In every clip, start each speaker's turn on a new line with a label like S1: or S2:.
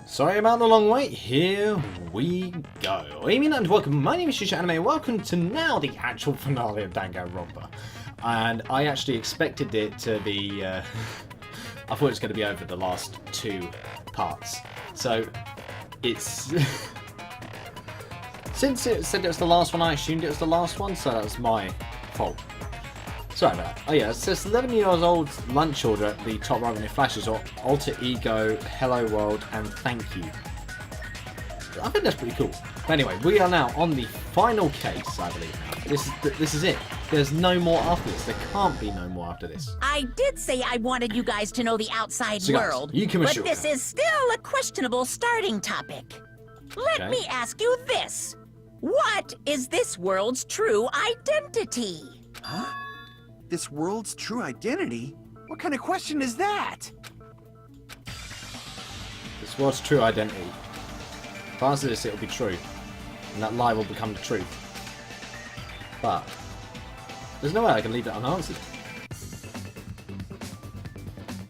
S1: Sorry about the long wait, here we go. Evening and welcome, my name is Yuusha Anime, welcome to now the actual finale of DanganRonpa. And I actually expected it to be, I thought it was going to be over the last two parts. So, it's... Since it said it was the last one, I assumed it was the last one, so that was my fault. Sorry about that. Oh yeah, it says 11-year-old lunch order at the top right when it flashes, or alter ego, hello world, and thank you. I think that's pretty cool. But anyway, we are now on the final case, I believe now. This is it. There's no more after this. There can't be no more after this.
S2: I did say I wanted you guys to know the outside world, but this is still a questionable starting topic. Let me ask you this. What is this world's true identity?
S3: Huh? This world's true identity? What kind of question is that?
S1: This world's true identity. If I answer this, it'll be true. And that lie will become the truth. But there's no way I can leave it unanswered.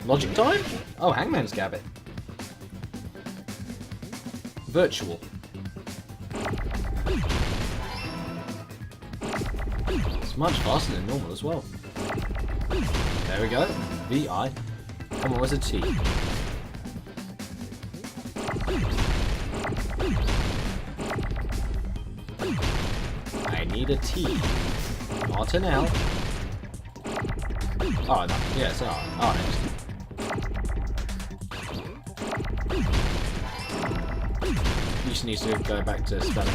S1: Logic time? Oh, Hangman's Gabbit. Virtual. It's much faster than normal as well. There we go. VI. Come on, where's a T? I need a T. Not an L. Oh, no. Yeah, it's an R. R next. You just need to go back to spelling.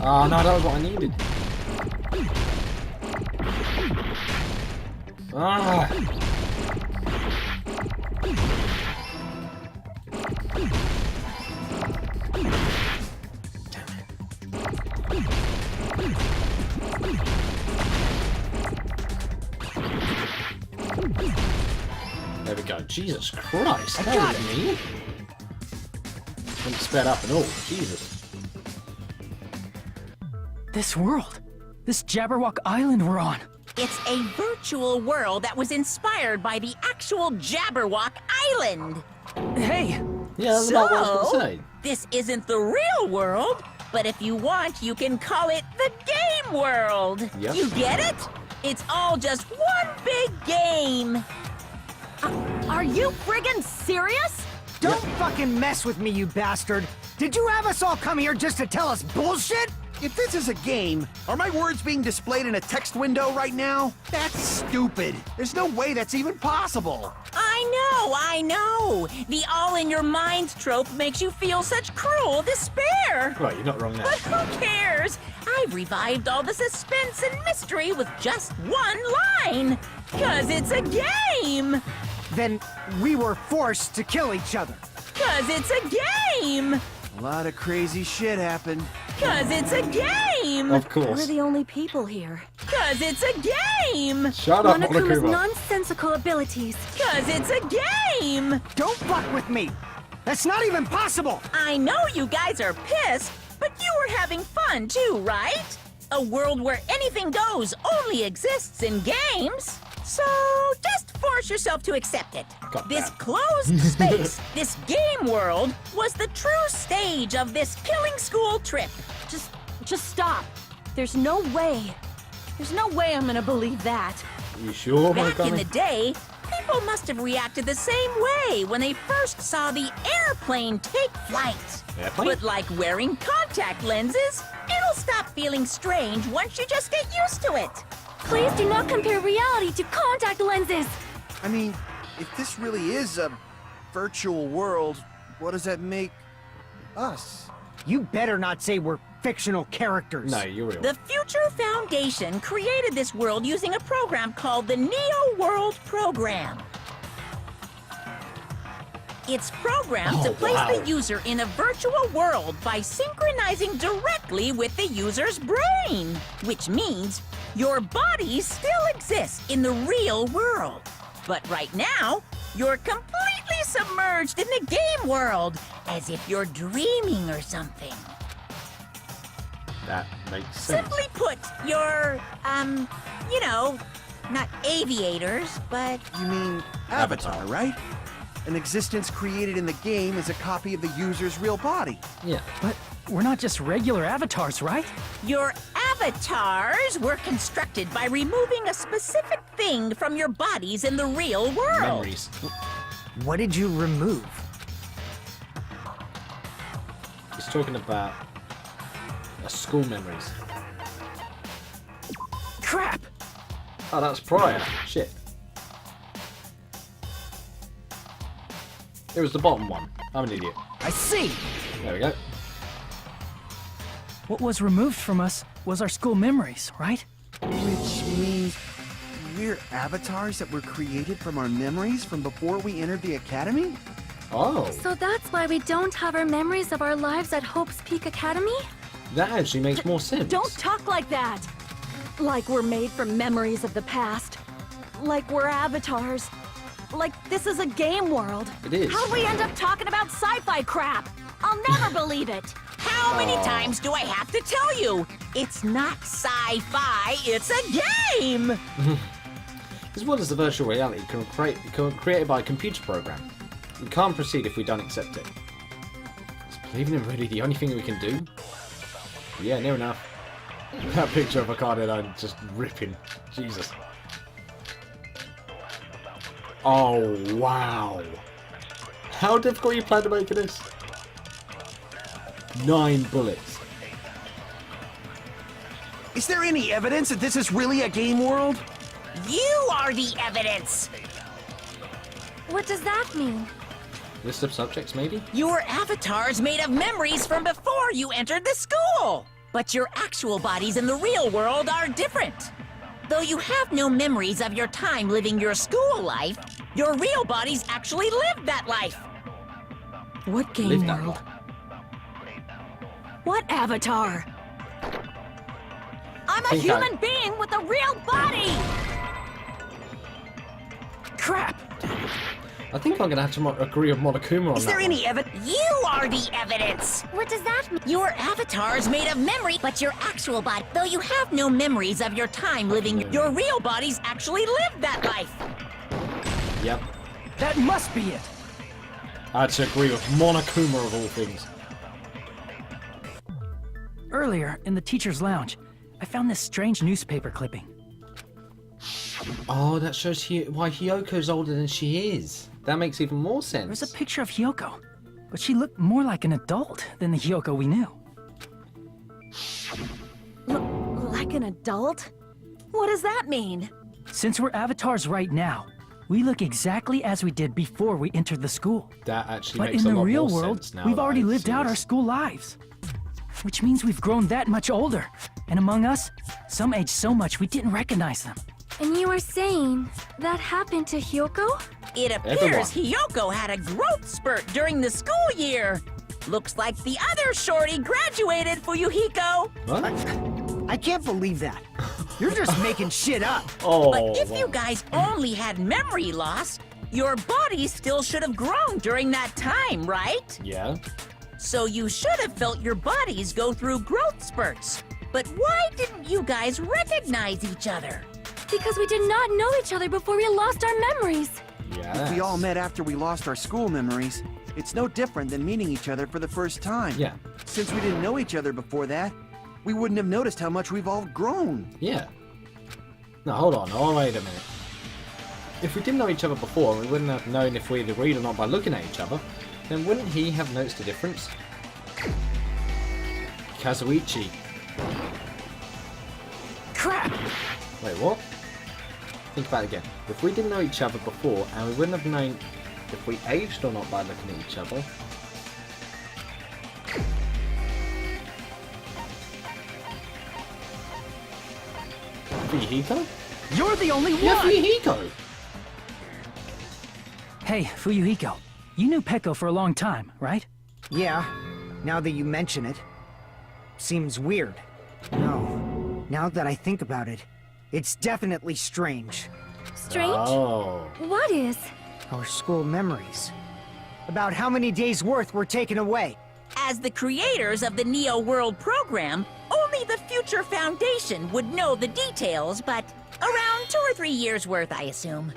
S1: Oh, no, that was what I needed. Ah! There we go. Jesus Christ, that was me. Didn't sped up at all. Jesus.
S4: This world. This Jabberwock Island we're on.
S2: It's a virtual world that was inspired by the actual Jabberwock Island.
S4: Hey!
S1: Yeah, that's about what I was going to say.
S2: This isn't the real world, but if you want, you can call it the game world.
S1: Yep.
S2: You get it? It's all just one big game.
S5: Are you friggin' serious?
S4: Don't fucking mess with me, you bastard! Did you have us all come here just to tell us bullshit?
S3: If this is a game, are my words being displayed in a text window right now? That's stupid. There's no way that's even possible.
S2: I know. The all-in-your-mind trope makes you feel such cruel despair.
S1: Right, you're not wrong there.
S2: But who cares? I've revived all the suspense and mystery with just one line. 'Cause it's a game.
S4: Then we were forced to kill each other.
S2: 'Cause it's a game.
S3: A lot of crazy shit happened.
S2: 'Cause it's a game.
S1: Of course.
S5: We're the only people here.
S2: 'Cause it's a game.
S1: Shut up,
S5: Monokuma's
S1: Monokuma.
S5: nonsensical abilities.
S2: 'Cause it's a game.
S4: Don't fuck with me! That's not even possible!
S2: I know you guys are pissed, but you were having fun too, right? A world where anything goes only exists in games. So just force yourself to accept it.
S1: Got
S2: This
S1: that.
S2: closed space, this game world, was the true stage of this killing school trip.
S5: Just stop. There's no way. There's no way I'm gonna believe that.
S1: You sure,
S2: Back in
S1: Monokuma?
S2: the day, people must have reacted the same way when they first saw the airplane take flight.
S1: Airplane?
S2: But like wearing contact lenses, it'll stop feeling strange once you just get used to it.
S5: Please do not compare reality to contact lenses.
S3: I mean, if this really is a virtual world, what does that make us?
S4: You better not say we're fictional characters.
S1: No, you're real.
S2: The Future Foundation created this world using a program called the Neo World Program. It's programmed to place the user in a virtual world by synchronizing directly with the user's brain, which means your body still exists in the real world. But right now, you're completely submerged in the game world, as if you're dreaming or something.
S1: That makes sense.
S2: Simply put, you're, you know, not aviators, but
S3: You mean Avatar, right? An existence created in the game is a copy of the user's real body.
S1: Yeah.
S6: But we're not just regular avatars, right?
S2: Your avatars were constructed by removing a specific thing from your bodies in the real world.
S1: Memories.
S4: What did you remove?
S1: He's talking about school memories.
S6: Crap!
S1: Oh, that's prior. Shit. It was the bottom one. I'm an idiot.
S4: I see.
S1: There we go.
S6: What was removed from us was our school memories, right?
S3: Which means we're avatars that were created from our memories from before we entered the academy?
S1: Oh,
S7: So that's why we don't have our memories of our lives at Hope's Peak Academy?
S1: that actually makes more sense.
S5: Don't talk like that! Like we're made from memories of the past. Like we're avatars. Like this is a game world.
S1: It is.
S5: How'd we end up talking about sci-fi crap? I'll never believe it.
S2: How many times do I have to tell you? It's not sci-fi, it's a game!
S1: As well as the virtual reality created by a computer program. We can't proceed if we don't accept it. Is believing in really the only thing we can do? Yeah, near enough. That picture of a cardinal just ripping. Jesus. Oh, wow. How difficult you plan to make this? 9 bullets.
S3: Is there any evidence that this is really a game world?
S2: You are the evidence!
S7: What does that mean?
S1: List of subjects, maybe?
S2: Your avatar's made of memories from before you entered the school! But your actual bodies in the real world are different. Though you have no memories of your time living your school life, your real bodies actually lived that life.
S5: What game
S1: Live that
S5: world?
S1: life.
S5: What avatar? I'm a
S1: Think
S5: human being with a real body!
S6: Crap!
S1: I think I'm going to have to agree with Monokuma on
S3: Is
S1: that
S3: there
S1: one.
S3: any evidence?
S2: You are the evidence!
S7: What does that mean?
S2: Your avatar's made of memory, but your actual body, though you have no memories of your time living, your real bodies actually lived that life.
S1: Yep.
S6: That must be it!
S1: I had to agree with Monokuma of all things.
S6: Earlier, in the teacher's lounge, I found this strange newspaper clipping.
S1: Oh, that shows why Hyoko's older than she is. That makes even more sense.
S6: There's a picture of Hyoko, but she looked more like an adult than the Hyoko we knew.
S5: Like an adult? What does that mean?
S6: Since we're avatars right now, we look exactly as we did before we entered the school.
S1: That actually
S6: But
S1: makes
S6: in
S1: a
S6: the
S1: lot
S6: real
S1: more
S6: world,
S1: sense now.
S6: we've
S1: that
S6: already
S1: I
S6: lived
S1: see
S6: out our
S1: this.
S6: school lives. Which means we've grown that much older. And among us, some aged so much we didn't recognize them.
S7: And you are saying that happened to Hyoko?
S2: It appears Hiyoko had a growth spurt during the school year. Looks like the other shorty graduated, Fuyuhiko.
S1: What?
S4: I can't believe that. You're just making shit up.
S1: Oh,
S2: But if you guys only had memory loss, your bodies still should have grown during that time, right?
S1: Yeah.
S2: So you should have felt your bodies go through growth spurts. But why didn't you guys recognize each other?
S7: Because we did not know each other before we lost our memories.
S1: Yeah.
S3: If we all met after we lost our school memories, it's no different than meeting each other for the first time.
S1: Yeah.
S3: Since we didn't know each other before that, we wouldn't have noticed how much we've all grown.
S1: Yeah. Now, hold on. Oh, wait a minute. If we didn't know each other before, we wouldn't have known if we'd agreed or not by looking at each other, then wouldn't he have noticed the difference? Kazuichi.
S6: Crap!
S1: Wait, what? Think about it again. If we didn't know each other before, and we wouldn't have known if we aged or not by looking at each other, Fuyuhiko?
S6: You're the only
S1: Yeah,
S6: one!
S1: Fuyuhiko!
S6: Hey, Fuyuhiko, you knew Peko for a long time, right?
S4: Yeah, now that you mention it. Seems weird. No, now that I think about it, it's definitely strange.
S7: Strange?
S1: Oh.
S7: What is?
S4: Our school memories. About how many days' worth were taken away.
S2: As the creators of the Neo World program, only the Future Foundation would know the details, but around 2 or 3 years worth, I assume.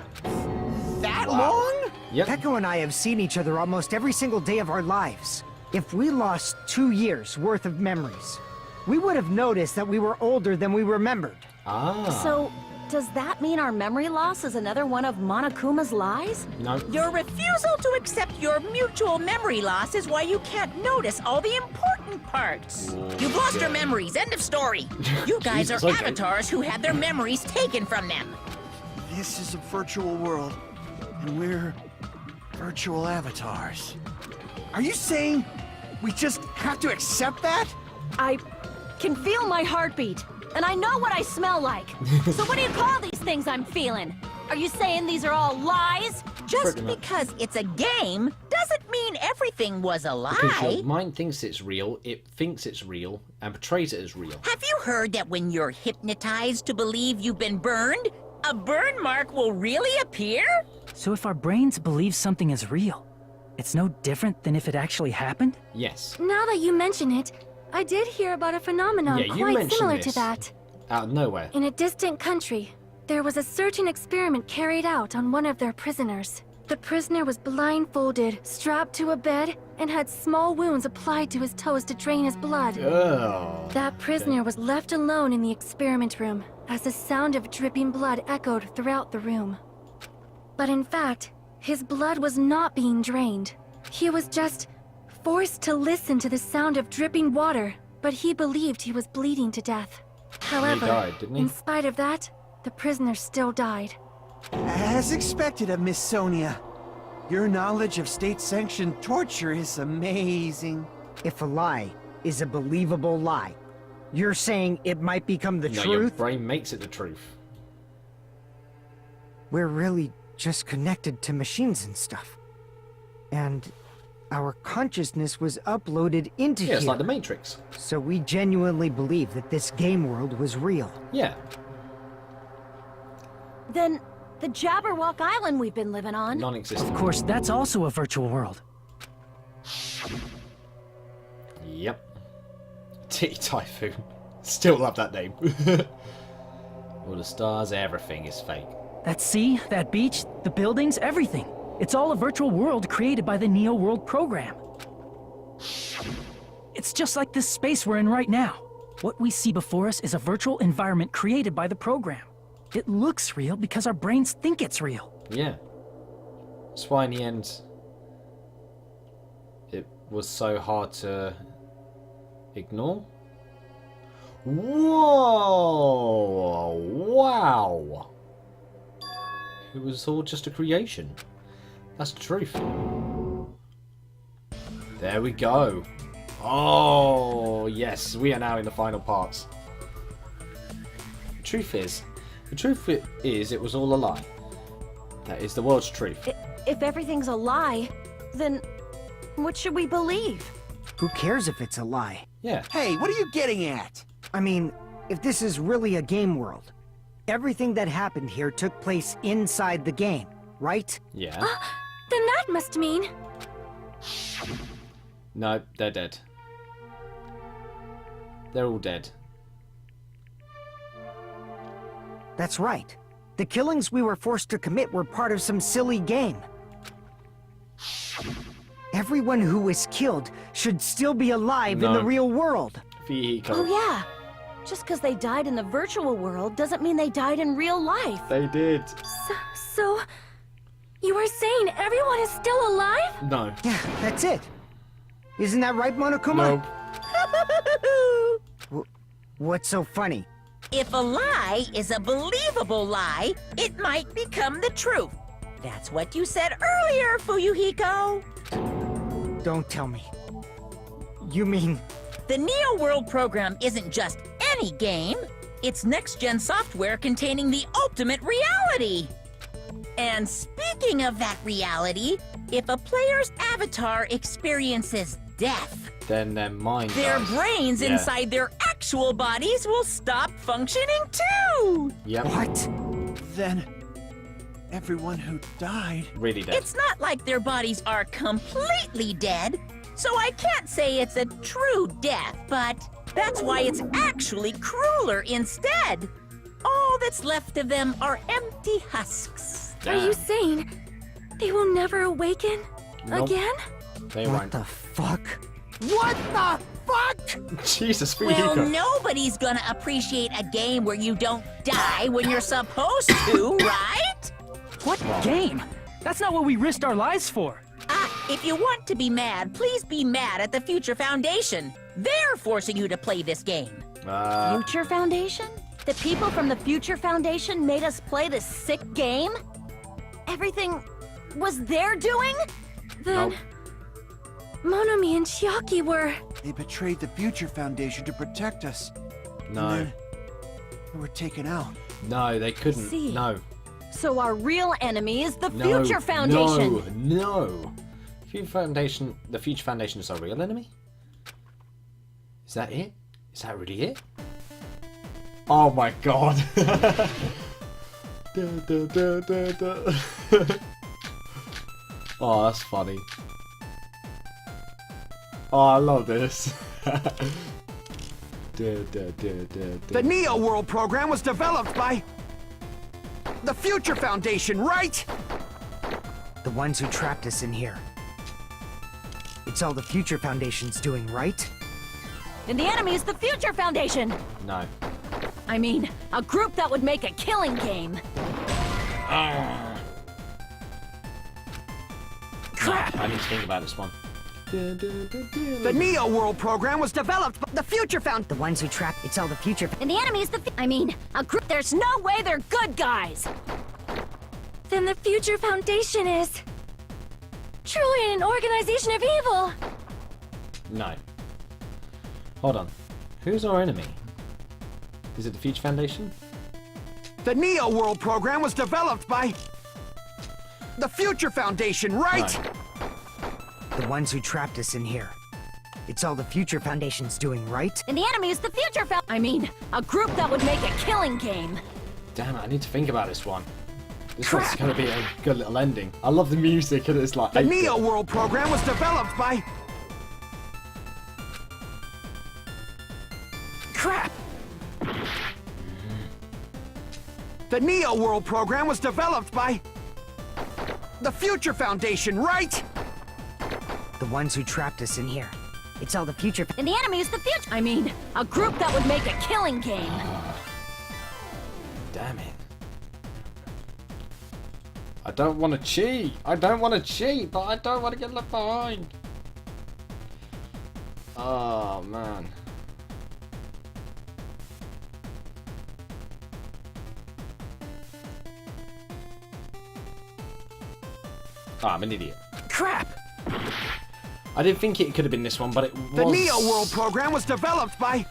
S3: That long?
S1: Yep.
S4: Pekko and I have seen each other almost every single day of our lives. If we lost 2 years worth of memories, we would have noticed that we were older than we remembered.
S1: Ah.
S5: So, does that mean our memory loss is another one of Monokuma's lies?
S1: No.
S2: Your refusal to accept your mutual memory loss is why you can't notice all the important parts. You've lost your memories, end of story. You guys
S1: Jesus,
S2: are
S1: okay.
S2: avatars who had their memories taken from them.
S3: This is a virtual world, and we're virtual avatars. Are you saying we just have to accept that?
S5: I can feel my heartbeat, and I know what I smell like. So what do you call these things I'm feeling? Are you saying these are all lies?
S2: Just
S1: Pretty much.
S2: because it's a game doesn't mean everything was a
S1: Because
S2: lie.
S1: your mind thinks it's real, it thinks it's real, and portrays it as real.
S2: Have you heard that when you're hypnotized to believe you've been burned, a burn mark will really appear?
S6: So if our brains believe something is real, it's no different than if it actually happened?
S1: Yes.
S7: Now that you mention it, I did hear about a phenomenon
S1: Yeah, you
S7: quite
S1: mentioned
S7: similar
S1: this.
S7: to that.
S1: Out of nowhere.
S7: In a distant country, there was a certain experiment carried out on one of their prisoners. The prisoner was blindfolded, strapped to a bed, and had small wounds applied to his toes to drain his blood.
S1: Oh.
S7: That prisoner was left alone in the experiment room as the sound of dripping blood echoed throughout the room. But in fact, his blood was not being drained. He was just forced to listen to the sound of dripping water, but he believed he was bleeding to death. However,
S1: died, didn't he?
S7: in spite of that, the prisoner still died.
S3: As expected of Miss Sonia. Your knowledge of state-sanctioned torture is amazing.
S4: If a lie is a believable lie, you're saying it might become the
S1: No, your
S4: truth?
S1: brain makes it the truth.
S4: We're really just connected to machines and stuff. And our consciousness was uploaded into
S1: Yeah,
S4: here.
S1: it's like the Matrix.
S4: So we genuinely believe that this game world was real.
S1: Yeah.
S5: Then the Jabberwock Island we've been living on.
S1: Non-existent.
S6: Of course, that's also a virtual world.
S1: Yep. Titty Typhoon. Still love that name. All the stars, everything is fake.
S6: That sea, that beach, the buildings, everything. It's all a virtual world created by the Neo World program. It's just like this space we're in right now. What we see before us is a virtual environment created by the program. It looks real because our brains think it's real.
S1: Yeah. That's why in the end, it was so hard to ignore. Whoa! Wow! It was all just a creation. That's the truth. There we go. Oh, yes, we are now in the final parts. The truth is, it was all a lie. That is the world's truth.
S5: If everything's a lie, then what should we believe?
S4: Who cares if it's a lie?
S1: Yeah.
S3: Hey, what are you getting at?
S4: I mean, if this is really a game world, everything that happened here took place inside the game, right?
S1: Yeah.
S7: Then that must mean...
S1: No, they're dead. They're all dead.
S4: That's right. The killings we were forced to commit were part of some silly game. Everyone who was killed should still be alive in the
S1: No.
S4: real world.
S1: Vehicle.
S5: Oh yeah. Just because they died in the virtual world doesn't mean they died in real life.
S1: They did.
S7: So... You are saying everyone is still alive?
S1: No.
S4: Yeah, that's it. Isn't that right, Monokuma?
S1: Nope.
S4: What's so funny?
S2: If a lie is a believable lie, it might become the truth. That's what you said earlier, Fuyuhiko.
S4: Don't tell me. You mean...
S2: The Neo World program isn't just any game. It's next-gen software containing the ultimate reality. And speaking of that reality, if a player's avatar experiences death,
S1: Then their mind
S2: their
S1: dies.
S2: brains
S1: Yeah.
S2: inside their actual bodies will stop functioning too!
S1: Yep.
S4: What?
S3: Then everyone who died...
S1: Really dead.
S2: It's not like their bodies are completely dead, so I can't say it's a true death, but that's why it's actually crueler instead. All that's left of them are empty husks.
S7: Are you
S1: Damn.
S7: saying
S5: They will never awaken?
S1: Nope.
S5: Again?
S1: They
S4: What
S1: won't.
S4: the fuck?
S3: What the fuck?
S1: Jesus,
S2: Well,
S1: Fuyuhiko.
S2: nobody's gonna appreciate a game where you don't die when you're supposed to, right?
S6: What game? That's not what we risked our lives for.
S2: If you want to be mad, please be mad at the Future Foundation. They're forcing you to play this game.
S5: Future Foundation? The people from the Future Foundation made us play this sick game? Everything was their doing?
S7: Then...
S1: Nope.
S7: Monomi and Chiaki were...
S3: They betrayed the Future Foundation to protect us.
S1: No.
S3: And then they were taken out.
S1: No, they couldn't.
S5: See.
S1: No.
S5: So our real enemy is the
S1: No.
S5: Future Foundation!
S1: No. The Future Foundation is our real enemy? Is that it? Is that really it? Oh my god. Oh, that's funny. Oh, I love this.
S3: The Neo World program was developed by the Future Foundation, right?
S4: The ones who trapped us in here. It's all the Future Foundation's doing, right?
S5: And the enemy is the Future Foundation!
S1: No.
S5: I mean, a group that would make a killing game.
S1: Crap! I need to think about this one.
S3: The Neo World program was developed by the Future Foundation.
S4: The ones who trapped... It's all the Future...
S5: And the enemy is the... I mean, a group... There's no way they're good guys!
S7: Then the Future Foundation is... truly an organization of evil!
S1: No. Hold on. Who's our enemy? Is it the Future Foundation?
S3: The Neo World program was developed by the Future Foundation, right?
S1: No.
S4: The ones who trapped us in here. It's all the Future Foundation's doing, right?
S5: And the enemy is the Future I mean, a group that would make a killing game.
S1: Damn it, I need to think about this one. This one's gonna be a good little ending. I love the music and it's like...
S3: The Neo World program was developed by...
S6: Crap!
S3: The Neo World program was developed by the Future Foundation, right?
S4: The ones who trapped us in here. It's all the Future...
S5: And the enemy is the Future... I mean, a group that would make a killing game.
S1: Damn it. I don't want to cheat. I don't want to cheat, but I don't want to get left behind. Oh, man. Oh, I'm an idiot.
S6: Crap!
S1: I didn't think it could have been this one, but it was...
S3: The Neo World program was developed by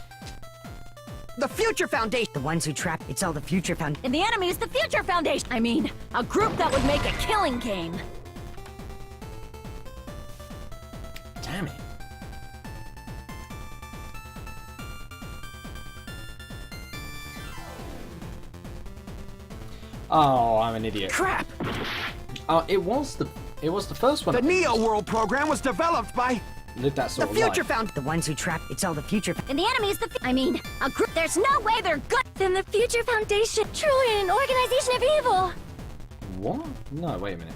S3: the Future Foundation.
S4: The ones who trapped... It's all the Future Foundation.
S5: And the enemy is the Future Foundation. I mean, a group that would make a killing game.
S1: Damn it. Oh, I'm an idiot.
S6: Crap!
S1: Oh, it was the first one.
S3: The Neo World program was developed by
S1: Lived that
S3: the
S1: sort of
S3: Future
S1: life.
S3: Foundation.
S4: The ones who trapped... It's all the Future...
S5: And the enemy is the... I mean, a group... There's no way they're good...
S7: Then the Future Foundation, truly an organization of evil!
S1: What? No, wait a minute.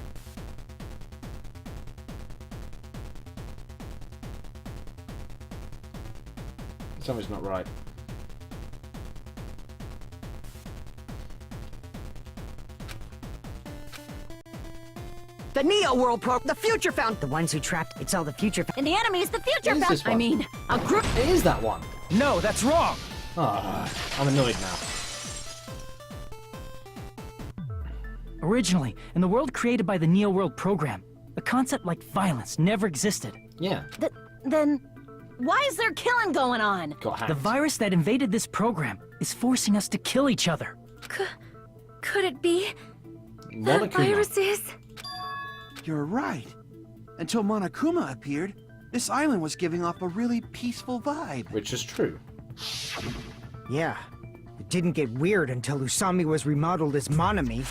S1: Something's not right.
S3: The Neo World the Future Foundation.
S4: The ones who trapped... It's all the Future...
S5: And the enemy is the Future
S1: What is this
S5: I
S1: one?
S5: mean, a group...
S1: It is that one.
S6: No, that's wrong!
S1: Ah, I'm annoyed now.
S6: Originally, in the world created by the Neo World program, a concept like violence never existed.
S1: Yeah,
S5: Then... Why is there killing going on?
S1: got hacked.
S6: The virus that invaded this program is forcing us to kill each other.
S7: Could it be that
S1: Monokuma.
S7: viruses?
S3: You're right. Until Monokuma appeared, this island was giving off a really peaceful vibe.
S1: Which is true.
S4: Yeah. It didn't get weird until Usami was remodeled as Monomi.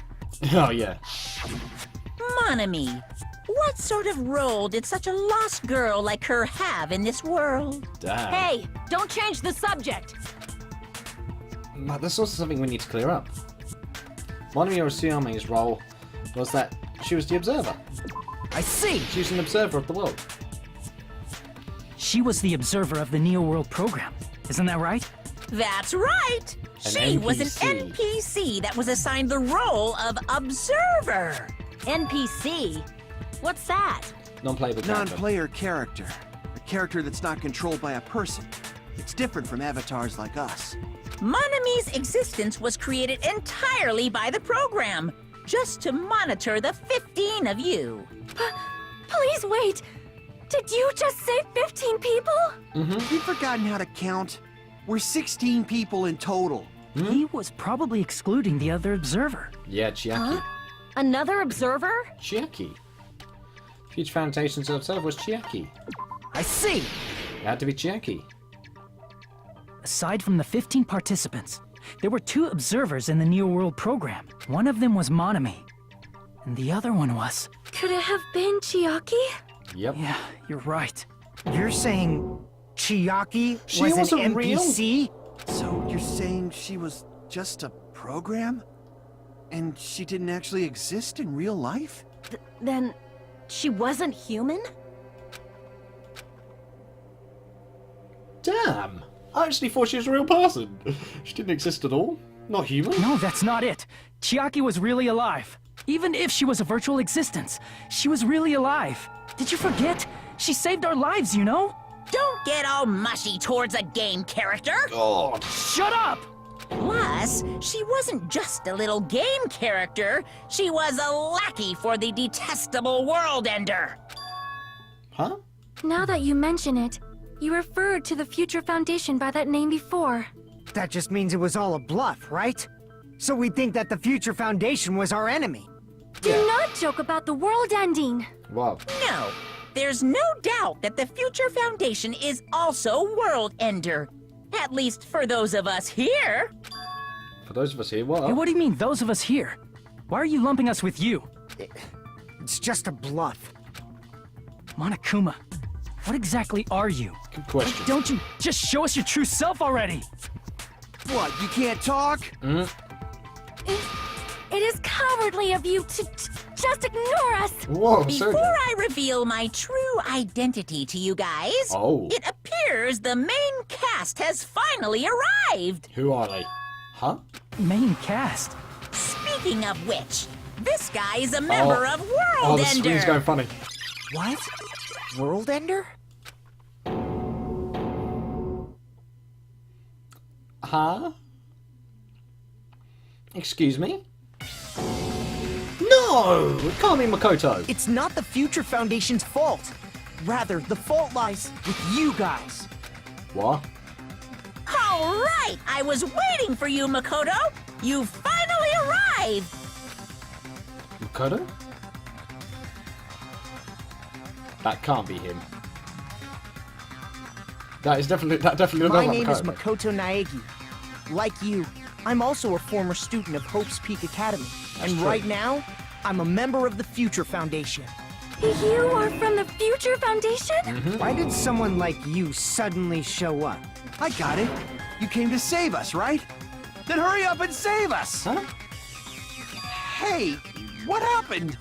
S1: Oh, yeah.
S2: Monomi, what sort of role did such a lost girl like her have in this world?
S1: Damn.
S5: Hey, don't change the subject.
S1: But that's also something we need to clear up. Monomi Usami's role was that She was the observer.
S6: I see!
S1: She was an observer of the world.
S6: She was the observer of the Neo World program. Isn't that right?
S2: That's right! She was an
S1: NPC.
S2: NPC that was assigned the role of observer.
S5: NPC? What's that?
S1: Non-playable character.
S3: Non-player character. A character that's not controlled by a person. It's different from avatars like us.
S2: Monami's existence was created entirely by the program, just to monitor the 15 of you.
S7: Please wait! Did you just say 15 people?
S3: You've forgotten how to count. We're 16 people in total.
S6: He was probably excluding the other observer.
S1: Yeah, Chiaki.
S5: Another observer?
S1: Chiaki. Future Foundation's observer was Chiaki.
S6: I see!
S1: It had to be Chiaki.
S6: Aside from the 15 participants, there were 2 observers in the Neo World program. One of them was Monami, and the other one was...
S7: Could it have been Chiaki?
S1: Yep.
S6: Yeah, you're right.
S4: You're saying Chiaki
S1: She
S4: was an
S1: wasn't real?
S4: NPC?
S3: So you're saying she was just a program? And she didn't actually exist in real life?
S5: Then she wasn't human?
S1: Damn. I actually thought she was a real person. She didn't exist at all. Not human.
S6: No, that's not it. Chiaki was really alive. Even if she was a virtual existence, she was really alive. Did you forget? She saved our lives, you know?
S2: Don't get all mushy towards a game character.
S1: God.
S6: Shut up!
S2: Plus, she wasn't just a little game character. She was a lackey for the detestable World Ender.
S1: Huh?
S7: Now that you mention it, you referred to the Future Foundation by that name before.
S4: That just means it was all a bluff, right? So we think that the Future Foundation was our enemy.
S7: Do not joke about the world ending.
S1: Wow.
S2: No, there's no doubt that the Future Foundation is also World Ender. At least for those of us here.
S1: For those of us here, what?
S6: Hey, what do you mean, those of us here? Why are you lumping us with you?
S4: It's just a bluff.
S6: Monokuma, what exactly are you?
S1: Good question.
S6: Don't you just show us your true self already?
S3: What, you can't talk?
S7: It is cowardly of you to just ignore us.
S1: Whoa,
S2: Before
S1: so
S2: I reveal my true identity to you guys, it appears the main cast has finally arrived.
S1: who are they? Huh?
S6: Main cast.
S2: Speaking of which, this guy is a member of World
S1: Oh, the
S2: Ender.
S1: screen's going funny.
S4: What? World Ender?
S1: Huh? Excuse me? No! It can't be Makoto.
S8: It's not the Future Foundation's fault. Rather, the fault lies with you guys.
S1: What?
S2: All right, I was waiting for you, Makoto. You finally arrived.
S1: Makoto? That can't be him. That definitely looks
S8: My
S1: like
S8: name is
S1: Makoto.
S8: Makoto Naegi. Like you, I'm also a former student of Hope's Peak Academy.
S1: That's
S8: And
S1: true.
S8: right now, I'm a member of the Future Foundation.
S7: You are from the Future Foundation?
S4: Why did someone like you suddenly show up?
S3: I got it. You came to save us, right? Then hurry up and save us!
S1: Huh?
S3: Hey, what happened?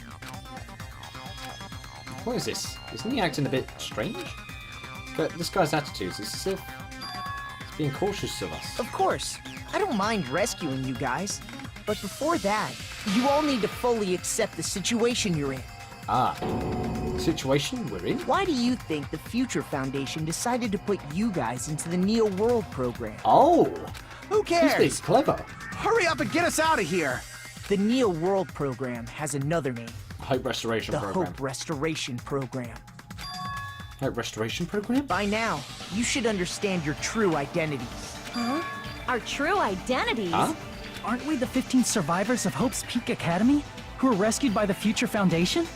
S1: What is this? Isn't he acting a bit strange? This guy's attitudes is as if he's being cautious of us.
S8: Of course, I don't mind rescuing you guys. But before that, you all need to fully accept the situation you're in.
S1: Ah. Situation we're in?
S8: Why do you think the Future Foundation decided to put you guys into the Neo World program?
S1: Oh!
S3: Who
S1: He's being
S3: cares?
S1: clever.
S3: Hurry up and get us out of here!
S8: The Neo World program has another name,
S1: Hope Restoration
S8: the
S1: Program.
S8: Hope Restoration Program.
S1: Hope Restoration Program?
S8: By now, you should understand your true identities.
S5: Our true identities?
S1: Huh?
S6: Aren't we the 15 survivors of Hope's Peak Academy who were rescued by the Future Foundation?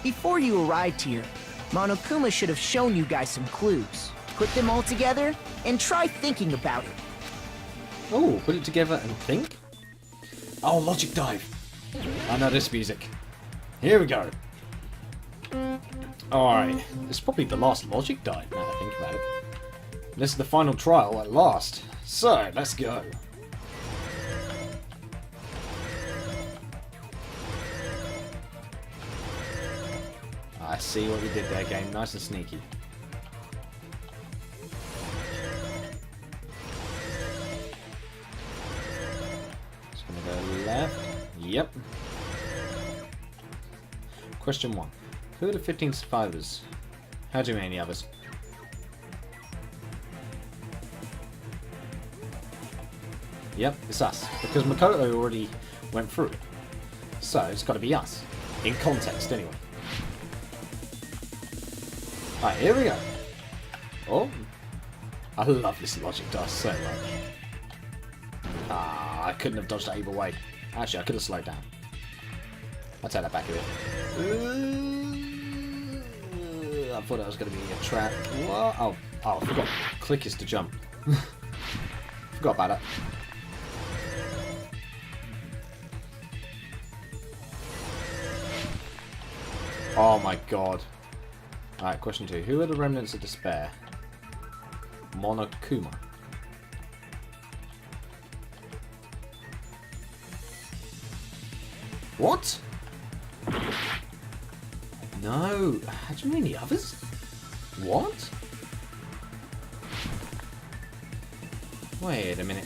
S8: Before you arrived here, Monokuma should have shown you guys some clues. Put them all together and try thinking about it.
S1: Oh, put it together and think? Oh, Logic Dive. I know this music. Here we go. Alright, this is probably the last Logic Dive now that I think about it. This is the final trial at last. So, let's go. I see what you did there, game. Nice and sneaky. Just gonna go left. Yep. Question 1. Who are the 15 survivors? How do many others? Yep, it's us. Because Makoto already went through it. So, it's got to be us. In context, anyway. Alright, here we go. Oh. I love this logic dice so much. Ah, I couldn't have dodged that either way. Actually, I could have slowed down. I'll take that back a bit. I thought that was going to be a trap. What? Oh, I forgot. Click is to jump. Forgot about that. Oh my god. Alright, question 2. Who are the remnants of despair? Monokuma. What? No. How do you mean the others? What? Wait a minute.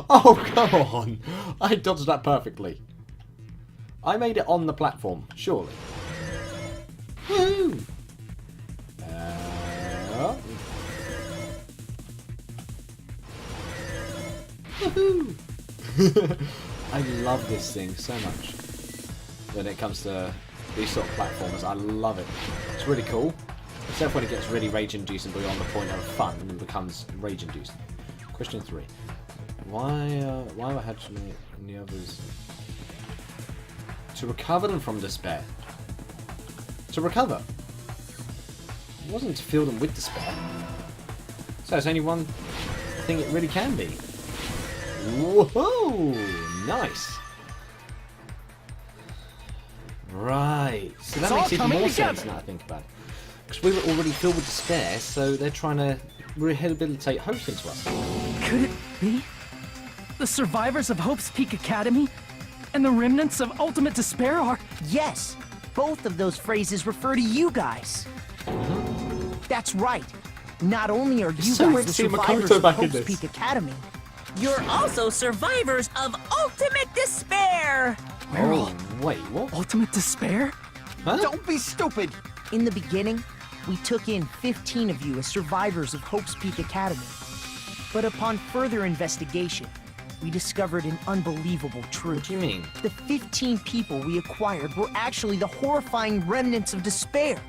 S1: Oh, come on! I dodged that perfectly. I made it on the platform, surely. Woo! Woohoo! I love this thing so much. When it comes to these sort of platformers, I love it. It's really cool. Except when it gets really rage-inducing beyond the point of fun and becomes rage-inducing. Question 3. Why were Hajime and the others... To recover them from despair. To recover. It wasn't to fill them with despair. So it's only one thing it really can be. Whoa! Nice! Right. So that makes even more sense now I think about it. Because we were already filled with despair, so they're trying to rehabilitate hope into us.
S6: Could it be? The survivors of Hope's Peak Academy and the remnants of Ultimate Despair are...
S8: Yes, both of those phrases refer to you guys. That's right. Not only are you
S1: so
S8: guys the survivors of Hope's Peak Academy,
S2: You're also survivors of Ultimate Despair!
S1: Oh, wait, what?
S6: Ultimate Despair?
S1: Huh?
S3: Don't be stupid!
S8: in the beginning, we took in 15 of you as survivors of Hope's Peak Academy. But upon further investigation, we discovered an unbelievable truth.
S1: What do you mean?
S8: The 15 people we acquired were actually the horrifying remnants of despair.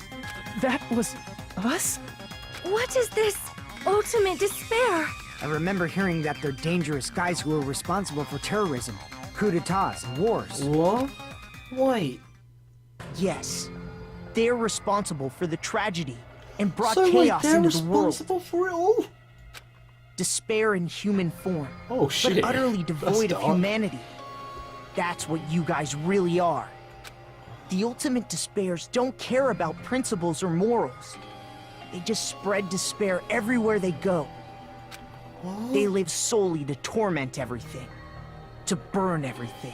S6: That was us?
S7: What is this ultimate despair?
S4: I remember hearing that they're dangerous guys who are responsible for terrorism, coup d'etats, and wars.
S1: What? Wait.
S8: Yes, they're responsible for the tragedy and brought
S1: So wait,
S8: chaos
S1: they're
S8: into the world.
S1: responsible for it all?
S8: Despair in human form,
S1: Oh shit.
S8: but utterly devoid
S1: That's
S8: of
S1: dark.
S8: humanity. That's what you guys really are. The ultimate despairs don't care about principles or morals. They just spread despair everywhere they go. They live solely to torment everything, to burn everything,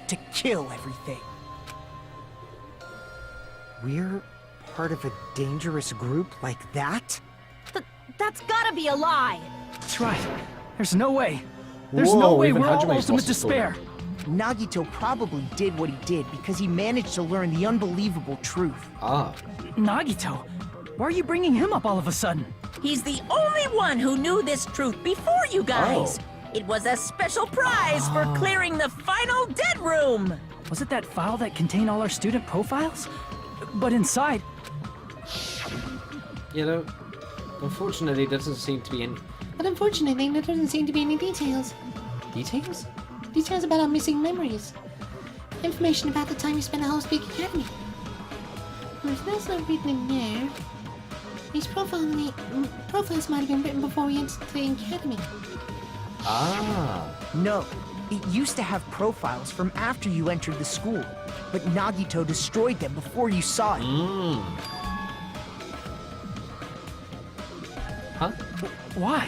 S8: to kill everything.
S4: We're part of a dangerous group like that?
S5: That's gotta be a lie!
S6: That's right. There's no way. There's
S1: Whoa,
S6: no way
S1: even
S6: we're all
S1: Hajime's
S6: ultimate
S1: lost his
S6: despair.
S1: story.
S8: Nagito probably did what he did because he managed to learn the unbelievable truth.
S1: Ah.
S6: Nagito, why are you bringing him up all of a sudden?
S2: He's the only one who knew this truth before you guys.
S1: Oh.
S2: It was a special prize for clearing the final dead room.
S6: Was it that file that contained all our student profiles? But inside,
S1: You know, unfortunately, there doesn't seem to be any...
S9: But unfortunately, there doesn't seem to be any details.
S1: Details?
S9: Details about our missing memories. Information about the time we spent at Hope's Peak Academy. Well, if that's not written in there, these profiles might have been written before we entered the academy.
S1: Ah.
S8: No, it used to have profiles from after you entered the school, but Nagito destroyed them before you saw it.
S1: Huh?
S6: why?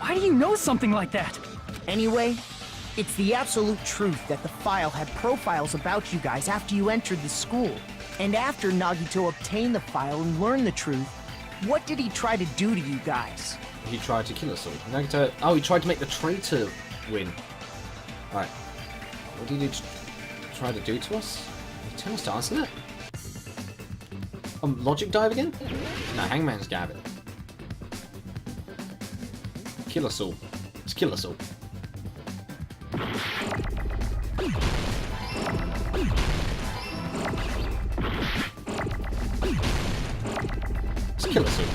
S6: Why do you know something like that?
S8: Anyway, it's the absolute truth that the file had profiles about you guys after you entered the school. And after Nagito obtained the file and learned the truth, what did he try to do to you guys?
S1: He tried to kill us all. Nagito... Oh, he tried to make the traitor win. Alright. What did he try to do to us? He turned us to answer that? Logic dive again? No, Hangman's Gavin. Kill us all. Let's kill us all. Let's kill us all.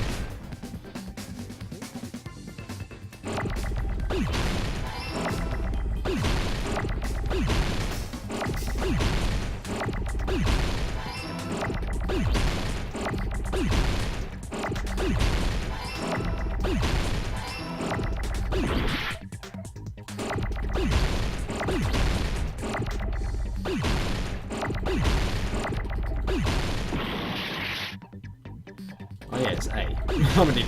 S1: Oh yeah, it's A. I'm an idiot.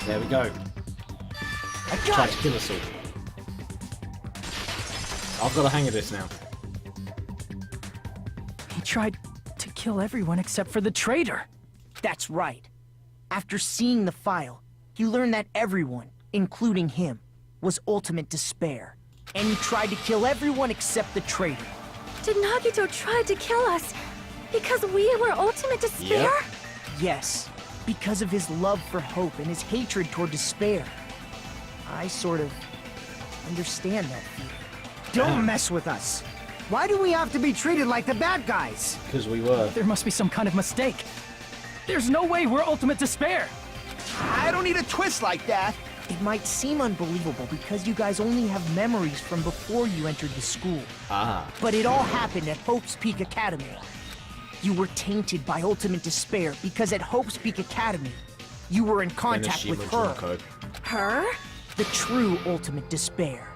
S1: There we go. Tried to kill us all. I've got the hang of this now.
S6: He tried to kill everyone except for the traitor.
S8: That's right. After seeing the file, he learned that everyone, including him, was ultimate despair. And he tried to kill everyone except the traitor.
S7: Did Nagito try to kill us because we were ultimate despair?
S1: Yep.
S8: Yes, because of his love for hope and his hatred toward despair. I sort of understand that feeling.
S4: Don't mess with us. Why do we have to be treated like the bad guys?
S1: Because we were.
S6: There must be some kind of mistake. There's no way we're ultimate despair.
S3: I don't need a twist like that.
S8: It might seem unbelievable because you guys only have memories from before you entered the school.
S1: Ah.
S8: But it all happened at Hope's Peak Academy. You were tainted by ultimate despair because at Hope's Peak Academy, you were in contact with her.
S1: Junko.
S7: Her?
S8: The true ultimate despair.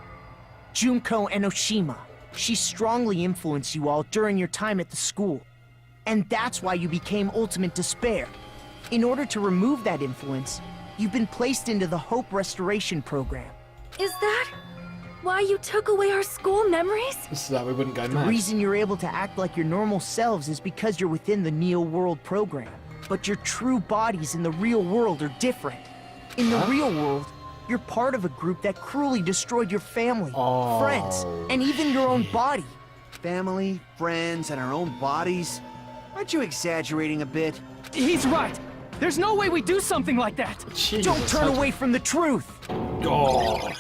S8: Junko Enoshima. She strongly influenced you all during your time at the school. And that's why you became ultimate despair. In order to remove that influence, you've been placed into the Hope Restoration Program.
S7: Is that why you took away our school memories?
S1: So that we wouldn't go
S8: The
S1: mad.
S8: reason you're able to act like your normal selves is because you're within the Neo World program. But your true bodies in the real world are different. In the real world, you're part of a group that cruelly destroyed your family,
S1: Oh,
S8: friends, and even your own body.
S3: Family, friends, and our own bodies? Aren't you exaggerating a bit?
S6: He's right. There's no way we do something like that.
S1: Jesus,
S8: Don't turn away from the truth.
S1: Oh.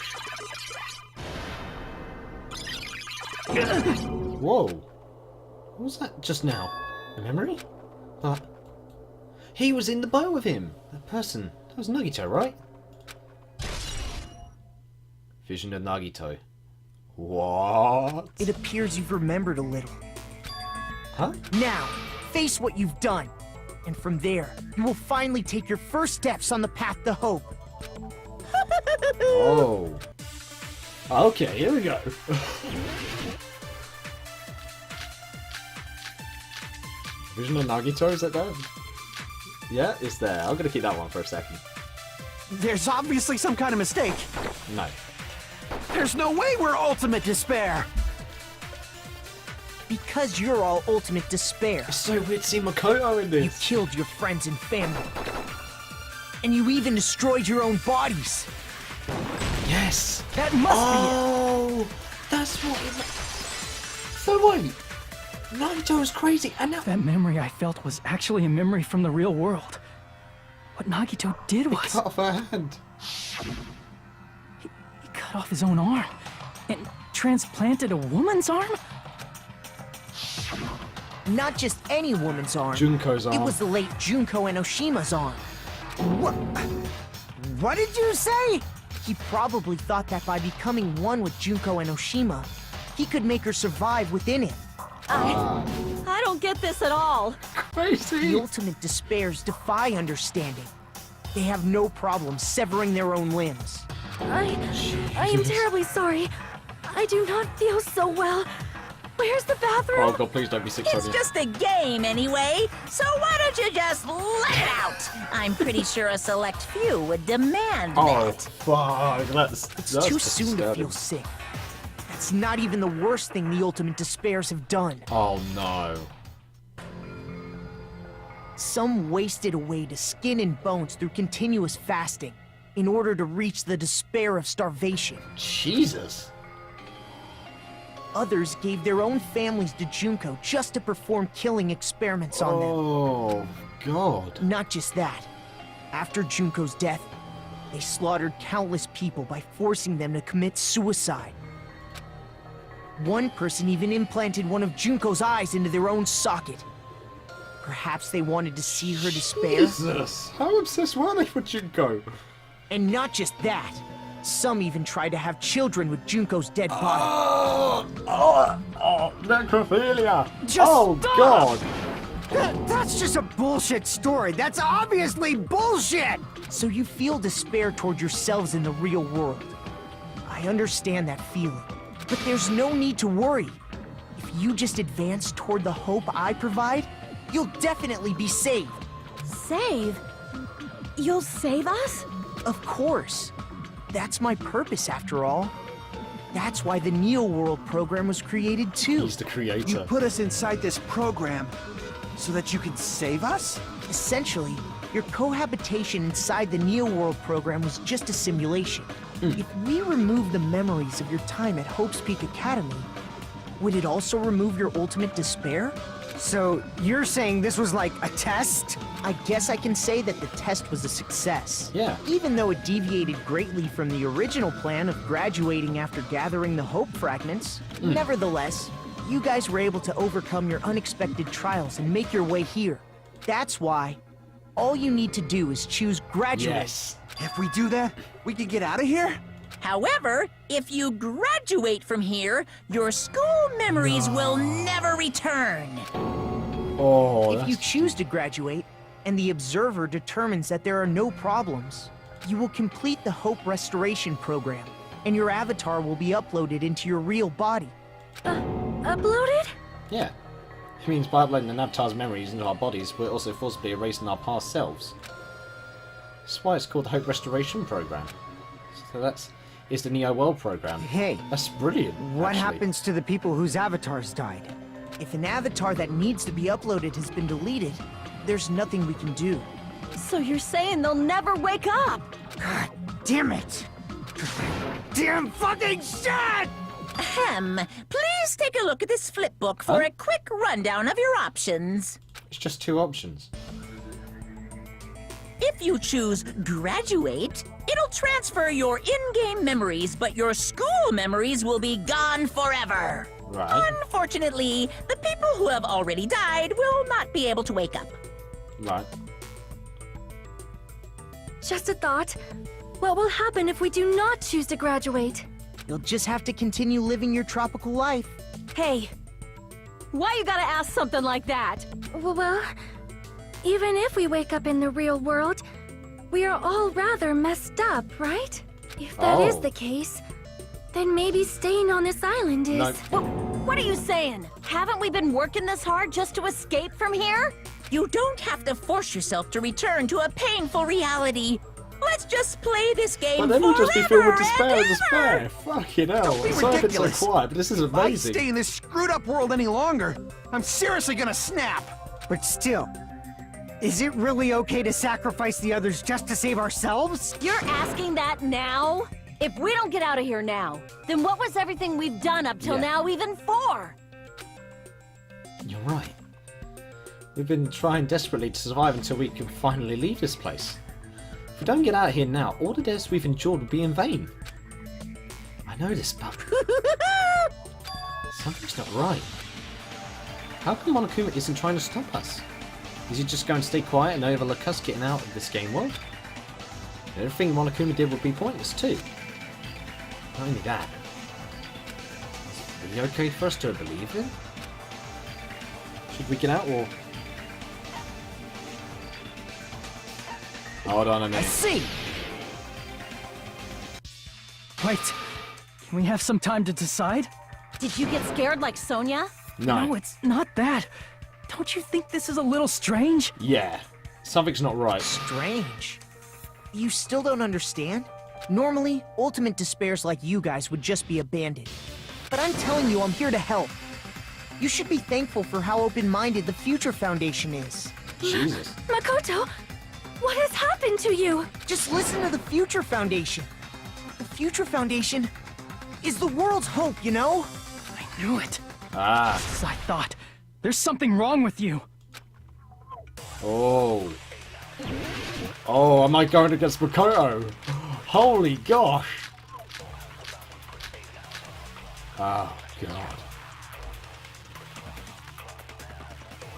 S1: Whoa. What was that just now? A memory? He was in the boat with him. That person. That was Nagito, right? Vision of Nagito. What?
S8: It appears you've remembered a little.
S1: Huh?
S8: Now, face what you've done. And from there, you will finally take your first steps on the path to hope.
S1: Oh. Okay, here we go. Vision of Nagito, is that there? Yeah, it's there. I'm gonna keep that one for a second.
S3: There's obviously some kind of mistake.
S1: No.
S3: There's no way we're ultimate despair.
S8: Because you're all ultimate despair.
S1: It's so weird to see Makoto in this.
S8: You killed your friends and family. And you even destroyed your own bodies.
S1: Yes.
S6: That must
S1: Oh, that's what it So wait. Nagito was crazy, and now
S6: be it. That memory I felt was actually a memory from the real world. What Nagito did was...
S1: cut off her hand.
S6: He cut off his own arm and transplanted a woman's arm?
S8: Not just any woman's arm.
S1: Junko's arm.
S8: It was the late Junko Enoshima's arm.
S4: What did you say?
S8: He probably thought that by becoming one with Junko Enoshima, he could make her survive within him.
S5: I don't get this at all.
S1: Crazy.
S8: The ultimate despairs defy understanding. They have no problem severing their own limbs.
S7: I am terribly sorry. I do not feel so well.
S5: Where's the bathroom?
S1: Oh god, please don't be 600.
S2: It's just a game anyway, so why don't you just let it out? I'm pretty sure a select few would demand
S1: Oh,
S2: that.
S1: fuck.
S8: It's too soon to feel sick. That's not even the worst thing the Ultimate Despairs have done.
S1: Oh no.
S8: Some wasted away to skin and bones through continuous fasting in order to reach the despair of starvation.
S1: Jesus.
S8: Others gave their own families to Junko just to perform killing experiments on them.
S1: Oh, God.
S8: Not just that. After Junko's death, they slaughtered countless people by forcing them to commit suicide. One person even implanted one of Junko's eyes into their own socket. Perhaps they wanted to see her despair.
S1: Jesus. How obsessed were they with Junko?
S8: And not just that. Some even tried to have children with Junko's dead body.
S1: Necrophilia.
S4: Just
S1: oh,
S4: stop!
S1: God.
S4: That's just a bullshit story. That's obviously bullshit!
S8: So you feel despair toward yourselves in the real world. I understand that feeling. But there's no need to worry. If you just advance toward the hope I provide, you'll definitely be saved.
S5: Save? You'll save us?
S8: Of course. That's my purpose, after all. That's why the Neo World program was created, too.
S1: He's the creator.
S3: You put us inside this program so that you can save us?
S8: Essentially, your cohabitation inside the Neo World program was just a simulation. If we remove the memories of your time at Hope's Peak Academy, would it also remove your ultimate despair?
S4: So, you're saying this was like a test?
S8: I guess I can say that the test was a success.
S1: Yeah.
S8: Even though it deviated greatly from the original plan of graduating after gathering the Hope fragments, nevertheless, you guys were able to overcome your unexpected trials and make your way here. That's why all you need to do is choose graduate.
S1: Yes.
S3: If we do that, we can get out of here?
S2: However, if you graduate from here, your school memories will never return.
S1: Oh,
S8: If you
S1: that's-
S8: choose to graduate, and the observer determines that there are no problems, you will complete the Hope Restoration program, and your avatar will be uploaded into your real body.
S5: Uploaded?
S1: Yeah. It means by uploading an avatar's memories into our bodies, we're also forcibly erasing our past selves. That's why it's called the Hope Restoration Program. So it's the Neo World Program.
S4: Hey,
S1: That's brilliant.
S4: what
S1: actually.
S4: happens to the people whose avatars died?
S8: If an avatar that needs to be uploaded has been deleted, there's nothing we can do.
S5: So you're saying they'll never wake up?
S4: God damn it! Damn fucking shit!
S2: Ahem. Please take a look at this flip book for a quick rundown of your options.
S1: It's just two options.
S2: If you choose graduate, it'll transfer your in-game memories, but your school memories will be gone forever.
S1: Right.
S2: Unfortunately, the people who have already died will not be able to wake up.
S1: Right.
S7: Just a thought. What will happen if we do not choose to graduate?
S8: You'll just have to continue living your tropical life.
S5: Hey, why you gotta ask something like that?
S7: Well, even if we wake up in the real world, we are all rather messed up, right? If that is
S1: Oh.
S7: the case, then maybe staying on this island is...
S1: No.
S5: What are you saying? Haven't we been working this hard just to escape from here?
S2: You don't have to force yourself to return to a painful reality. Let's just play this game
S1: But then we'll just be filled with
S2: forever
S1: despair and
S2: and
S1: despair.
S2: ever.
S1: Fucking hell.
S3: Don't be
S1: Sorry if it's so
S3: ridiculous.
S1: quiet, but this is
S3: If I
S1: amazing.
S3: stay in this screwed up world any longer, I'm seriously gonna snap.
S4: But still, is it really okay to sacrifice the others just to save ourselves?
S5: You're asking that now? If we don't get out of here now, then what was everything we've done up till
S1: Yeah.
S5: now even for?
S1: You're right. We've been trying desperately to survive until we can finally leave this place. If we don't get out of here now, all the deaths we've endured will be in vain. I know this, but something's not right. How come Monokuma isn't trying to stop us? Is he just going to stay quiet and overlook us getting out of this game world? Everything Monokuma did would be pointless too. Not only that, is it really okay for us to believe in? Should we get out or... Hold on a
S8: I
S1: minute.
S8: see!
S6: Wait, can we have some time to decide?
S5: Did you get scared like Sonia?
S1: No.
S6: No, it's not that. Don't you think this is a little strange?
S1: Yeah. Something's not right.
S8: Strange. You still don't understand? Normally, ultimate despairs like you guys would just be abandoned. But I'm telling you, I'm here to help. You should be thankful for how open-minded the Future Foundation is.
S1: Jesus.
S7: Makoto, what has happened to you?
S8: Just listen to the Future Foundation. The Future Foundation is the world's hope, you know?
S6: I knew it.
S1: Ah.
S6: As I thought. There's something wrong with you.
S1: Oh. Oh, am I going against Makoto? Holy gosh. Oh, God.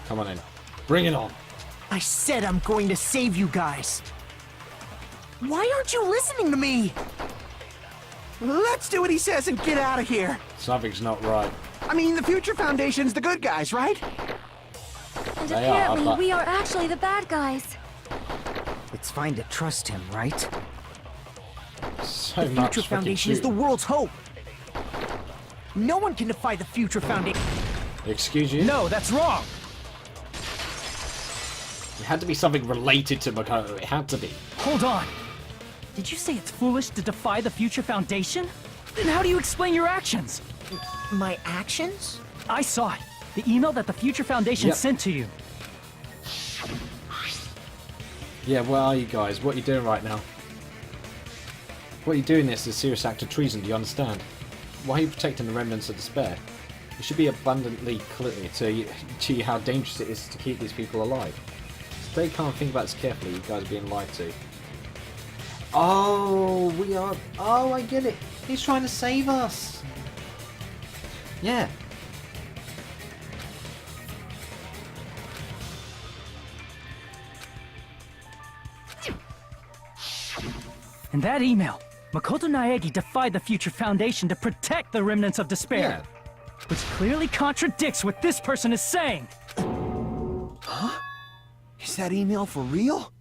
S1: Come on in. Bring it on.
S8: I said I'm going to save you guys. Why aren't you listening to me?
S3: Let's do what he says and get out of here.
S1: Something's not right.
S3: I mean, the Future Foundation's the good guys, right?
S7: And
S1: They are,
S7: apparently,
S1: but-
S7: we are actually the bad guys.
S4: It's fine to trust him, right?
S1: So
S8: The
S1: much
S8: Future Foundation is the world's hope. No one can defy the Future Foundation.
S1: Excuse you?
S6: No, that's wrong.
S1: It had to be something related to Makoto. It had to be.
S6: Hold on. Did you say it's foolish to defy the Future Foundation? Then how do you explain your actions?
S8: My actions?
S6: I saw it. The email that the Future Foundation
S1: Yep.
S6: sent to you.
S1: Yeah, where are you guys? What are you doing right now? What you're doing this is a serious act of treason, do you understand? Why are you protecting the remnants of despair? It should be abundantly clear to you how dangerous it is to keep these people alive. Stay calm and think about this carefully, you guys are being lied to. Oh, we are... Oh, I get it. He's trying to save us. Yeah.
S6: In that email, Makoto Naegi defied the Future Foundation to protect the remnants of despair.
S1: Yeah.
S6: Which clearly contradicts what this person is saying.
S3: Is that email for real?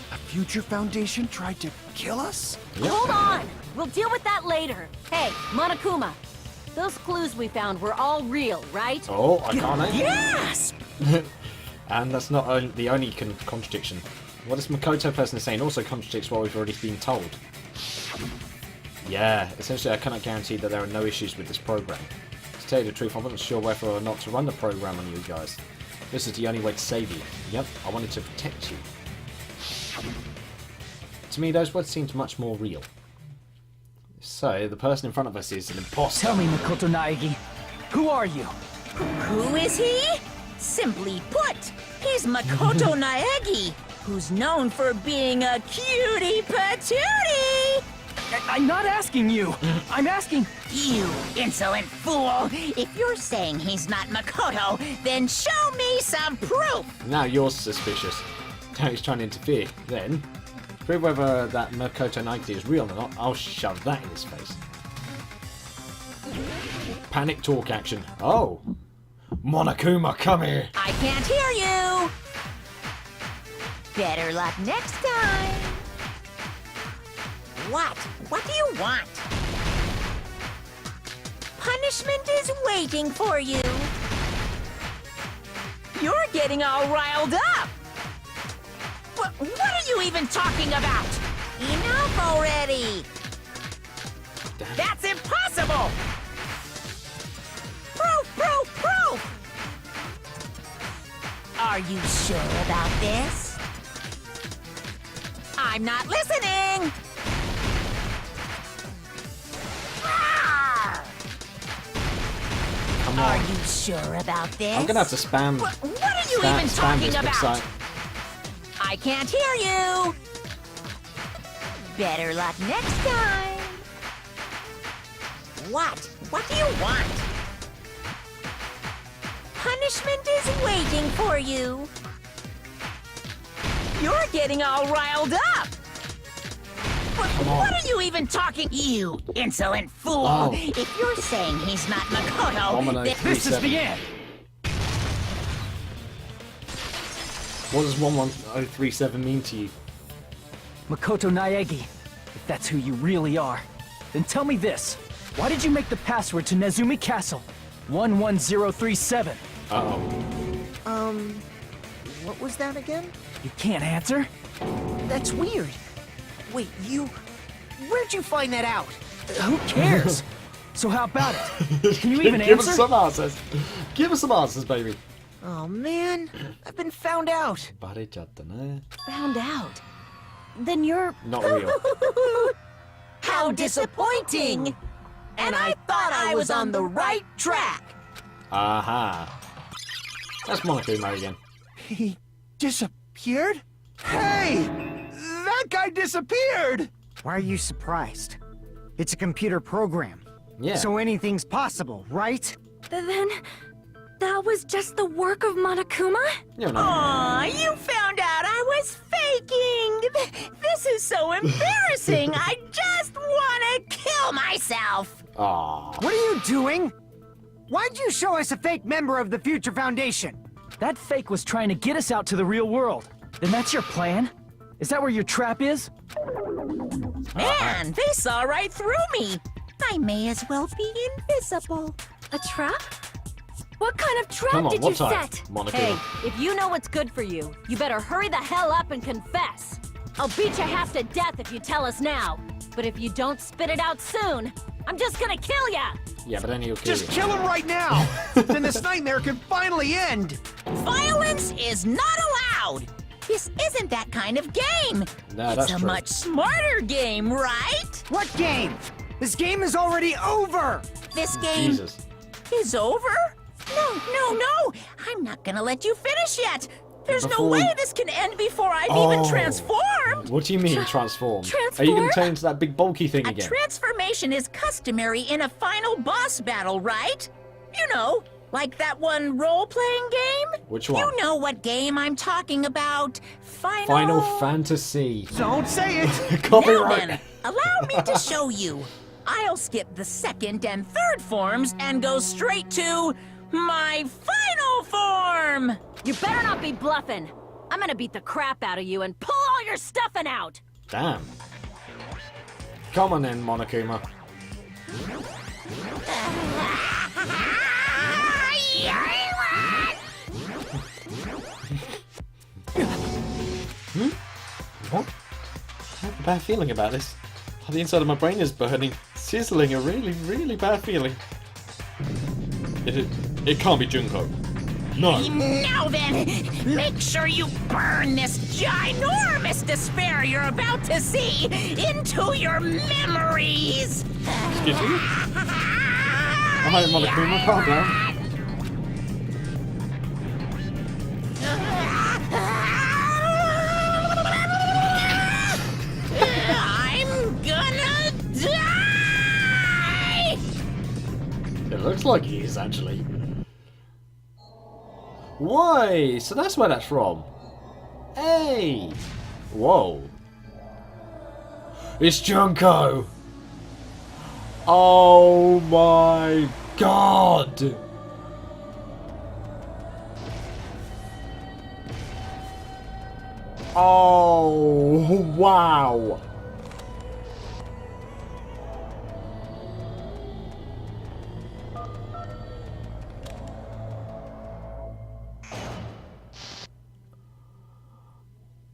S3: The Future Foundation tried to kill us?
S5: Hold on! We'll deal with that later. Hey, Monokuma, those clues we found were all real, right?
S1: Oh, I can't.
S2: Yes!
S1: And that's not the only contradiction. What this Makoto person is saying also contradicts what we've already been told. Yeah, essentially I cannot guarantee that there are no issues with this program. To tell you the truth, I wasn't sure whether or not to run the program on you guys. This is the only way to save you. Yep, I wanted to protect you. To me, those words seemed much more real. So, the person in front of us is an imposter.
S6: Tell me, Makoto Naegi, who are you?
S2: Who is he? Simply put, he's Makoto Naegi, who's known for being a cutie patootie!
S6: I'm not asking you. I'm asking...
S2: You insolent fool! If you're saying he's not Makoto, then show me some proof!
S1: Now you're suspicious. Now he's trying to interfere. Then, to prove whether that Makoto Naegi is real or not, I'll shove that in his face. Panic talk action. Oh! Monokuma, come here!
S2: I can't hear you! Better luck next time! What? What do you want? Punishment is waiting for you! You're getting all riled up! What are you even talking about? Enough already! That's impossible! Proof, proof, proof! Are you sure about this? I'm not listening!
S1: Come
S2: Are
S1: on.
S2: you sure about this?
S1: I'm gonna have to spam.
S2: What are you
S1: spam,
S2: even
S1: spam
S2: talking
S1: this because
S2: about? I can't hear you! Better luck next time! What? What do you want? Punishment is waiting for you! You're getting all riled up! What are you even talking? You insolent fool!
S1: Oh.
S2: If you're saying he's not Makoto,
S1: Domino
S2: then...
S6: This is the end.
S1: What does 11037 mean to you?
S6: Makoto Naegi, if that's who you really are, then tell me this. Why did you make the password to Nezumi Castle? 11037.
S1: Uh-oh.
S8: What was that again?
S6: You can't answer?
S8: That's weird. Wait, where'd you find that out?
S6: Who cares? So how about it? Can you even
S1: Give
S6: answer?
S1: us some answers. Give us some answers, baby.
S8: Oh man, I've been found out.
S5: Found out. Then you're...
S1: Not real.
S2: How disappointing! And I thought I was on the right track.
S1: Aha. That's Monokuma again.
S3: He disappeared? Hey! That guy disappeared!
S4: Why are you surprised? It's a computer program.
S1: Yeah.
S4: So anything's possible, right?
S7: Then, that was just the work of Monokuma?
S1: You're not.
S2: Aw, you found out I was faking! This is so embarrassing! I just wanna kill myself!
S1: Aw.
S4: What are you doing? Why'd you show us a fake member of the Future Foundation?
S6: That fake was trying to get us out to the real world. Then that's your plan? Is that where your trap is?
S2: Man, they saw right through me! I may as well be invisible.
S7: A trap? What kind of trap
S1: Come on,
S7: did you
S1: what time?
S7: set?
S1: Monokuma.
S5: Hey, if you know what's good for you, you better hurry the hell up and confess. I'll beat you half to death if you tell us now. But if you don't spit it out soon, I'm just gonna kill ya!
S1: Yeah, but then he'll kill
S3: Just
S1: you.
S3: kill him right now! Then this nightmare can finally end!
S2: Violence is not allowed! This isn't that kind of game!
S1: No,
S2: it's
S1: that's
S2: a
S1: true.
S2: much smarter game, right?
S4: What game? This game is already over!
S2: This game
S1: Jesus.
S2: is over? No! I'm not gonna let you finish yet! There's no
S1: Before-
S2: way this can end before I've even
S1: Oh.
S2: transformed!
S1: What do you mean transform? Are you going to turn into that big bulky thing
S2: A
S1: again?
S2: transformation is customary in a final boss battle, right? You know, like that one role-playing game?
S1: Which one?
S2: You know what game I'm talking about.
S1: Final Fantasy.
S3: Don't say it!
S2: Now
S1: Copyright.
S2: then, allow me to show you. I'll skip the second and third forms and go straight to my final form!
S5: You better not be bluffing. I'm gonna beat the crap out of you and pull all your stuffing out!
S1: Damn. Come on then, Monokuma. What? I have a bad feeling about this. The inside of my brain is burning, sizzling, a really, really bad feeling. It can't be Junko. No.
S2: Now then, make sure you burn this ginormous despair you're about to see into your memories!
S1: Excuse me? Hi, Monokuma, calm down.
S2: I'm gonna die!
S1: It looks like he is, actually. Why? So that's where that's from. Hey! Whoa. It's Junko! Oh my god! Oh, wow!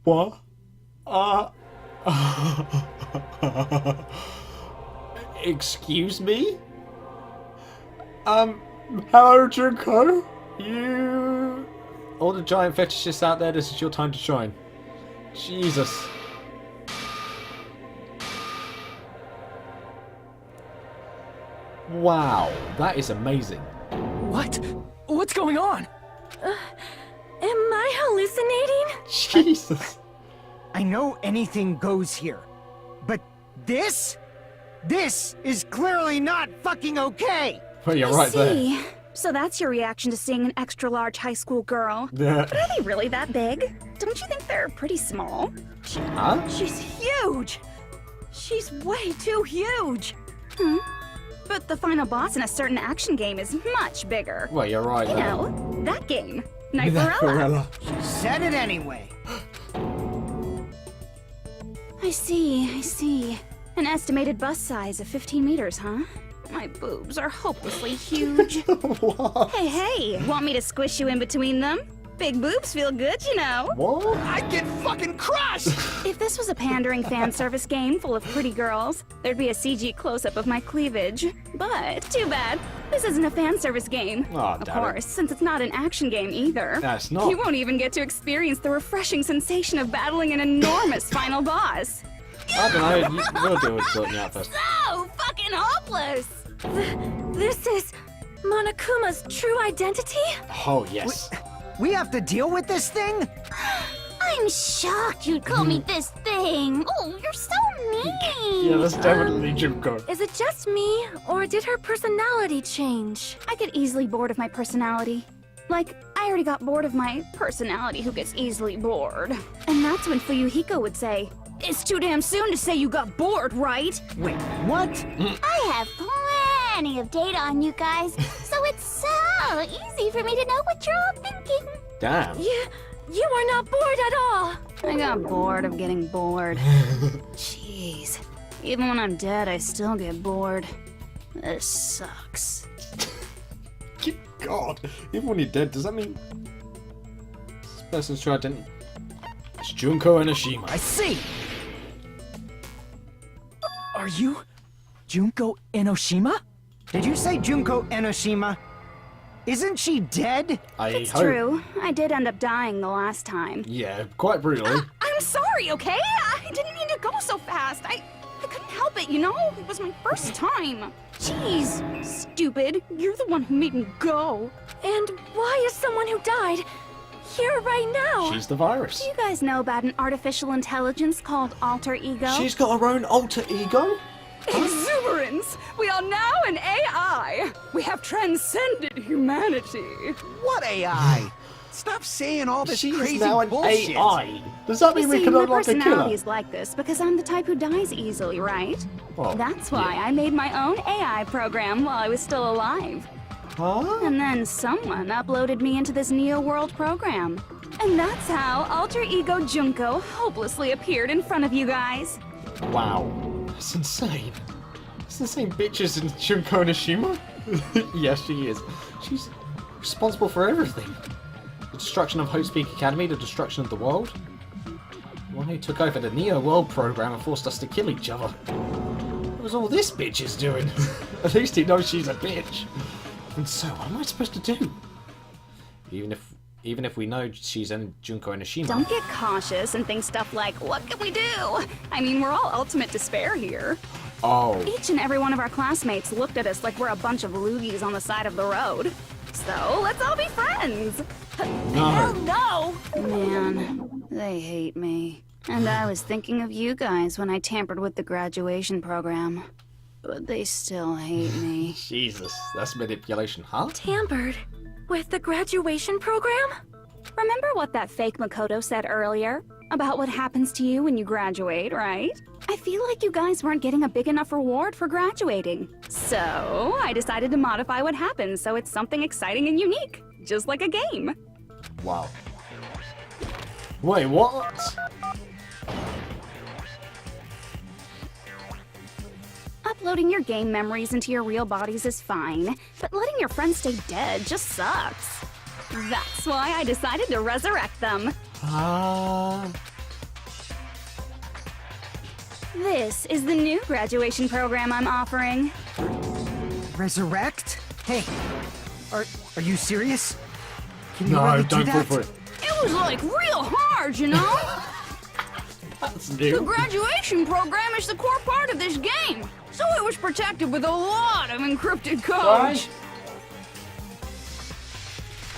S1: What? Excuse me? Hello, Junko? You... All the giant fetishists out there, this is your time to shine. Jesus. Wow, that is amazing.
S6: What? What's going on?
S7: Am I hallucinating?
S1: Jesus.
S4: I know anything goes here, but this is clearly not fucking okay!
S1: Well, you're right there.
S10: See, so that's your reaction to seeing an extra-large high school girl.
S1: Yeah.
S10: But are they really that big? Don't you think they're pretty small?
S1: Huh?
S5: She's huge! She's way too huge!
S10: But the final boss in a certain action game is much bigger.
S1: Well, you're right
S10: You
S1: there.
S10: know, that game. Nightmare.
S4: Said it anyway.
S10: I see. An estimated bus size of 15 meters, huh? My boobs are hopelessly huge.
S1: What?
S10: Hey, want me to squish you in between them? Big boobs feel good, you know.
S1: What?
S3: I'd get fucking crushed!
S10: If this was a pandering fan service game full of pretty girls, there'd be a CG close-up of my cleavage. But too bad, this isn't a fan service game.
S1: Aw,
S10: Of
S1: damn it.
S10: course, since it's not an action game either.
S1: No, it's not.
S10: You won't even get to experience the refreshing sensation of battling an enormous final boss.
S1: I don't know. We'll deal with sorting out first.
S10: So fucking hopeless!
S7: This is Monokuma's true identity?
S1: Oh, yes.
S4: We have to deal with this thing?
S11: I'm shocked you'd call me this thing. Oh, you're so mean.
S1: Yeah, that's definitely Junko.
S7: Is it just me, or did her personality change?
S10: I get easily bored of my personality. Like, I already got bored of my personality who gets easily bored. And that's when Fuyuhiko would say, "It's too damn soon to say you got bored, right?"
S4: Wait, what?
S11: I have plenty of data on you guys, so it's so easy for me to know what you're all thinking.
S1: Damn.
S7: You are not bored at all.
S10: I got bored of getting bored. Jeez. Even when I'm dead, I still get bored. This sucks.
S1: Good God. Even when you're dead, does that mean this person's true identity? It's Junko Enoshima.
S6: I see! Are you Junko Enoshima?
S4: Did you say Junko Enoshima? Isn't she dead?
S10: It's true. I did end up dying the last time.
S1: Yeah, quite brutally.
S10: I'm sorry, okay? I didn't mean to go so fast. I couldn't help it, you know? It was my first time. Jeez, stupid. You're the one who made me go.
S7: And why is someone who died here right now?
S1: She's the virus.
S10: Do you guys know about an artificial intelligence called alter ego?
S1: She's got her own alter ego?
S10: Exuberance! We are now an AI! We have transcended humanity!
S3: What AI? Stop saying all this
S1: She
S3: crazy
S1: is now an
S3: bullshit.
S1: AI. Does that
S10: You
S1: mean we
S10: see,
S1: can
S10: my
S1: unlock the
S10: personality
S1: killer?
S10: is like this because I'm the type who dies easily, right?
S1: Well,
S10: That's why
S1: yeah.
S10: I made my own AI program while I was still alive.
S1: Huh?
S10: And then someone uploaded me into this Neo World program. And that's how Alter Ego Junko hopelessly appeared in front of you guys.
S1: Wow. That's insane. It's the same bitches in Junko Enoshima? Yes, she is. She's responsible for everything. The destruction of Hope Speak Academy, the destruction of the world. The one who took over the Neo World program and forced us to kill each other. What was all this bitch is doing? At least he knows she's a bitch. And so, what am I supposed to do? Even if we know she's in Junko Enoshima.
S10: Don't get cautious and think stuff like, what can we do? I mean, we're all ultimate despair here.
S1: Oh.
S10: Each and every one of our classmates looked at us like we're a bunch of loogies on the side of the road. So, let's all be friends.
S1: No.
S10: No! Man, they hate me. And I was thinking of you guys when I tampered with the graduation program. But they still hate me.
S1: Jesus, that's manipulation, huh?
S7: Tampered with the graduation program?
S10: Remember what that fake Makoto said earlier? About what happens to you when you graduate, right? I feel like you guys weren't getting a big enough reward for graduating. So, I decided to modify what happens so it's something exciting and unique. Just like a game.
S1: Wow. Wait, what?
S10: Uploading your game memories into your real bodies is fine, but letting your friends stay dead just sucks. That's why I decided to resurrect them. This is the new graduation program I'm offering.
S4: Resurrect? Hey, are you serious? Can you
S1: No,
S4: really do
S1: don't fall
S4: that?
S1: for it.
S10: It was like real hard, you know?
S1: That's
S10: The
S1: new.
S10: graduation program is the core part of this game, so it was protected with a lot of encrypted code.
S1: Right.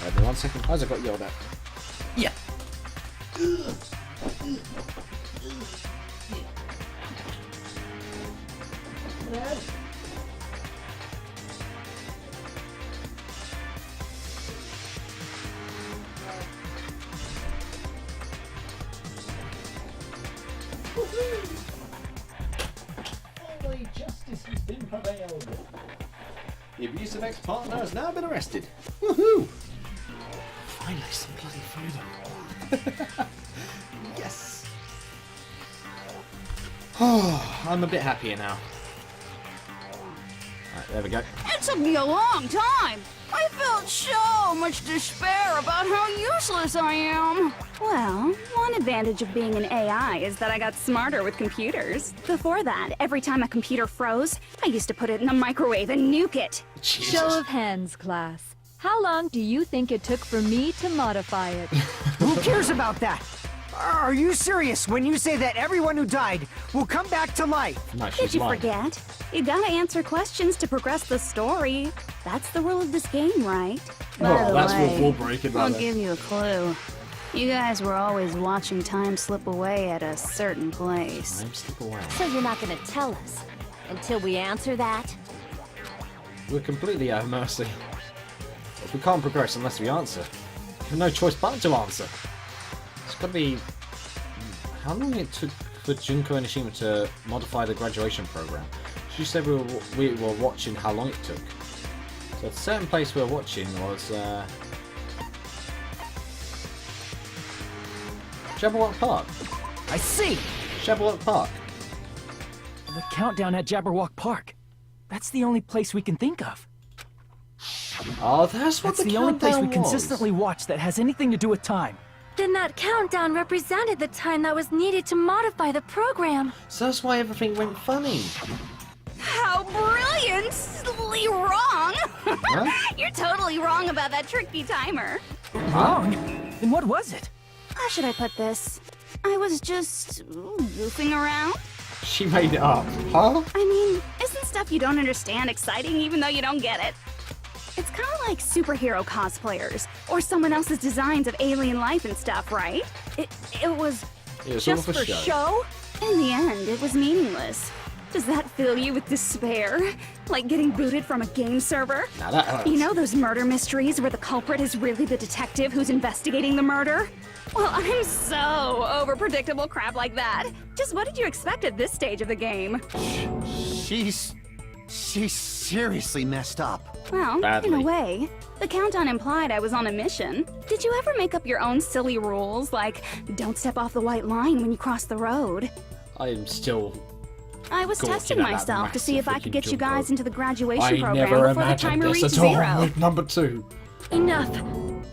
S1: Wait, 1 second. How's it got yelled at?
S6: Yeah.
S1: Finally, justice has been prevailed. The abusive ex-partner has now been arrested. Woohoo! Finally, some bloody freedom. Yes. Oh, I'm a bit happier now. Right, There we go.
S10: It took me a long time. I felt so much despair about how useless I am. Well, one advantage of being an AI is that I got smarter with computers. Before that, every time a computer froze, I used to put it in a microwave and nuke it.
S1: Jesus.
S5: Show of hands, class. How long do you think it took for me to modify it?
S4: Who cares about that? Are you serious when you say that everyone who died will come back to life?
S1: No, she's
S10: Did you
S1: lying.
S10: forget? You gotta answer questions to progress the story. That's the rule of this game, right?
S1: Oh, that's what we'll break it
S10: I'll
S1: down.
S10: give you a clue. You guys were always watching time slip away at a certain place.
S1: Time slip away.
S5: So you're not gonna tell us until we answer that?
S1: We're completely at mercy. If we can't progress unless we answer, we have no choice but to answer. It's gotta be... How long it took for Junko and Ishima to modify the graduation program? She said we were watching how long it took. So a certain place we were watching was... Jabberwock Park.
S6: I see!
S1: Jabberwock Park.
S6: The countdown at Jabberwock Park. That's the only place we can think of.
S1: Oh, that's what
S6: That's the only place we consistently
S1: was.
S6: watch that has anything to do with time.
S7: Then that countdown represented the time that was needed to modify the program.
S1: So that's why everything went funny.
S10: How brilliantly wrong!
S1: Huh?
S10: You're totally wrong about that tricky timer.
S6: Wrong? Then what was it?
S10: How should I put this? I was just goofing around.
S1: She made it up. Huh?
S10: I mean, isn't stuff you don't understand exciting even though you don't get it? It's kind of like superhero cosplayers, or someone else's designs of alien life and stuff, right? It was
S1: It was
S10: just
S1: all for show.
S10: In the end, it was meaningless. Does that fill you with despair? Like getting booted from a game server?
S1: Now that hurts.
S10: You know those murder mysteries where the culprit is really the detective who's investigating the murder? Well, I'm so over predictable crap like that. Just what did you expect at this stage of the game?
S3: She's seriously messed up.
S10: Well,
S1: Badly.
S10: in a way. The countdown implied I was on a mission. Did you ever make up your own silly rules, like don't step off the white line when you cross the road?
S1: I am still...
S10: I was
S1: Gawking
S10: testing
S1: at that
S10: myself to see if I
S1: massive
S10: could get you
S1: freaking
S10: guys
S1: jump
S10: into the graduation
S1: I
S10: program
S1: never
S10: before the
S1: imagined
S10: timer
S1: this
S10: reached
S1: at all
S10: zero.
S1: with number 2.
S7: Enough.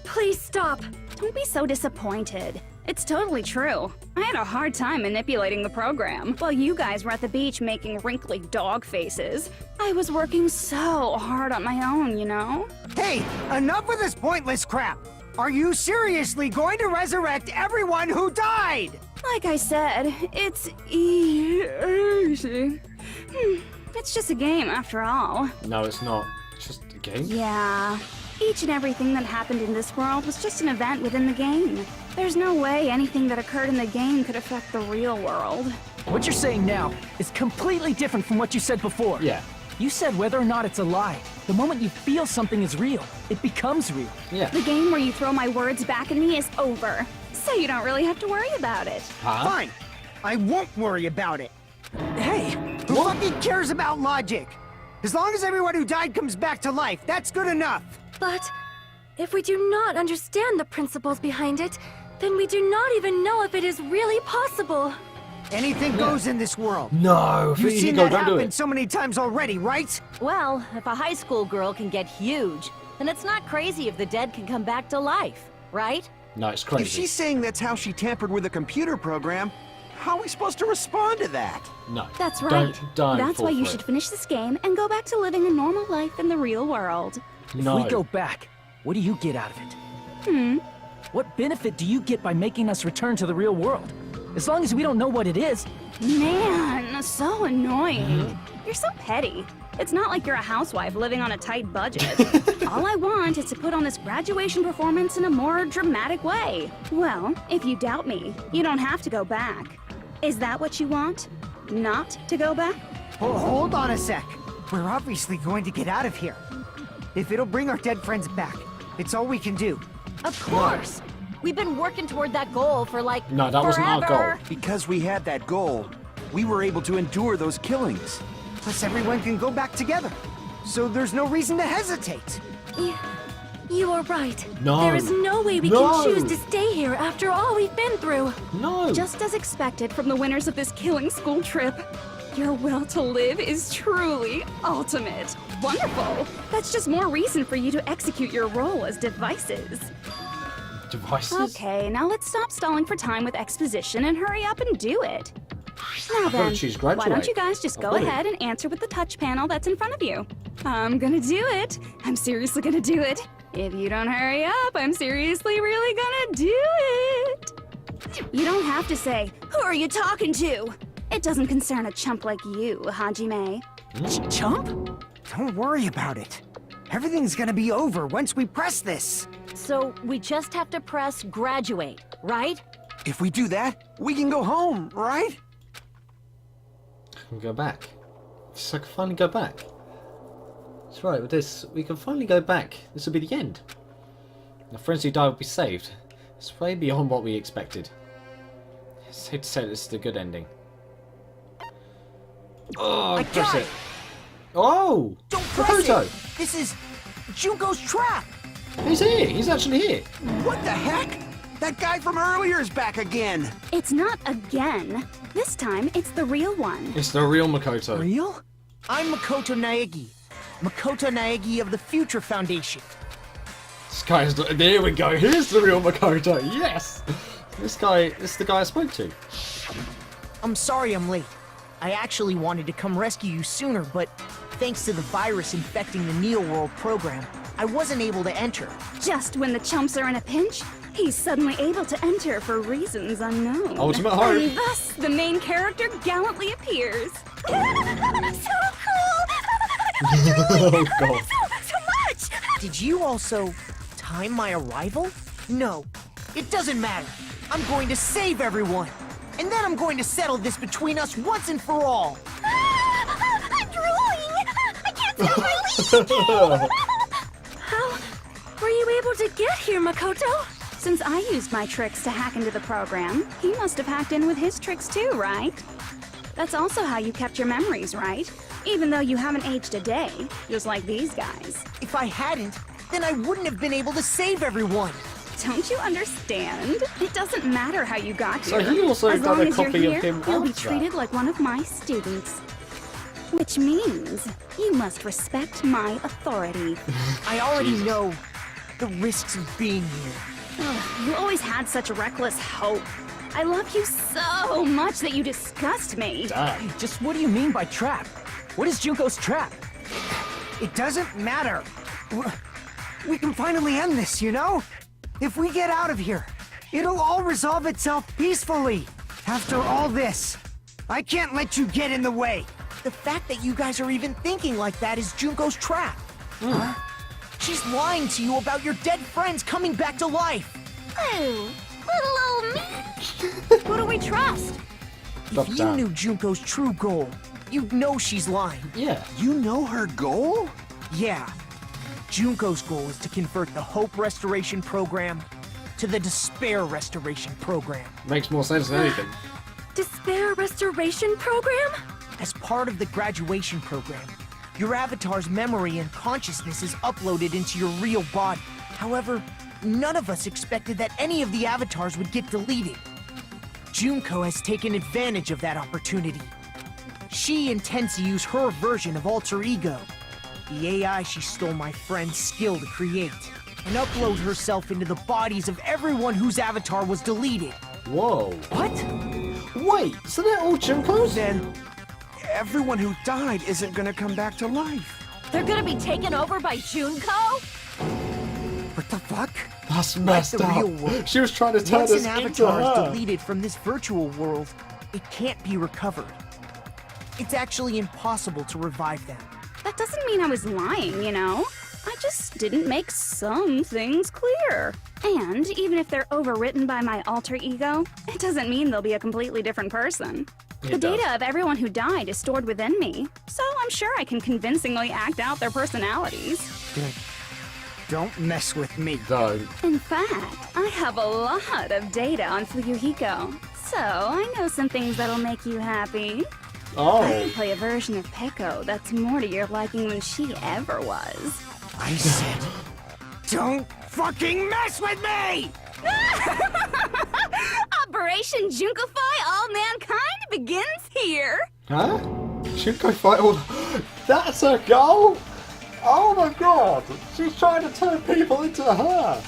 S7: Please stop.
S10: Don't be so disappointed. It's totally true. I had a hard time manipulating the program. While you guys were at the beach making wrinkly dog faces, I was working so hard on my own, you know?
S4: Hey, enough with this pointless crap. Are you seriously going to resurrect everyone who died?
S10: Like I said, it's easy. It's just a game after all.
S1: No, it's not. It's just a game.
S10: Yeah. Each and everything that happened in this world was just an event within the game. There's no way anything that occurred in the game could affect the real world.
S6: What you're saying now is completely different from what you said before.
S1: Yeah.
S6: You said whether or not it's a lie. The moment you feel something is real, it becomes real.
S1: Yeah.
S10: The game where you throw my words back at me is over, so you don't really have to worry about it.
S1: Huh?
S4: Fine. I won't worry about it.
S6: Hey,
S4: Who fucking cares about logic? As long as everyone who died comes back to life, that's good enough.
S7: But if we do not understand the principles behind it, then we do not even know if it is really possible.
S4: Anything goes in this world.
S1: No,
S4: You've seen
S1: Hugo,
S4: that
S1: don't do
S4: happen
S1: it.
S4: so many times already, right?
S5: Well, if a high school girl can get huge, then it's not crazy if the dead can come back to life, right?
S1: No, it's
S3: If
S1: crazy.
S3: she's saying that's how she tampered with the computer program, how are we supposed to respond to that?
S1: No.
S10: That's right.
S1: Don't
S10: That's
S1: fall
S10: why you
S1: for
S10: should
S1: it.
S10: finish this game and go back to living a normal life in the real world.
S1: No.
S6: if we go back, what do you get out of it? What benefit do you get by making us return to the real world? As long as we don't know what it is.
S10: Man, so annoying. You're so petty. It's not like you're a housewife living on a tight budget. All I want is to put on this graduation performance in a more dramatic way. Well, if you doubt me, you don't have to go back. Is that what you want? Not to go back?
S4: Hold on a sec. We're obviously going to get out of here. If it'll bring our dead friends back, it's all we can do.
S5: Of course! We've been working toward that goal for like
S1: No, that wasn't our
S5: forever.
S1: goal.
S3: Because we had that goal, we were able to endure those killings.
S4: Plus everyone can go back together. So there's no reason to hesitate.
S7: You are right.
S1: No.
S7: There is no way we
S1: No.
S7: can choose to stay here after all we've been through.
S1: No.
S10: Just as expected from the winners of this killing school trip. Your will to live is truly ultimate. Wonderful. That's just more reason for you to execute your role as devices.
S1: Devices?
S10: Okay, now let's stop stalling for time with exposition and hurry up and do it. Now
S1: gotta
S10: then,
S1: choose
S10: why don't
S1: graduate.
S10: you guys just go
S1: I've got it.
S10: ahead and answer with the touch panel that's in front of you? I'm gonna do it. I'm seriously gonna do it. If you don't hurry up, I'm seriously really gonna do it. You don't have to say, who are you talking to? It doesn't concern a chump like you, Hajime.
S4: Chump? Don't worry about it. Everything's gonna be over once we press this.
S5: So we just have to press graduate, right?
S3: If we do that, we can go home, right?
S1: I can go back. So I can finally go back. That's right, with this, we can finally go back. This will be the end. The friends who die will be saved. It's way beyond what we expected. It's safe to say this is the good ending. Oh,
S8: I
S1: press
S8: got
S1: it. Oh!
S8: Don't press
S1: Makoto!
S8: it! This is Junko's trap!
S1: He's here! He's actually here!
S3: What the heck? That guy from earlier is back again.
S10: It's not again. This time, it's the real one.
S1: It's the real Makoto.
S8: Real? I'm Makoto Naegi. Makoto Naegi of the Future Foundation.
S1: This guy is... There we go! Here's the real Makoto! Yes! This is the guy I spoke to.
S8: I'm sorry I'm late. I actually wanted to come rescue you sooner, but thanks to the virus infecting the Neo World program, I wasn't able to enter.
S10: Just when the chumps are in a pinch, he's suddenly able to enter for reasons unknown.
S1: Ultimate hope.
S10: And thus, the main character gallantly appears.
S2: So cool!
S1: Oh god.
S2: So much!
S8: Did you also time my arrival? No, it doesn't matter. I'm going to save everyone. And then I'm going to settle this between us once and for all.
S2: I'm drooling! I can't stop my leak!
S5: How were you able to get here, Makoto?
S10: Since I used my tricks to hack into the program, he must have hacked in with his tricks too, right? That's also how you kept your memories, right? Even though you haven't aged a day, just like these guys.
S8: If I hadn't, then I wouldn't have been able to save everyone.
S10: Don't you understand? It doesn't matter how you got
S1: So
S10: here.
S1: he also
S10: as
S1: got
S10: long
S1: a
S10: as you're
S1: copy of
S10: here,
S1: him
S10: you'll be
S1: after that.
S10: treated like one of my students. Which means you must respect my authority.
S8: I already know the risks of being here.
S10: Ugh, you always had such reckless hope. I love you so much that you disgust me.
S1: Damn.
S6: Just what do you mean by trap? What is Junko's trap?
S4: It doesn't matter. We can finally end this, you know? If we get out of here, it'll all resolve itself peacefully. After all this, I can't let you get in the way.
S8: The fact that you guys are even thinking like that is Junko's trap. Huh? She's lying to you about your dead friends coming back to life.
S2: Oh, little old me.
S5: Who do we trust?
S1: Drop
S8: If you
S1: down.
S8: knew Junko's true goal, you'd know she's lying.
S1: Yeah.
S3: You know her goal?
S8: Yeah. Junko's goal is to convert the Hope Restoration Program to the Despair Restoration Program.
S1: Makes more sense than anything.
S5: Despair Restoration Program?
S8: As part of the graduation program, your avatar's memory and consciousness is uploaded into your real body. However, none of us expected that any of the avatars would get deleted. Junko has taken advantage of that opportunity. She intends to use her version of Alter Ego, the AI she stole my friend's skill to create, and upload herself into the bodies of everyone whose avatar was deleted.
S1: Whoa.
S8: What?
S1: Wait, so they're all Junkos?
S3: Then everyone who died isn't gonna come back to life.
S5: They're gonna be taken over by Junko?
S8: What the fuck?
S1: That's
S8: Like
S1: messed
S8: the
S1: up.
S8: real world.
S1: She was trying to turn
S8: Once
S1: us
S8: an
S1: into
S8: avatar is
S1: her.
S8: deleted from this virtual world, it can't be recovered. It's actually impossible to revive them.
S10: That doesn't mean I was lying, you know? I just didn't make some things clear. And even if they're overwritten by my alter ego, it doesn't mean they'll be a completely different person.
S1: It
S10: The
S1: does.
S10: data of everyone who died is stored within me, so I'm sure I can convincingly act out their personalities.
S4: Good. Don't mess with me.
S1: Don't.
S10: In fact, I have a lot of data on Fuyuhiko, so I know some things that'll make you happy. I
S1: Oh.
S10: can play a version of Peko that's more to your liking than she ever was.
S4: I said, don't fucking mess with me!
S10: Operation Junkify All Mankind begins here!
S1: Huh? Junko fight all. That's her goal. Oh my god! She's trying to turn people into her.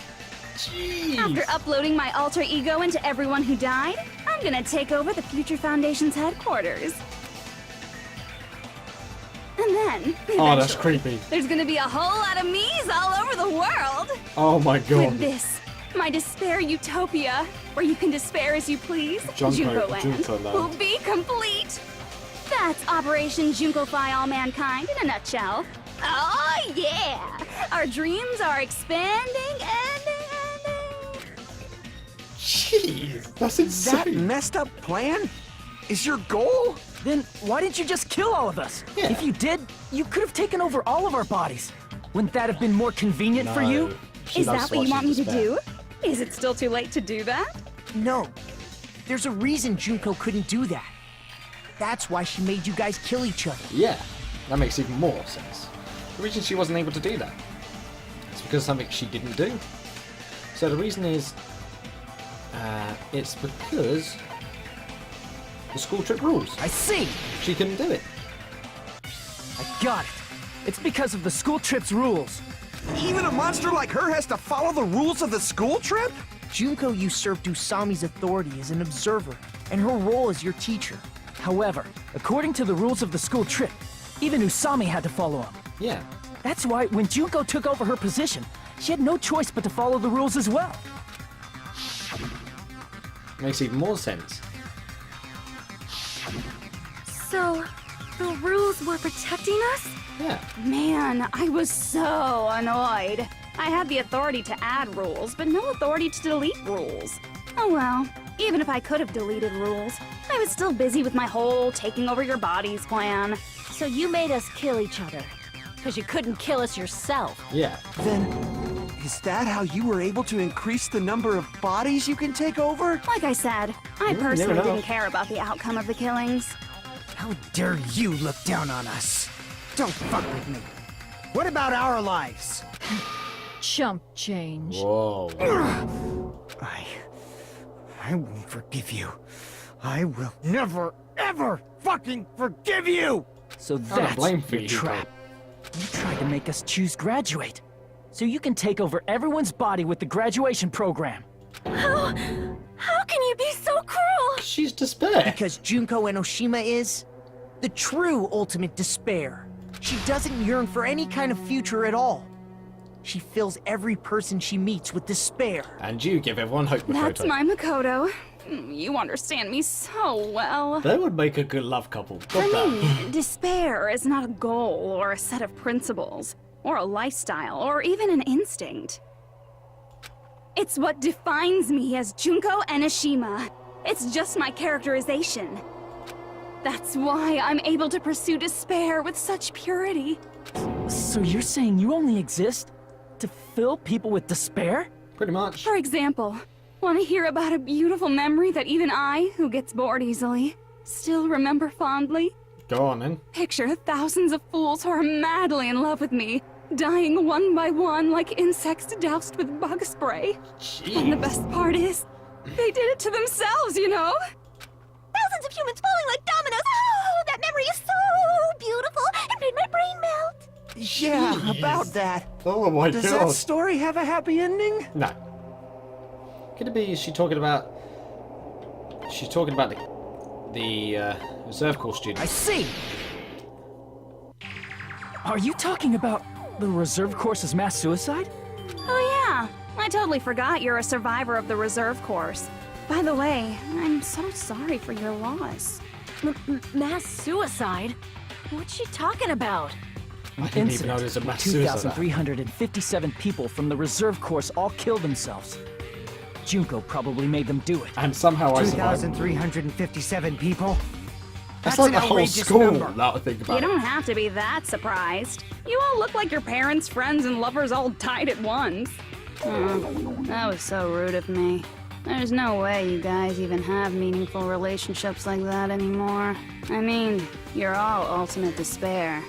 S1: Jeez.
S10: After uploading my alter ego into everyone who died, I'm gonna take over the Future Foundation's headquarters. And then,
S1: Oh, that's
S10: eventually,
S1: creepy.
S10: there's gonna be a whole lot of me's all over the world.
S1: Oh my god.
S10: With this, my despair utopia, where you can despair as you please, Junko Land will be complete. That's Operation Junko-fy all mankind in a nutshell. Oh yeah! Our dreams are expanding and...
S1: Jeez, that's
S3: That
S1: insane.
S3: messed up plan is your goal?
S6: Then why didn't you just kill all of us?
S1: Yeah.
S6: If you did, you could have taken over all of our bodies. Wouldn't that have been more convenient for you?
S1: She
S10: Is
S1: loves
S10: that what you want
S1: watching
S10: me to
S1: despair.
S10: do? Is it still too late to do that?
S8: No. There's a reason Junko couldn't do that. That's why she made you guys kill each other.
S1: Yeah, that makes even more sense. The reason she wasn't able to do that is because of something she didn't do. So the reason is, it's because the school trip rules.
S6: I see.
S1: She couldn't do it.
S6: I got it. It's because of the school trip's rules.
S3: Even a monster like her has to follow the rules of the school trip?
S8: Junko usurped Usami's authority as an observer, and her role as your teacher.
S6: However, according to the rules of the school trip, even Usami had to follow them.
S1: Yeah.
S6: That's why when Junko took over her position, she had no choice but to follow the rules as well.
S1: Makes even more sense.
S7: So, the rules were protecting us?
S1: Yeah.
S10: Man, I was so annoyed. I had the authority to add rules, but no authority to delete rules. Oh well, even if I could have deleted rules, I was still busy with my whole taking over your bodies plan.
S5: So you made us kill each other. Because you couldn't kill us yourself.
S1: Yeah.
S3: Then, is that how you were able to increase the number of bodies you can take over?
S10: Like I said, I
S1: never
S10: personally
S1: know.
S10: didn't care about the outcome of the killings.
S4: How dare you look down on us? Don't fuck with me. What about our lives?
S5: Chump change.
S1: Whoa.
S4: I won't forgive you. I will never, ever fucking forgive you!
S6: So
S1: don't
S6: that's
S1: blame
S6: your
S1: you,
S6: trap. You tried to make us choose graduate. So you can take over everyone's body with the graduation program.
S7: How can you be so cruel?
S1: She's despair.
S8: Because Junko Enoshima is the true ultimate despair. She doesn't yearn for any kind of future at all. She fills every person she meets with despair.
S1: And you give everyone hope,
S10: That's
S1: Makoto.
S10: my Makoto. You understand me so well.
S1: They would make a good love couple.
S10: For
S1: Got that.
S10: me, despair is not a goal or a set of principles, or a lifestyle, or even an instinct. It's what defines me as Junko Enoshima. It's just my characterization. That's why I'm able to pursue despair with such purity.
S6: So you're saying you only exist to fill people with despair?
S1: Pretty much.
S10: For example, want to hear about a beautiful memory that even I, who gets bored easily, still remember fondly?
S1: Go on then.
S10: Picture thousands of fools who are madly in love with me, dying one by one like insects doused with bug spray. And the
S1: Jeez.
S10: best part is, they did it to themselves, you know?
S11: Thousands of humans falling like dominoes. Oh, that memory is so beautiful. It made my brain melt.
S3: Yeah,
S1: Jeez.
S3: about that.
S1: Oh my
S3: Does
S1: god.
S3: that story have a happy ending?
S1: No. Could it be she's talking about the reserve corps student?
S6: I see! Are you talking about the reserve course's mass suicide?
S10: Oh yeah, I totally forgot you're a survivor of the reserve course. By the way, I'm so sorry for your loss.
S5: Mass suicide? What's she talking about?
S1: I didn't even know there's a mass suicide.
S6: 2,357 people from the reserve course all killed themselves. Junko probably made them do it.
S1: And somehow I survived.
S4: 2,357 people?
S1: That's like
S4: an
S1: the whole
S4: outrageous
S1: school,
S4: number.
S1: now I think
S10: You
S1: about it.
S10: don't have to be that surprised. You all look like your parents, friends, and lovers all died at once. That was so rude of me. There's no way you guys even have meaningful relationships like that anymore. I mean, you're all ultimate despair.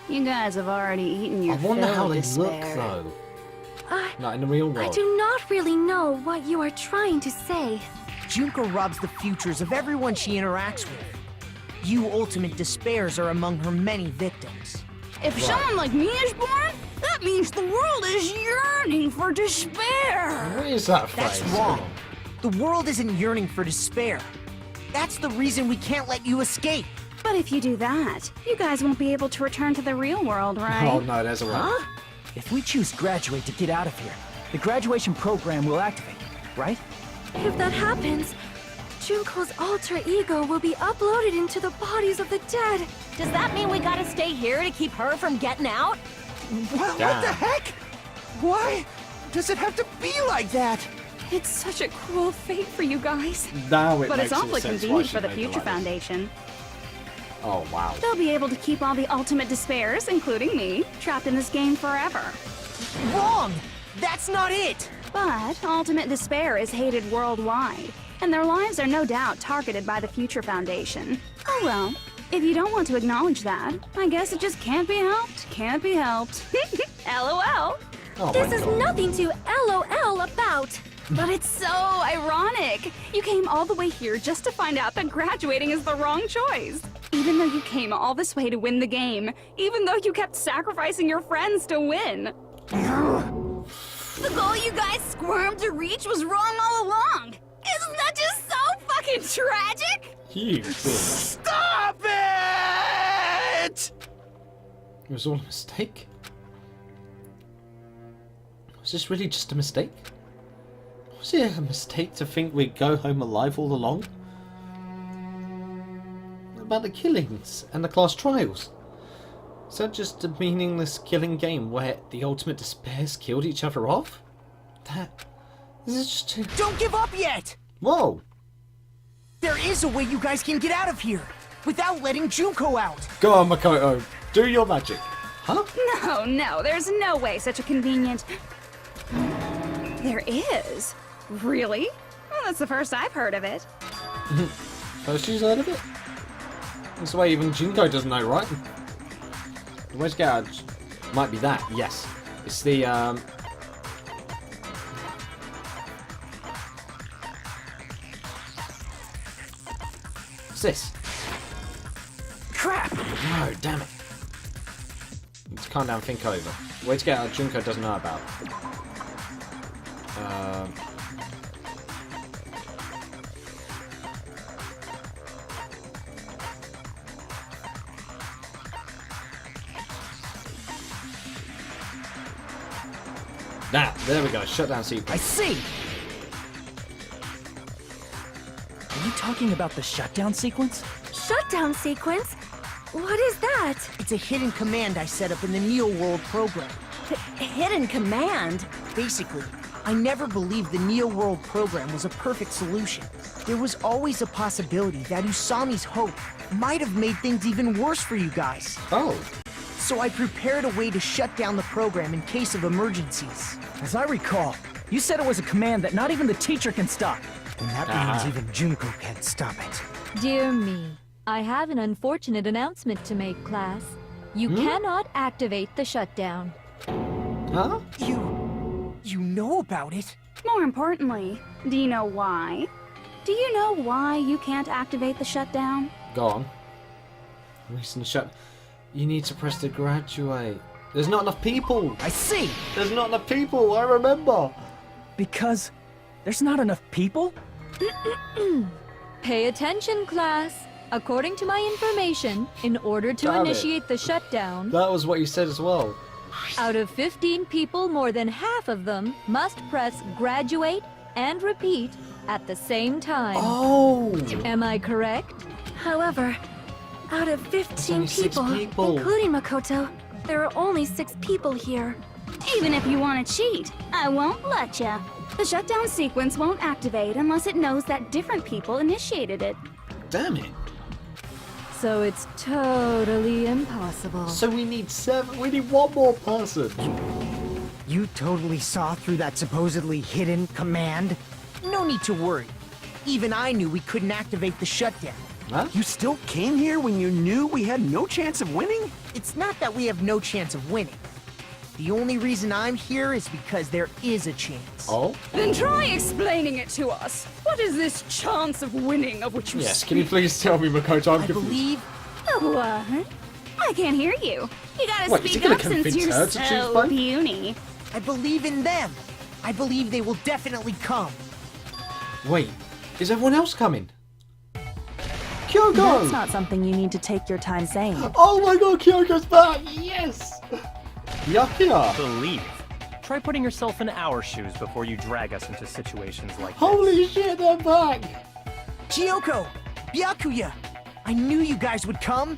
S10: You guys have already eaten your
S1: I wonder
S10: fill
S1: how
S10: of
S1: they
S10: despair.
S1: look though.
S7: I
S1: Not in the real world.
S7: do not really know what you are trying to say.
S8: Junko robs the futures of everyone she interacts with. You ultimate despairs are among her many victims.
S10: If someone like me is born, that means the world is yearning for despair.
S1: What is that phrase?
S8: That's wrong. The world isn't yearning for despair. That's the reason we can't let you escape.
S10: But if you do that, you guys won't be able to return to the real world, right?
S1: Oh no, there's a way.
S6: If we choose graduate to get out of here, the graduation program will activate, right?
S7: If that happens, Junko's alter ego will be uploaded into the bodies of the dead.
S5: Does that mean we gotta stay here to keep her from getting out?
S3: What
S1: Damn.
S3: the heck? Why does it have to be like that?
S10: It's such a cruel fate for you guys.
S1: Now it
S10: But
S1: makes
S10: it's
S1: all
S10: awfully
S1: sense why
S10: convenient
S1: she
S10: for the
S1: made it
S10: Future
S1: like this.
S10: Foundation.
S1: Oh wow.
S10: They'll be able to keep all the ultimate despairs, including me, trapped in this game forever.
S8: Wrong! That's not it!
S10: But ultimate despair is hated worldwide, and their lives are no doubt targeted by the Future Foundation. Oh well, if you don't want to acknowledge that, I guess it just can't be helped. Can't be helped. LOL.
S1: Oh
S7: This
S1: my
S7: is
S1: god.
S7: nothing to LOL about.
S10: But it's so ironic. You came all the way here just to find out that graduating is the wrong choice. Even though you came all this way to win the game, even though you kept sacrificing your friends to win. The goal you guys squirmed to reach was wrong all along. Isn't that just so fucking tragic?
S1: You bitch.
S3: Stop it!
S1: It was all a mistake? Was this really just a mistake? Was it a mistake to think we'd go home alive all along? What about the killings and the class trials? Is that just a meaningless killing game where the ultimate despairs killed each other off? This is just too...
S8: Don't give up yet!
S1: Whoa!
S8: There is a way you guys can get out of here without letting Junko out.
S1: Go on, Makoto. Do your magic. Huh?
S10: No, there's no way such a convenient... There is? Really? Well, that's the first I've heard of it.
S1: First you've heard of it? That's the way even Junko doesn't know, right? The way to get out might be that, yes. It's the, What's this?
S6: Crap!
S1: No, damn it. Let's calm down, think over. Way to get out Junko doesn't know about. Now, there we go, shutdown sequence.
S8: I see!
S6: Are you talking about the shutdown sequence?
S7: Shutdown sequence? What is that?
S8: It's a hidden command I set up in the Neo World program.
S5: Hidden command?
S8: Basically, I never believed the Neo World program was a perfect solution. There was always a possibility that Usami's hope might have made things even worse for you guys.
S1: Oh,
S8: So I prepared a way to shut down the program in case of emergencies.
S6: As I recall, you said it was a command that not even the teacher can stop.
S4: And that means even Junko can't stop it.
S5: Dear me, I have an unfortunate announcement to make, class. You cannot activate the shutdown.
S1: huh?
S8: You know about it?
S10: More importantly, do you know why? Do you know why you can't activate the shutdown?
S1: Go on. Reason to shut. You need to press to graduate. There's not enough people.
S8: I see!
S1: There's not enough people. I remember.
S6: Because there's not enough people?
S5: Pay attention, class. According to my information, in order to
S1: Damn it.
S5: initiate the shutdown,
S1: That was what you said as well.
S5: out of 15 people, more than half of them must press graduate and repeat at the same time.
S1: Oh.
S5: Am I correct?
S7: However, out of 15
S1: only 6 people.
S7: including Makoto, there are only 6 people here.
S10: Even if you want to cheat, I won't let ya. The shutdown sequence won't activate unless it knows that different people initiated it.
S1: Damn it.
S5: So it's totally impossible.
S1: So we need 7. We need 1 more person.
S4: You totally saw through that supposedly hidden command?
S8: No need to worry. Even I knew we couldn't activate the shutdown.
S1: Huh?
S3: You still came here when you knew we had no chance of winning?
S8: It's not that we have no chance of winning. The only reason I'm here is because there is a chance.
S1: Oh?
S10: Then try explaining it to us. What is this chance of winning of which you
S1: Yes,
S10: speak?
S1: can you please tell me, Makoto? I'm
S8: I
S1: confused.
S8: believe
S10: What? I can't hear you. You gotta
S1: What, is he
S10: speak
S1: gonna
S10: up since
S1: convince
S10: you're
S1: her to choose
S10: so
S1: both?
S10: puny.
S8: I believe in them. I believe they will definitely come.
S1: Wait, is everyone else coming? Kyoko!
S12: That's not something you need to take your time saying.
S1: Oh my god, Kyoko's back! Yes! Yakia!
S13: Believe. Try putting yourself in our shoes before you drag us into situations like
S1: Holy shit, they're back!
S8: Kyoko! Byakuya! I knew you guys would come!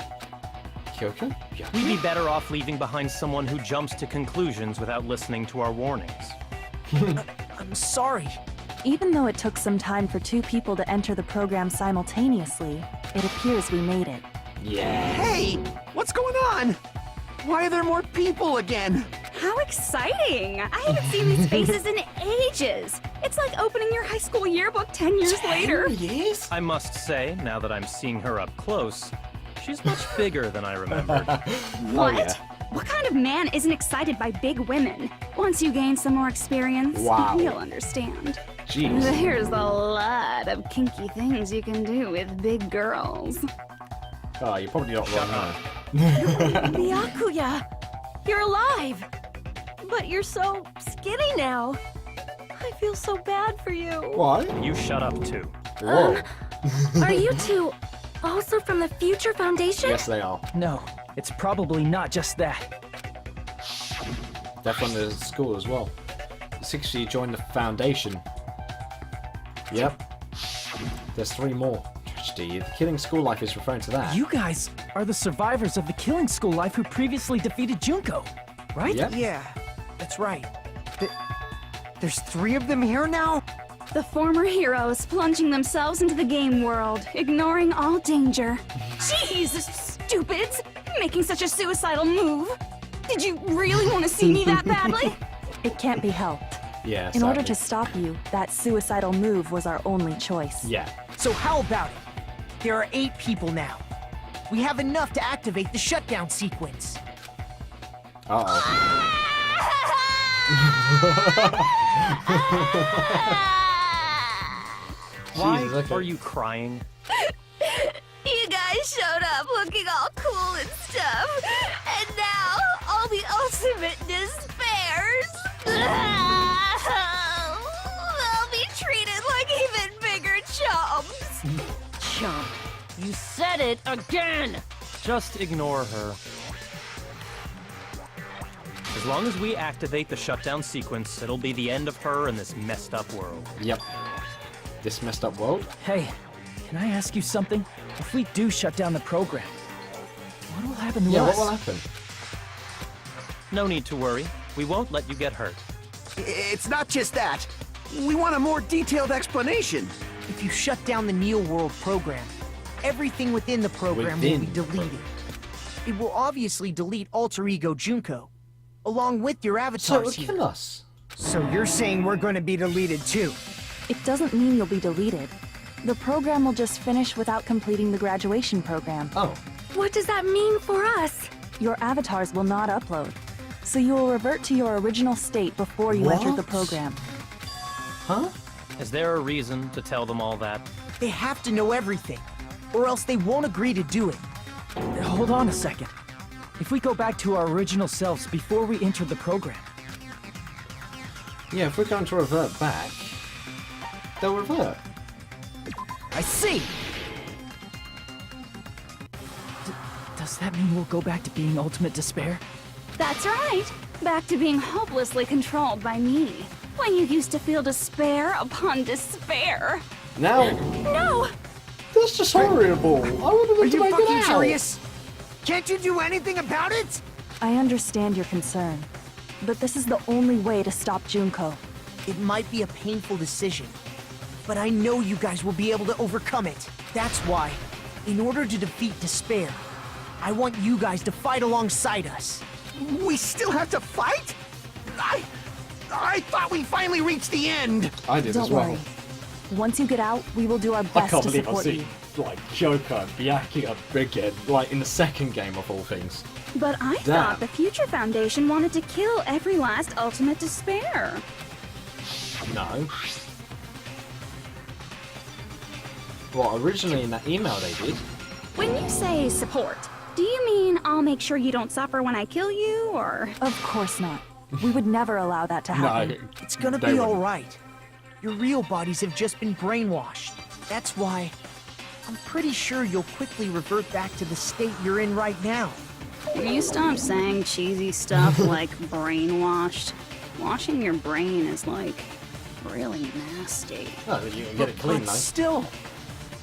S1: Kyoko?
S13: this. We'd be better off leaving behind someone who jumps to conclusions without listening to our warnings.
S8: I'm sorry.
S12: Even though it took some time for 2 people to enter the program simultaneously, it appears we made it.
S1: Yeah.
S3: Hey! What's going on? Why are there more people again?
S10: How exciting! I haven't seen these faces in ages. It's like opening your high school yearbook 10 years later.
S1: Yes?
S13: I must say, now that I'm seeing her up close, she's much bigger than I remembered.
S10: What?
S1: yeah.
S10: What kind of man isn't excited by big women? Once you gain some more experience,
S1: Wow.
S10: you'll understand.
S1: Jeez.
S10: There's a lot of kinky things you can do with big girls.
S1: Oh, you're probably not wrong now.
S5: Byakuya, you're alive. But you're so skinny now. I feel so bad for you.
S1: Why?
S13: You shut up too.
S1: Whoa.
S7: Are you two also from the Future Foundation?
S1: Yes, they are.
S6: No, it's probably not just that.
S1: They're from the school as well. 60 joined the foundation. Yep. There's 3 more. Tragedy. The killing school life is referring to that.
S6: You guys are the survivors of the killing school life who previously defeated Junko, right?
S1: Yep.
S8: Yeah, that's right.
S4: There's 3 of them here now?
S10: The former heroes plunging themselves into the game world, ignoring all danger. Jeez, stupids! Making such a suicidal move. Did you really want to see me that badly?
S12: It can't be helped.
S1: Yeah,
S12: In order
S1: sadly.
S12: to stop you, that suicidal move was our only choice.
S1: Yeah.
S8: So how about it? There are 8 people now. We have enough to activate the shutdown sequence.
S1: Uh-oh.
S13: Why
S1: Jesus, okay.
S13: are you crying?
S2: You guys showed up looking all cool and stuff, and now all the ultimate despairs. They'll be treated like even bigger chumps.
S5: Chump, you said it again.
S13: Just ignore her. As long as we activate the shutdown sequence, it'll be the end of her in this messed up world.
S1: Yep. This messed up world?
S6: Hey, can I ask you something? If we do shut down the program, what will happen to
S1: Yeah,
S6: us?
S1: what will happen?
S13: No need to worry. We won't let you get hurt.
S3: It's not just that. We want a more detailed explanation.
S8: If you shut down the Neo World program, everything within the program will be
S1: Within the
S8: deleted. It will obviously delete Alter Ego Junko, along with your
S1: So it
S8: avatars
S1: will
S8: here.
S1: kill us.
S4: So you're saying we're going to be deleted too?
S12: It doesn't mean you'll be deleted. The program will just finish without completing the graduation program.
S1: Oh.
S7: What does that mean for us?
S12: Your avatars will not upload, so you will revert to your original state before you enter the
S1: What?
S12: program.
S1: Huh?
S13: Is there a reason to tell them all that?
S8: They have to know everything, or else they won't agree to do it.
S6: Hold on a second. If we go back to our original selves before we enter the program,
S1: Yeah, if we're going to revert back, they'll revert.
S8: I see!
S6: does that mean we'll go back to being ultimate despair?
S10: That's right. Back to being hopelessly controlled by me. When you used to feel despair upon despair.
S1: Now,
S10: No!
S1: that's just horrible. I wanted
S4: Are
S1: them to
S4: you
S1: make
S4: fucking
S1: it out.
S4: serious? Can't you do anything about it?
S12: I understand your concern, but this is the only way to stop Junko.
S8: It might be a painful decision, but I know you guys will be able to overcome it. That's why, in order to defeat despair, I want you guys to fight alongside us.
S3: We still have to fight? I thought we finally reached the end.
S1: I did
S12: Don't
S1: as well.
S12: worry. Once you get out, we will do our
S1: I
S12: best
S1: can't
S12: to
S1: believe I
S12: support
S1: see.
S12: you.
S1: like Joker be acting up again, like in the second game of all things.
S10: But I thought the Future Foundation wanted to kill every last Ultimate Despair.
S1: No. Well, originally in that email they did.
S10: When you say support, do you mean I'll make sure you don't suffer when I kill you, or...?
S12: Of course not. We would never allow that to happen.
S1: No,
S8: It's gonna be alright. Your real bodies have just been brainwashed. That's why I'm pretty sure you'll quickly revert back to the state you're in right now.
S10: Will you stop saying cheesy stuff like brainwashed? Washing your brain is, like, really nasty.
S1: Oh, you can get it clean
S3: But
S1: though.
S3: still,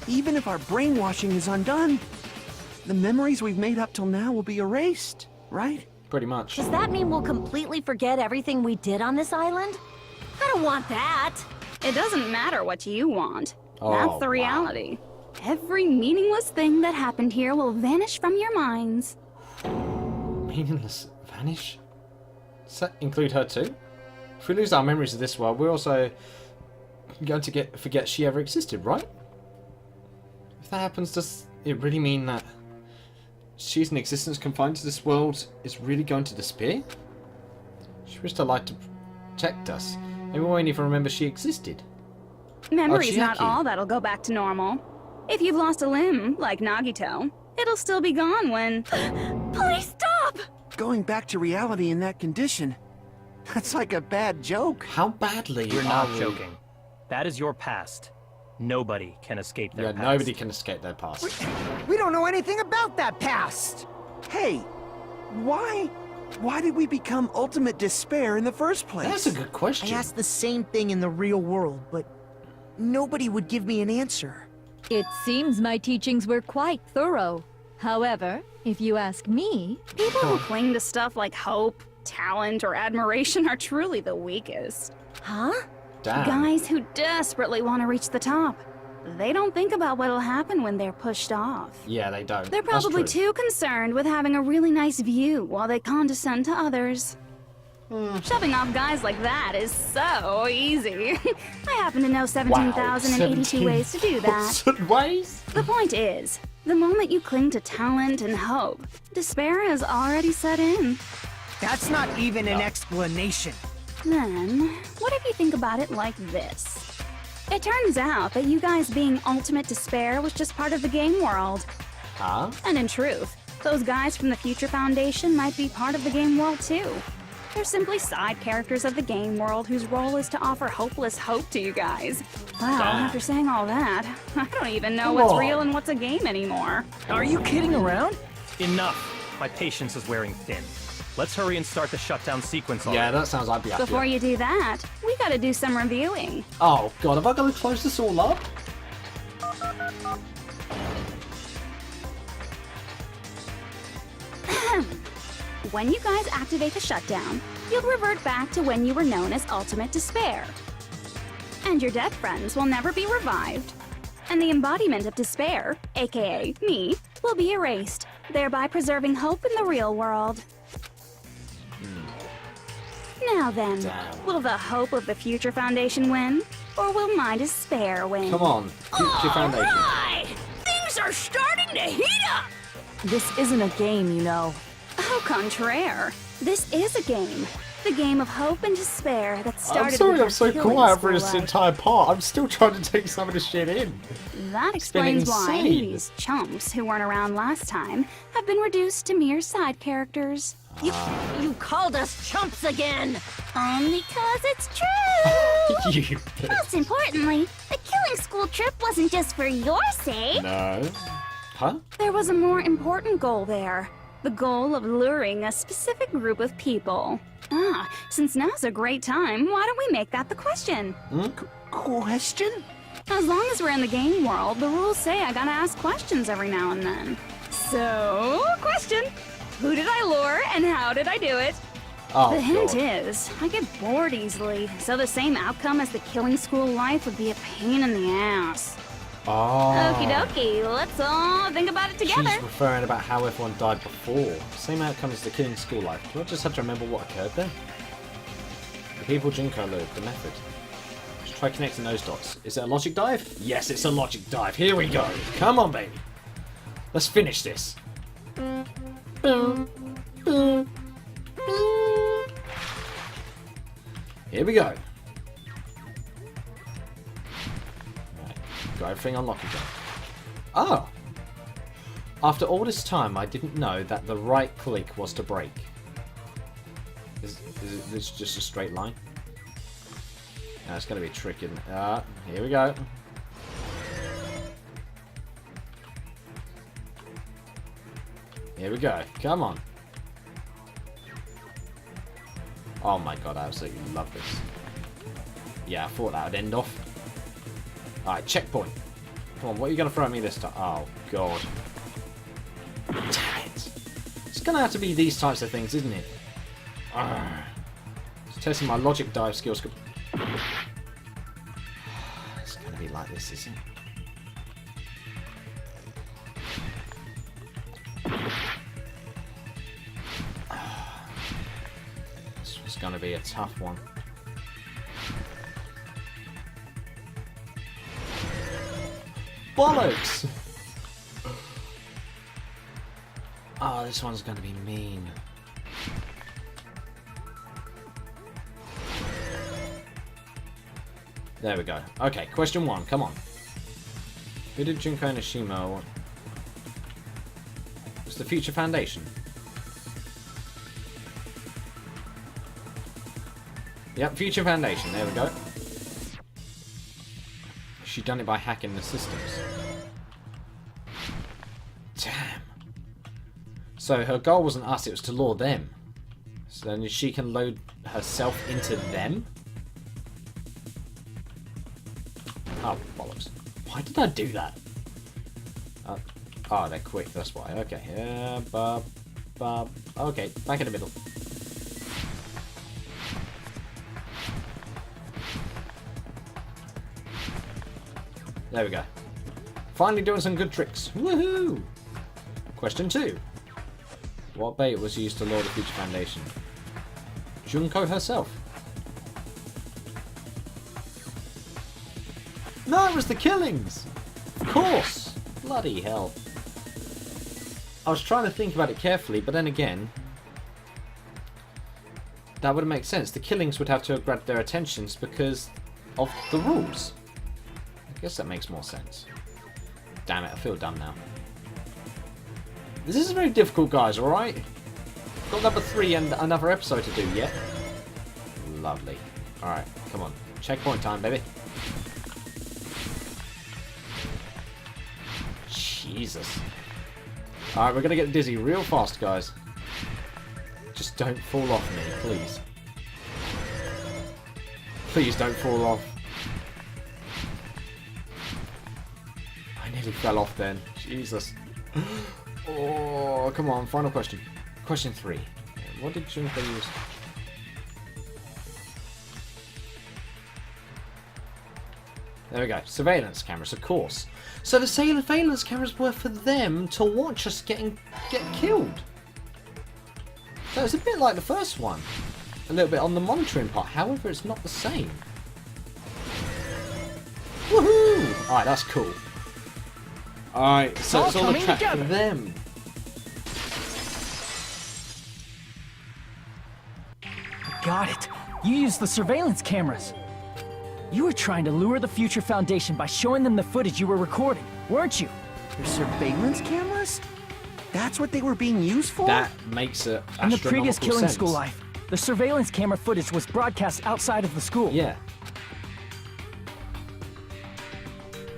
S3: even if our brainwashing is undone, the memories we've made up till now will be erased, right?
S1: Pretty much.
S5: Does that mean we'll completely forget everything we did on this island? I don't want that.
S10: It doesn't matter what you want.
S1: Oh,
S10: That's the
S1: wow.
S10: reality. Every meaningless thing that happened here will vanish from your minds.
S1: Meaningless vanish? Does that include her too? If we lose our memories of this world, we're also going to forget she ever existed, right? If that happens, does it really mean that she's an existence confined to this world is really going to disappear? She wished her light to protect us. Maybe we won't even remember she existed.
S10: Memory's not
S1: Heikky.
S10: all that'll go back to normal. If you've lost a limb, like Nagito, it'll still be gone when...
S5: Please stop!
S3: Going back to reality in that condition, that's like a bad joke.
S1: How badly
S13: You're
S1: are
S13: not
S1: we-
S13: joking. That is your past. Nobody can escape their
S1: Yeah,
S13: past.
S1: nobody can escape their past.
S4: We don't know anything about that past!
S3: Hey, why did we become ultimate despair in the first place?
S1: That's a good question.
S8: I asked the same thing in the real world, but nobody would give me an answer.
S14: It seems my teachings were quite thorough. However, if you ask me,
S10: People who cling to stuff like hope, talent, or admiration are truly the weakest.
S5: Huh?
S1: Damn.
S10: Guys who desperately want to reach the top. They don't think about what'll happen when they're pushed off.
S1: Yeah, they don't.
S10: They're
S1: That's
S10: probably
S1: true.
S10: too concerned with having a really nice view while they condescend to others. Shoving off guys like that is so easy. I happen to know 17,082 ways to do that.
S1: 17,000 ways?
S10: The point is, the moment you cling to talent and hope, despair has already set in.
S4: That's not even an explanation.
S10: Then, what if you think about it like this? It turns out that you guys being ultimate despair was just part of the game world.
S1: Huh?
S10: And in truth, those guys from the Future Foundation might be part of the game world too. They're simply side characters of the game world whose role is to offer hopeless hope to you guys. Wow,
S1: Damn.
S10: after saying all that, I don't even know
S1: Come
S10: what's
S1: on.
S10: real and what's a game anymore.
S6: Are you kidding around?
S13: Enough! My patience is wearing thin. Let's hurry and start the shutdown sequence already.
S1: Yeah, that sounds like the
S10: Before
S1: idea.
S10: you do that, we gotta do some reviewing.
S1: Oh god, have I got to close this all up?
S10: When you guys activate the shutdown, you'll revert back to when you were known as Ultimate Despair. And your dead friends will never be revived. And the embodiment of despair, aka me, will be erased, thereby preserving hope in the real world. Now then,
S1: Damn.
S10: will the hope of the Future Foundation win? Or will my despair win?
S1: Come on, Future Foundation.
S2: Right! Things are starting to heat up!
S12: This isn't a game, you know.
S10: Au contraire, this is a game. The game of hope and despair that started
S1: I'm sorry
S10: with
S1: I'm so
S10: your killing
S1: quiet for this
S10: school life.
S1: entire part. I'm still trying to take some of this shit in.
S10: That
S1: It's been
S10: explains why
S1: insane.
S10: these chumps who weren't around last time have been reduced to mere side characters.
S5: You called us chumps again!
S11: Only 'cause it's true!
S1: You bitch.
S11: Most importantly, the killing school trip wasn't just for your sake.
S1: No. Huh?
S10: There was a more important goal there. The goal of luring a specific group of people. Since now's a great time, why don't we make that the question?
S3: Question?
S10: As long as we're in the game world, the rules say I gotta ask questions every now and then. So, question. Who did I lure and how did I do it?
S1: Oh,
S10: The hint
S1: God.
S10: is, I get bored easily, so the same outcome as the killing school life would be a pain in the ass.
S1: Oh.
S10: Okie dokie, let's all think about it together.
S1: She's referring about how everyone died before. Same outcome as the killing school life. Do I just have to remember what occurred there? The people Junko lured, the method. Try connecting those dots. Is it a logic dive? Yes, it's a logic dive. Here we go. Come on, baby. Let's finish this. Here we go. Right. Got everything unlocked again. Oh! After all this time, I didn't know that the right click was to break. Is this just a straight line? No, it's going to be a trick, isn't it? Here we go. Here we go. Come on. Oh my god, I absolutely love this. Yeah, I thought that would end off. Alright, checkpoint. Come on, what are you going to throw at me this time? Oh, god. Damn it. It's going to have to be these types of things, isn't it? It's testing my logic dive skills. It's going to be like this, isn't it? This was going to be a tough one. Bollocks! Oh, this one's going to be mean. There we go. Okay, question 1. Come on. Who did Junko and Ashimo? It's the Future Foundation. Yep, Future Foundation. There we go. She done it by hacking the systems. Damn. So her goal wasn't us, it was to lure them. So then she can load herself into them? Oh, bollocks. Why did I do that? Oh, they're quick, that's why. Okay, okay, back in the middle. There we go. Finally doing some good tricks. Woohoo! Question 2. What bait was used to lure the Future Foundation? Junko herself. No, it was the killings! Of course! Bloody hell. I was trying to think about it carefully, but then again, that would make sense. The killings would have to have grabbed their attentions because of the rules. I guess that makes more sense. Damn it, I feel dumb now. This is very difficult, guys, alright? Got number 3 and another episode to do yet. Lovely. Alright, come on. Checkpoint time, baby. Jesus. Alright, we're gonna get dizzy real fast, guys. Just don't fall off me, please. Please don't fall off. I nearly fell off then. Jesus. Oh, come on. Final question. Question 3. What did Junko use? There we go. Surveillance cameras, of course. So the surveillance cameras were for them to watch us get killed. So it's a bit like the first one. A little bit on the monitoring part. However, it's not the same. Woohoo! Alright, that's cool. Alright, so it's all a trap for them.
S6: Got it. You used the surveillance cameras. You were trying to lure the Future Foundation by showing them the footage you were recording, weren't you?
S8: The surveillance cameras? That's what they were being used for?
S1: That makes it
S6: In the previous Killing
S1: sense.
S6: School life, the surveillance camera footage was broadcast outside of the school.
S1: Yeah.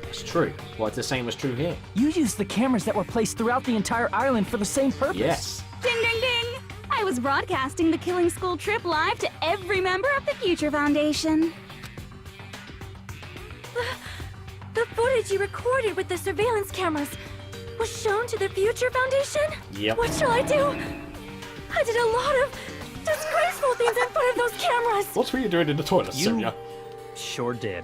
S1: It's true. What the same was true here.
S6: You used the cameras that were placed throughout the entire island for the same purpose.
S1: Yes.
S10: Ding, ding, ding! I was broadcasting the Killing School trip live to every member of the Future Foundation.
S7: The footage you recorded with the surveillance cameras was shown to the Future Foundation?
S1: Yep.
S7: What shall I do? I did a lot of disgraceful things in front of those cameras.
S1: What were you doing in the toilet, Sonia?
S13: Sure did.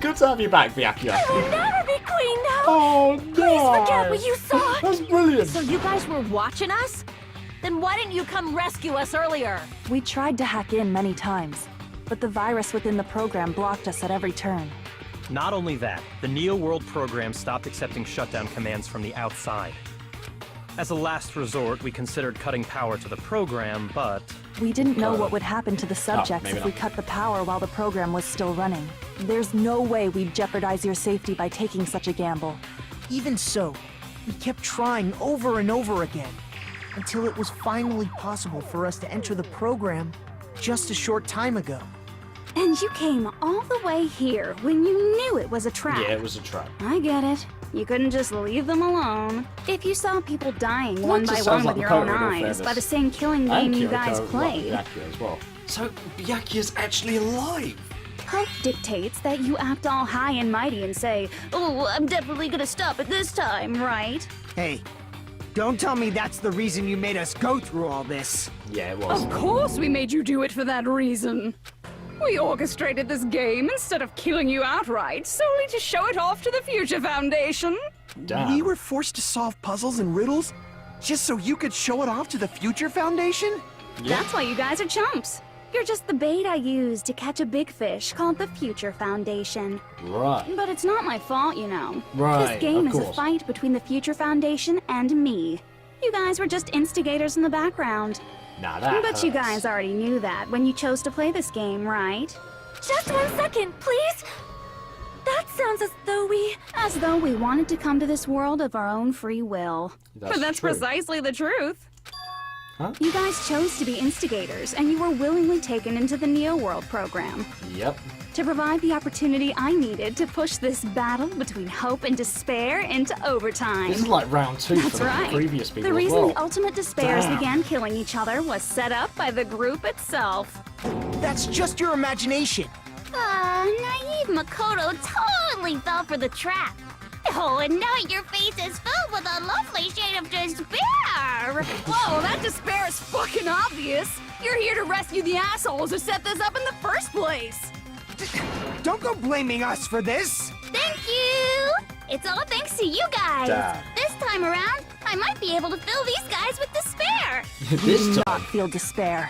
S1: Good to have you back, Byakuya.
S7: I will never be queen now.
S1: Oh, no.
S7: Please forget what you saw.
S1: That's brilliant.
S5: So you guys were watching us? Then why didn't you come rescue us earlier?
S12: We tried to hack in many times, but the virus within the program blocked us at every turn.
S13: Not only that, the Neo World program stopped accepting shutdown commands from the outside. As a last resort, we considered cutting power to the program, but...
S12: We didn't know what would happen to the subjects
S1: maybe
S12: if we
S1: not.
S12: cut the power while the program was still running. There's no way we'd jeopardize your safety by taking such a gamble.
S8: Even so, we kept trying over and over again, until it was finally possible for us to enter the program just a short time ago.
S10: And you came all the way here when you knew it was a trap.
S1: Yeah, it was a trap.
S10: I get it. You couldn't just leave them alone. If you saw people dying
S1: Well,
S10: one
S1: it
S10: by
S1: just
S10: one
S1: sounds
S10: with
S1: like
S10: your
S1: Makoto
S10: own
S1: in all
S10: eyes
S1: fairness.
S10: by the same killing
S1: And
S10: game you
S1: Kiriko,
S10: guys
S1: like
S10: played.
S1: Byakuya as well. So Byakuya's actually alive.
S10: Hope dictates that you act all high and mighty and say, "Oh, I'm definitely gonna stop it this time," right?
S4: Hey, don't tell me that's the reason you made us go through all this.
S1: Yeah, it was.
S15: Of course we made you do it for that reason. We orchestrated this game instead of killing you outright, solely to show it off to the Future Foundation.
S1: Damn.
S3: We were forced to solve puzzles and riddles just so you could show it off to the Future Foundation?
S1: Yeah.
S10: That's why you guys are chumps. You're just the bait I used to catch a big fish called the Future Foundation.
S1: Right.
S10: But it's not my fault, you know.
S1: Right,
S10: This game
S1: of
S10: is a
S1: course.
S10: fight between the Future Foundation and me. You guys were just instigators in the background.
S1: Nah, that
S10: But you
S1: hurts.
S10: guys already knew that when you chose to play this game, right?
S7: Just 1 second, please. That sounds
S10: As though we wanted to come to this world of our own free will.
S1: That's
S15: But that's
S1: true.
S15: precisely the truth.
S1: Huh?
S10: You guys chose to be instigators, and you were willingly taken into the Neo World program.
S1: Yep.
S10: To provide the opportunity I needed to push this battle between hope and despair into overtime.
S1: This is like round 2
S10: That's
S1: for
S10: right.
S1: the previous people
S10: The
S1: as
S10: reason
S1: well.
S10: the ultimate despairs
S1: Damn.
S10: began killing each other was set up by the group itself.
S8: That's just your imagination.
S11: Naive Makoto totally fell for the trap. Oh, and now your face is filled with a lovely shade of despair.
S15: Whoa, that despair is fucking obvious. You're here to rescue the assholes who set this up in the first place.
S4: Don't go blaming us for this.
S11: Thank you. It's all thanks to you guys.
S1: Damn.
S11: This time around, I might be able to fill these guys with despair.
S1: This
S12: Do
S1: time.
S12: not feel despair.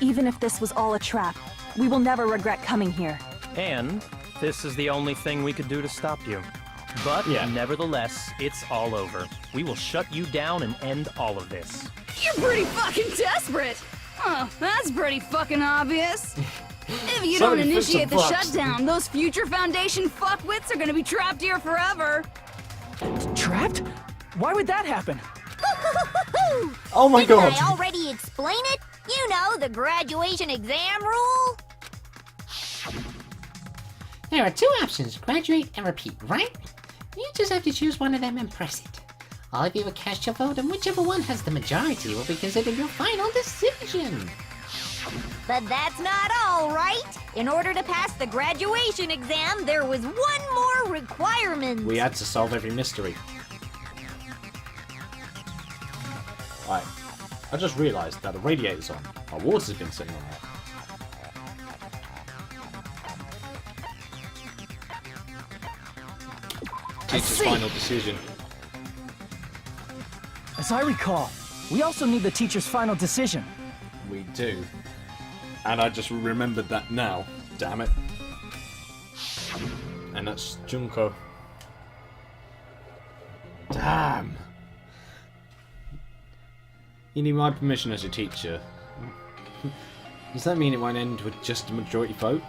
S12: Even if this was all a trap, we will never regret coming here.
S13: And this is the only thing we could do to stop you. But
S1: Yeah.
S13: nevertheless, it's all over. We will shut you down and end all of this.
S15: You're pretty fucking desperate. Oh, that's pretty fucking obvious. If you don't
S1: Somebody fix some
S15: initiate the
S1: bugs.
S15: shutdown, those Future Foundation fuckwits are gonna be trapped here forever.
S6: Trapped? Why would that happen?
S1: Oh my
S11: Didn't
S1: god.
S11: I already explain it? You know, the graduation exam rule.
S16: There are 2 options, graduate and repeat, right? You just have to choose one of them and press it. All of you will cast your vote, and whichever one has the majority will be considered your final decision.
S11: But that's not all, right? In order to pass the graduation exam, there was one more requirement.
S1: We had to solve every mystery. Right. I just realised that the radiator's on. Our water's been sitting on that. Teacher's final decision.
S6: As I recall, we also need the teacher's final decision.
S1: We do. And I just remembered that now. Damn it. And that's Junko. Damn. You need my permission as a teacher. Does that mean it won't end with just a majority vote?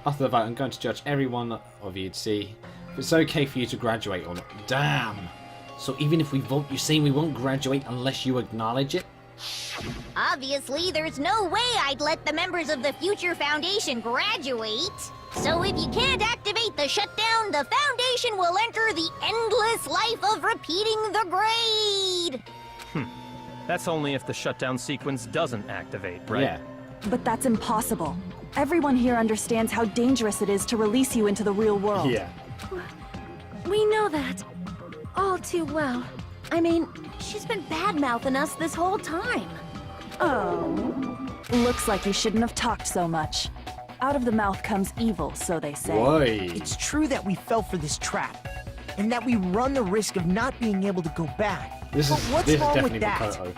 S1: After the vote, I'm going to judge every one of you to see if it's okay for you to graduate or not. Damn. So even if we vote, you're saying we won't graduate unless you acknowledge it?
S11: Obviously, there's no way I'd let the members of the Future Foundation graduate. So if you can't activate the shutdown, the Foundation will enter the endless life of repeating the grade.
S13: That's only if the shutdown sequence doesn't activate, right?
S1: Yeah.
S12: But that's impossible. Everyone here understands how dangerous it is to release you into the real world.
S1: Yeah.
S7: We know that. All too well.
S5: I mean, she's been bad-mouthing us this whole time.
S12: Oh. Looks like you shouldn't have talked so much. Out of the mouth comes evil, so they say.
S1: Why?
S8: It's true that we fell for this trap, and that we run the risk of not being able to go back.
S1: This
S8: But
S1: is
S8: what's
S1: this is
S8: wrong with
S1: definitely
S8: that?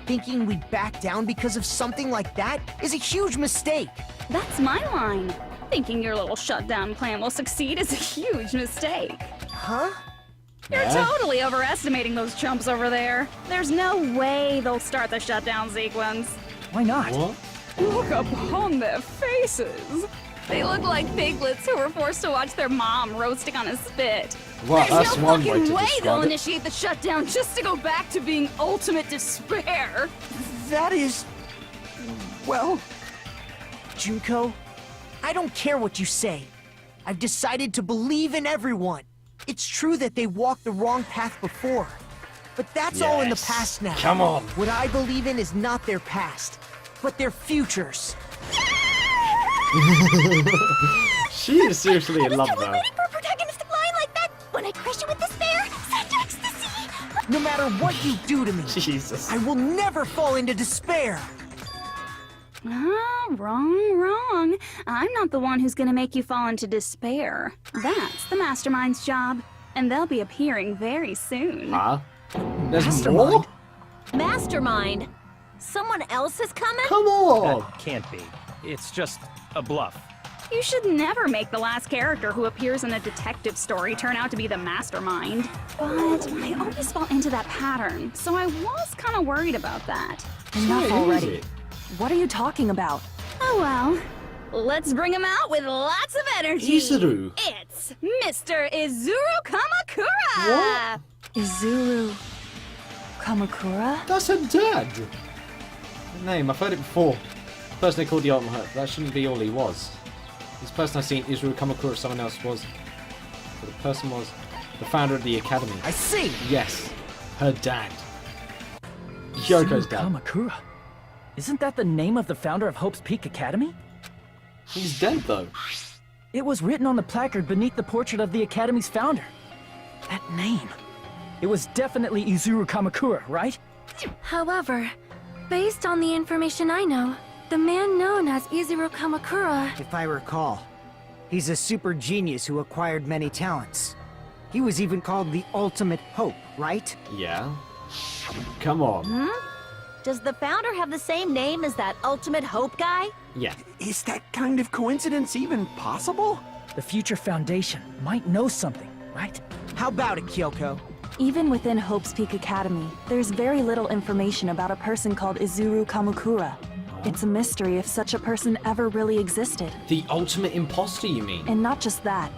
S1: Makoto.
S8: Thinking we'd back down because of something like that is a huge mistake.
S10: That's my line. Thinking your little shutdown plan will succeed is a huge mistake.
S8: Huh?
S10: You're totally overestimating those chumps over there. There's no way they'll start the shutdown sequence.
S6: Why not?
S1: What?
S10: Look upon their faces. They look like piglets who were forced to watch their mom roasting on a spit.
S1: Well,
S10: There's
S1: that's
S10: no
S1: one way
S10: fucking
S1: to
S10: way they'll
S1: describe it.
S10: initiate the shutdown just to go back to being ultimate despair.
S8: That is... well... Junko, I don't care what you say. I've decided to believe in everyone. It's true that they walked the wrong path before. But that's all in the
S1: Yes.
S8: past now.
S1: Come on.
S8: What I believe in is not their past, but their futures.
S1: She is seriously in love though.
S11: Waiting for a protagonist to fly like that. When I crush you with despair, such ecstasy.
S8: No matter what you do to me,
S1: Jesus.
S8: I will never fall into despair.
S10: Ah, wrong. I'm not the one who's gonna make you fall into despair. That's the Mastermind's job, and they'll be appearing very soon.
S1: Huh? There's
S6: Mastermind?
S1: more?
S5: Mastermind? Someone else is coming?
S1: Come on!
S13: That can't be. It's just a bluff.
S10: You should never make the last character who appears in a detective story turn out to be the mastermind. But I always fall into that pattern, so I was kind of worried about that.
S12: Enough
S1: Who is
S12: already.
S1: it?
S12: What are you talking about?
S10: Oh well. Let's bring him out with lots of energy.
S1: Izuru.
S10: It's Mr. Izuru Kamakura!
S1: What?
S12: Izuru Kamakura?
S1: That's her dad! Name, I've heard it before. The person they called the Ultimate Hurt. That shouldn't be all he was. This person I've seen, Izuru Kamakura, someone else was. But the person was the founder of the academy.
S8: I see.
S1: Yes, her dad. Yoko's
S6: Izuru
S1: dad.
S6: Kamakura. Isn't that the name of the founder of Hope's Peak Academy?
S1: He's dead though.
S6: It was written on the placard beneath the portrait of the Academy's founder. That name. It was definitely Izuru Kamakura, right?
S7: However, based on the information I know, the man known as Izuru Kamakura...
S4: If I recall, he's a super genius who acquired many talents. He was even called the Ultimate Hope, right?
S1: Yeah. Come on.
S5: Does the founder have the same name as that Ultimate Hope guy?
S1: Yeah.
S3: Is that kind of coincidence even possible?
S6: The Future Foundation might know something, right?
S8: How about it, Kyoko?
S12: Even within Hope's Peak Academy, there's very little information about a person called Izuru Kamakura. It's a mystery if such a person ever really existed.
S1: The ultimate imposter, you mean?
S12: And not just that.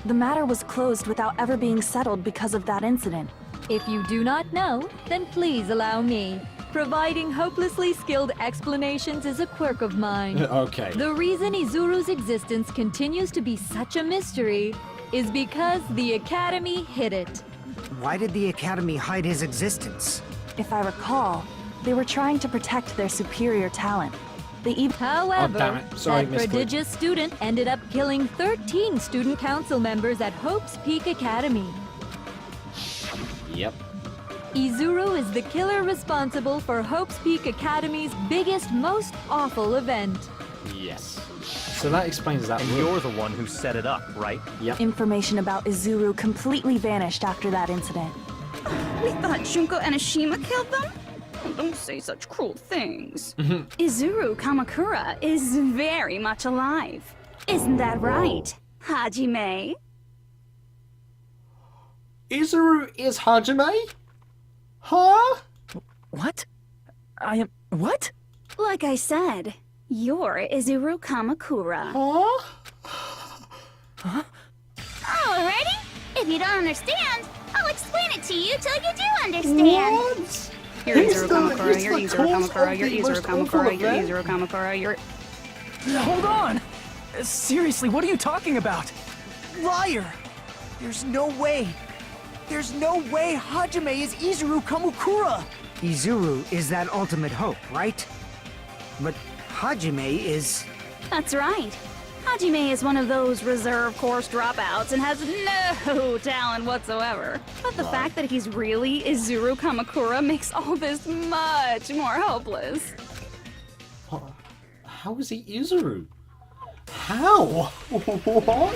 S12: The matter was closed without ever being settled because of that incident.
S14: If you do not know, then please allow me. Providing hopelessly skilled explanations is a quirk of mine.
S1: Okay.
S14: The reason Izuru's existence continues to be such a mystery is because the Academy hid it.
S4: Why did the Academy hide his existence?
S12: If I recall, they were trying to protect their superior talent. They even...
S14: However,
S1: damn it. Sorry,
S14: that
S1: Miss Quinn.
S14: prodigious student ended up killing 13 student council members at Hope's Peak Academy.
S1: Yep.
S14: Izuru is the killer responsible for Hope's Peak Academy's biggest, most awful event.
S1: Yes. So that explains that.
S13: And
S1: rule.
S13: you're the one who set it up, right?
S1: Yep.
S12: Information about Izuru completely vanished after that incident.
S10: We thought Junko and Ashima killed them? Oh, don't say such cruel things. Izuru Kamakura is very much alive. Isn't that right, Hajime?
S1: Izuru is Hajime? Huh?
S6: What? I am... what?
S10: Like I said, you're Izuru Kamakura.
S1: Huh?
S11: Alrighty. If you don't understand, I'll explain it to you till you do understand.
S1: What?
S10: You're Izuru Kamakura, you're Izuru Kamakura, you're Izuru Kamakura, you're Izuru Kamakura, you're...
S6: Hold on! Seriously, what are you talking about?
S8: Liar! There's no way. There's no way Hajime is Izuru Kamakura!
S4: Izuru is that Ultimate Hope, right? But Hajime is...
S10: That's right. Hajime is one of those reserve course dropouts and has no talent whatsoever. But the fact that he's really Izuru Kamakura makes all this much more hopeless.
S1: How is he Izuru? How? What?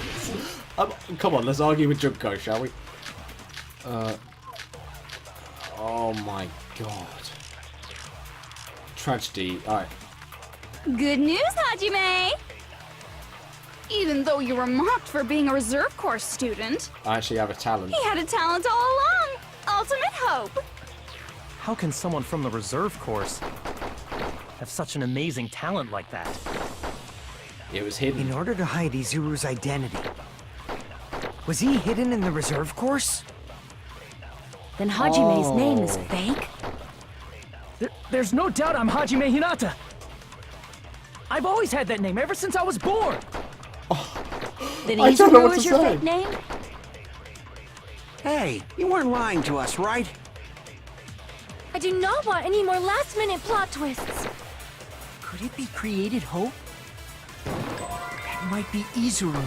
S1: Come on, let's argue with Junko, shall we? Oh my god. tragedy. Alright.
S10: Good news, Hajime! Even though you were mocked for being a reserve corps student,
S1: I actually have a talent.
S10: he had a talent all along! Ultimate hope!
S13: How can someone from the reserve course have such an amazing talent like that?
S1: It was hidden.
S4: In order to hide Izuru's identity. Was he hidden in the reserve course?
S5: Then Hajime's name is
S1: Oh.
S5: fake?
S6: There's no doubt I'm Hajime Hinata. I've always had that name ever since I was born.
S5: Then
S1: I don't know what
S5: Izuru is
S1: to
S5: your
S1: say.
S5: fake name?
S3: Hey, you weren't lying to us, right?
S7: I do not want any more last-minute plot twists.
S8: Could it be created hope? That might be Izuru.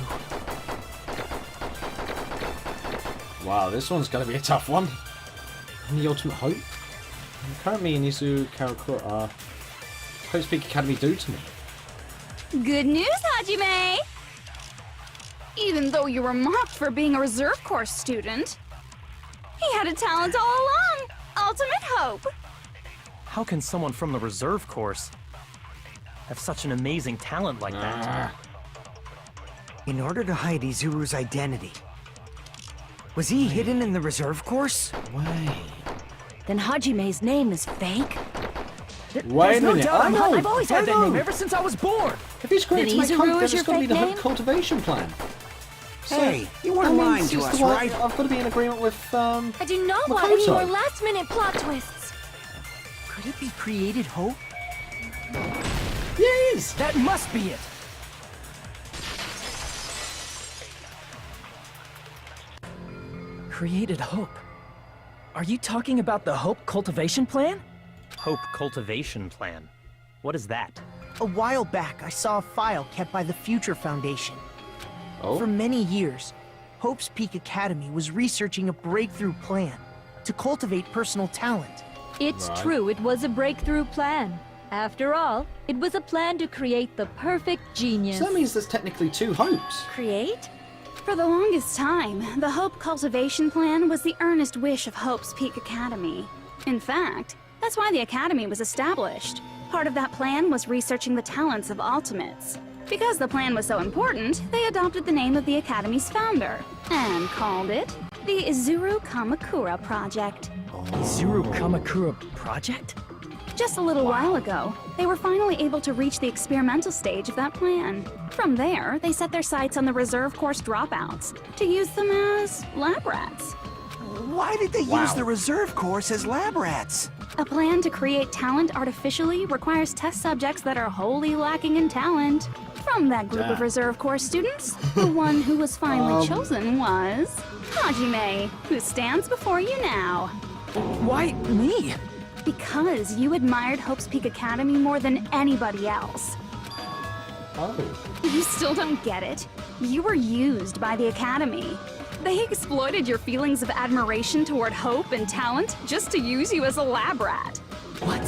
S1: Wow, this one's gonna be a tough one. And the ultimate hope? Currently in Izu Karakura, Hope's Peak Academy do to me?
S10: Good news, Hajime! Even though you were mocked for being a reserve corps student, he had a talent all along! Ultimate hope!
S13: How can someone from the reserve course have such an amazing talent like that?
S4: In order to hide Izuru's identity. Was he hidden in the reserve course?
S1: Wait.
S5: Then Hajime's name is fake?
S1: Wait
S6: There's
S1: a
S6: no
S1: minute.
S6: doubt
S1: I
S6: I've
S1: know.
S6: always
S1: I
S6: had that
S1: know.
S6: name ever since I was born.
S1: If he's created
S5: Then
S1: my
S5: Izuru
S1: hope,
S5: is
S1: then it's
S5: your
S1: got to be the
S5: fake
S1: Hope
S5: name?
S1: cultivation plan.
S3: Hey, you weren't
S1: I mean,
S3: lying
S1: it's
S3: to
S1: just
S3: us,
S1: the way-
S3: right?
S1: I've got to be in agreement with,
S7: I do not want any
S1: Makoto.
S7: more last-minute plot twists.
S8: Could it be created hope?
S1: Yes!
S6: That must be it. Created hope. Are you talking about the Hope Cultivation Plan?
S13: Hope Cultivation Plan. What is that?
S8: A while back, I saw a file kept by the Future Foundation.
S1: Oh?
S8: For many years, Hope's Peak Academy was researching a breakthrough plan to cultivate personal talent.
S14: It's
S1: Right.
S14: true, it was a breakthrough plan. After all, it was a plan to create the perfect genius.
S1: So that means there's technically two hopes.
S5: Create?
S10: For the longest time, the Hope Cultivation Plan was the earnest wish of Hope's Peak Academy. In fact, that's why the Academy was established. Part of that plan was researching the talents of Ultimates. Because the plan was so important, they adopted the name of the Academy's founder and called it the Izuru Kamakura Project.
S6: Izuru Kamakura Project?
S10: Just a little while ago, they were finally able to reach the experimental stage of that plan. From there, they set their sights on the reserve course dropouts to use them as lab rats.
S3: Why did they use the reserve course as lab rats?
S10: A plan to create talent artificially requires test subjects that are wholly lacking in talent. From that group of
S1: Damn.
S10: reserve corps students, the one who was finally chosen was Hajime, who stands before you now.
S6: Why me?
S10: Because you admired Hope's Peak Academy more than anybody else.
S1: Oh.
S10: You still don't get it? You were used by the Academy. They exploited your feelings of admiration toward hope and talent just to use you as a lab rat.
S6: What?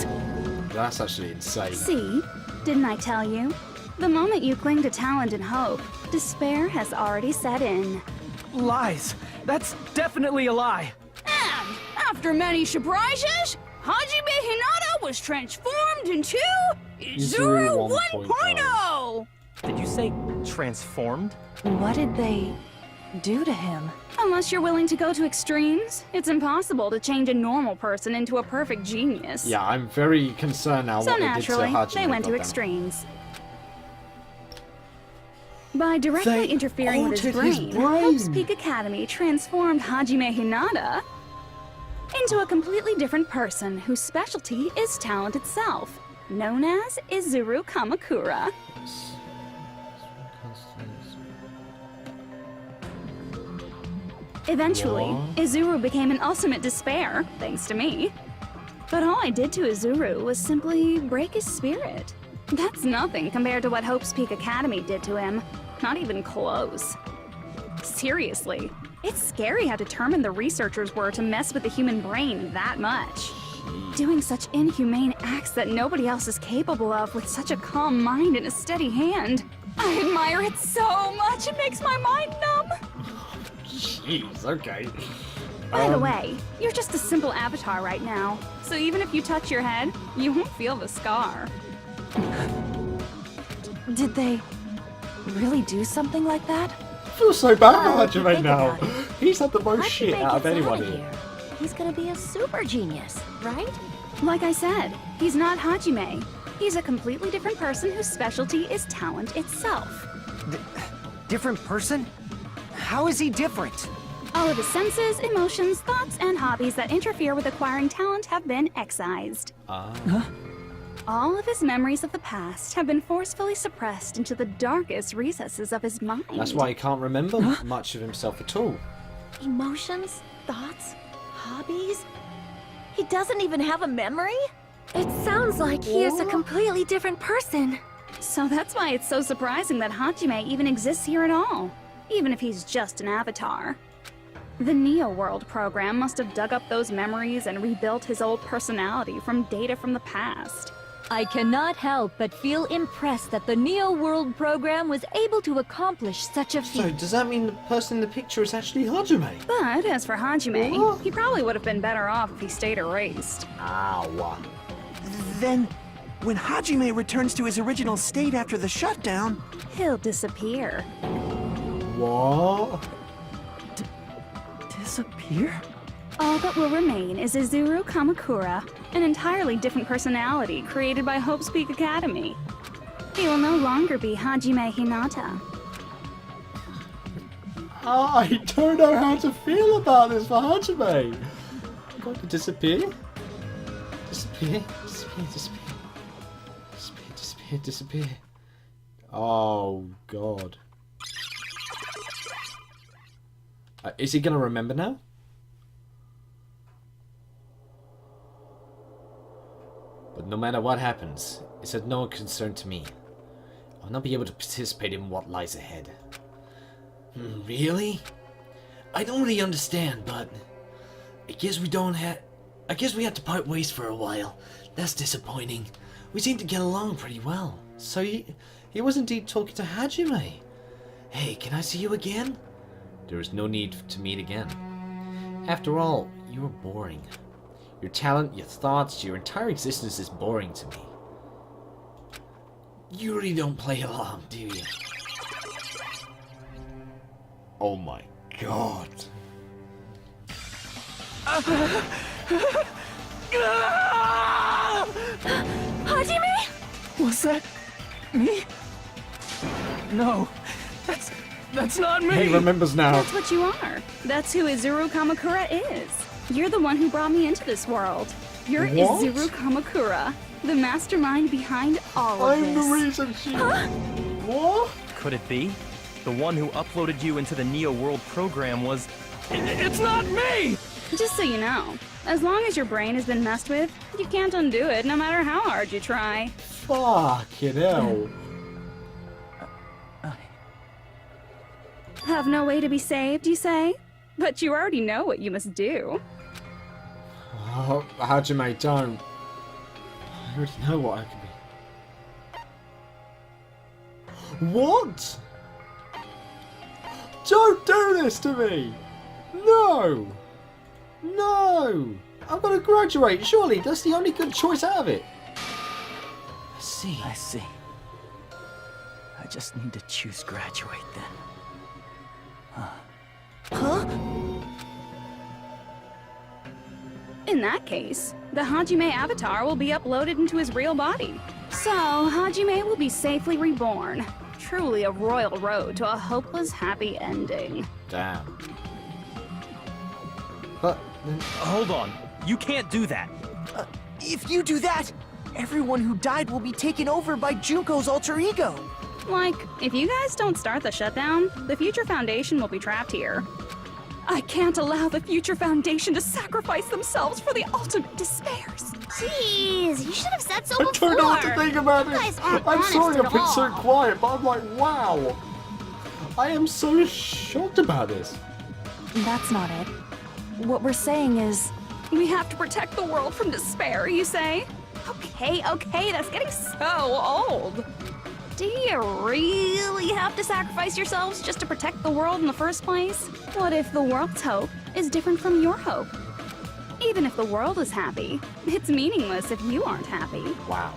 S1: That's actually insane.
S10: See? Didn't I tell you? The moment you cling to talent and hope, despair has already set in.
S6: Lies. That's definitely a lie.
S15: And after many surprises, Hajime Hinata was transformed into
S1: Izuru
S15: Izuru 1.0!
S13: Did you say transformed?
S12: What did they do to him?
S10: Unless you're willing to go to extremes, it's impossible to change a normal person into a perfect genius.
S1: Yeah, I'm very concerned now
S10: So
S1: what
S10: naturally,
S1: they did to Hajime.
S10: they went to
S1: goddamn.
S10: extremes. By directly
S1: They
S10: interfering with his
S1: altered his
S10: brain,
S1: brain.
S10: Hope's Peak Academy transformed Hajime Hinata into a completely different person whose specialty is talent itself, known as Izuru Kamakura. Eventually,
S1: What?
S10: Izuru became an ultimate despair, thanks to me. But all I did to Izuru was simply break his spirit. That's nothing compared to what Hope's Peak Academy did to him. Not even close. Seriously, it's scary how determined the researchers were to mess with the human brain that much. Doing such inhumane acts that nobody else is capable of with such a calm mind and a steady hand. I admire it so much, it makes my mind numb.
S1: Jeez, okay.
S10: By the way, you're just a simple avatar right now, so even if you touch your head, you won't feel the scar.
S12: Did they really do something like that?
S1: I feel so bad for
S2: Well,
S1: Hajime now. He's had the most
S2: Hajime
S1: shit out of
S2: gets
S1: anyone
S2: outta
S1: here.
S2: He's gonna be a super genius, right?
S10: Like I said, he's not Hajime. He's a completely different person whose specialty is talent itself.
S4: Different person? How is he different?
S10: All of his senses, emotions, thoughts, and hobbies that interfere with acquiring talent have been excised. All of his memories of the past have been forcefully suppressed into the darkest recesses of his mind.
S1: That's why he can't remember much of himself at all.
S2: Emotions, thoughts, hobbies? He doesn't even have a memory?
S7: It sounds like he is a completely different person.
S10: So that's why it's so surprising that Hajime even exists here at all, even if he's just an avatar. The Neo World program must have dug up those memories and rebuilt his old personality from data from the past.
S14: I cannot help but feel impressed that the Neo World program was able to accomplish such a feat.
S1: So does that mean the person in the picture is actually Hajime?
S10: But as for Hajime, he probably would have been better off if he stayed erased.
S1: Ow.
S3: Then, when Hajime returns to his original state after the shutdown,
S10: he'll disappear.
S1: What?
S6: Disappear?
S10: All that will remain is Izuru Kamakura, an entirely different personality created by Hope's Peak Academy. He will no longer be Hajime Hinata.
S1: I don't know how to feel about this for Hajime. I'm going to disappear. Disappear. Disappear. Disappear. Disappear. Disappear. Disappear. Oh God. Is he gonna remember now? But no matter what happens, it's of no concern to me. I'll not be able to participate in what lies ahead. Really? I don't really understand, but I guess we have to part ways for a while. That's disappointing. We seem to get along pretty well. So he was indeed talking to Hajime. Hey, can I see you again? There is no need to meet again. After all, you are boring. Your talent, your thoughts, your entire existence is boring to me. You really don't play along, do you? Oh my God.
S7: Hajime?
S6: Was that me? No, that's not me.
S1: He remembers now.
S10: That's what you are. That's who Izuru Kamakura is. You're the one who brought me into this world. You're
S1: What?
S10: Izuru Kamakura, the mastermind behind all of
S1: I'm
S10: this.
S1: the reason she... What?
S13: Could it be? The one who uploaded you into the Neo World program was...
S6: It's not me!
S10: Just so you know, as long as your brain has been messed with, you can't undo it no matter how hard you try.
S1: Fucking hell.
S10: Have no way to be saved, you say? But you already know what you must do.
S1: Oh, Hajime, don't. I already know what I can be. What? Don't do this to me! No! No! I'm gonna graduate, surely. That's the only good choice out of it. I see.
S6: I see. I just need to choose graduate then.
S10: In that case, the Hajime avatar will be uploaded into his real body. So, Hajime will be safely reborn. Truly a royal road to a hopeless happy ending.
S1: Damn. But then...
S13: Hold on. You can't do that.
S8: If you do that, everyone who died will be taken over by Junko's alter ego.
S10: Like, if you guys don't start the shutdown, the Future Foundation will be trapped here. I can't allow the Future Foundation to sacrifice themselves for the ultimate despairs.
S11: Jeez, you should have said so
S1: I
S11: before.
S1: don't know what to think about
S11: You
S1: this.
S11: guys aren't
S1: I'm
S11: honest
S1: sorry
S11: at
S1: I've been so
S11: all.
S1: quiet, but I'm like, wow. I am so shocked about this.
S12: That's not it. What we're saying is...
S10: We have to protect the world from despair, you say? Okay, that's getting so old. Do you really have to sacrifice yourselves just to protect the world in the first place? What if the world's hope is different from your hope. Even if the world is happy, it's meaningless if you aren't happy.
S1: Wow.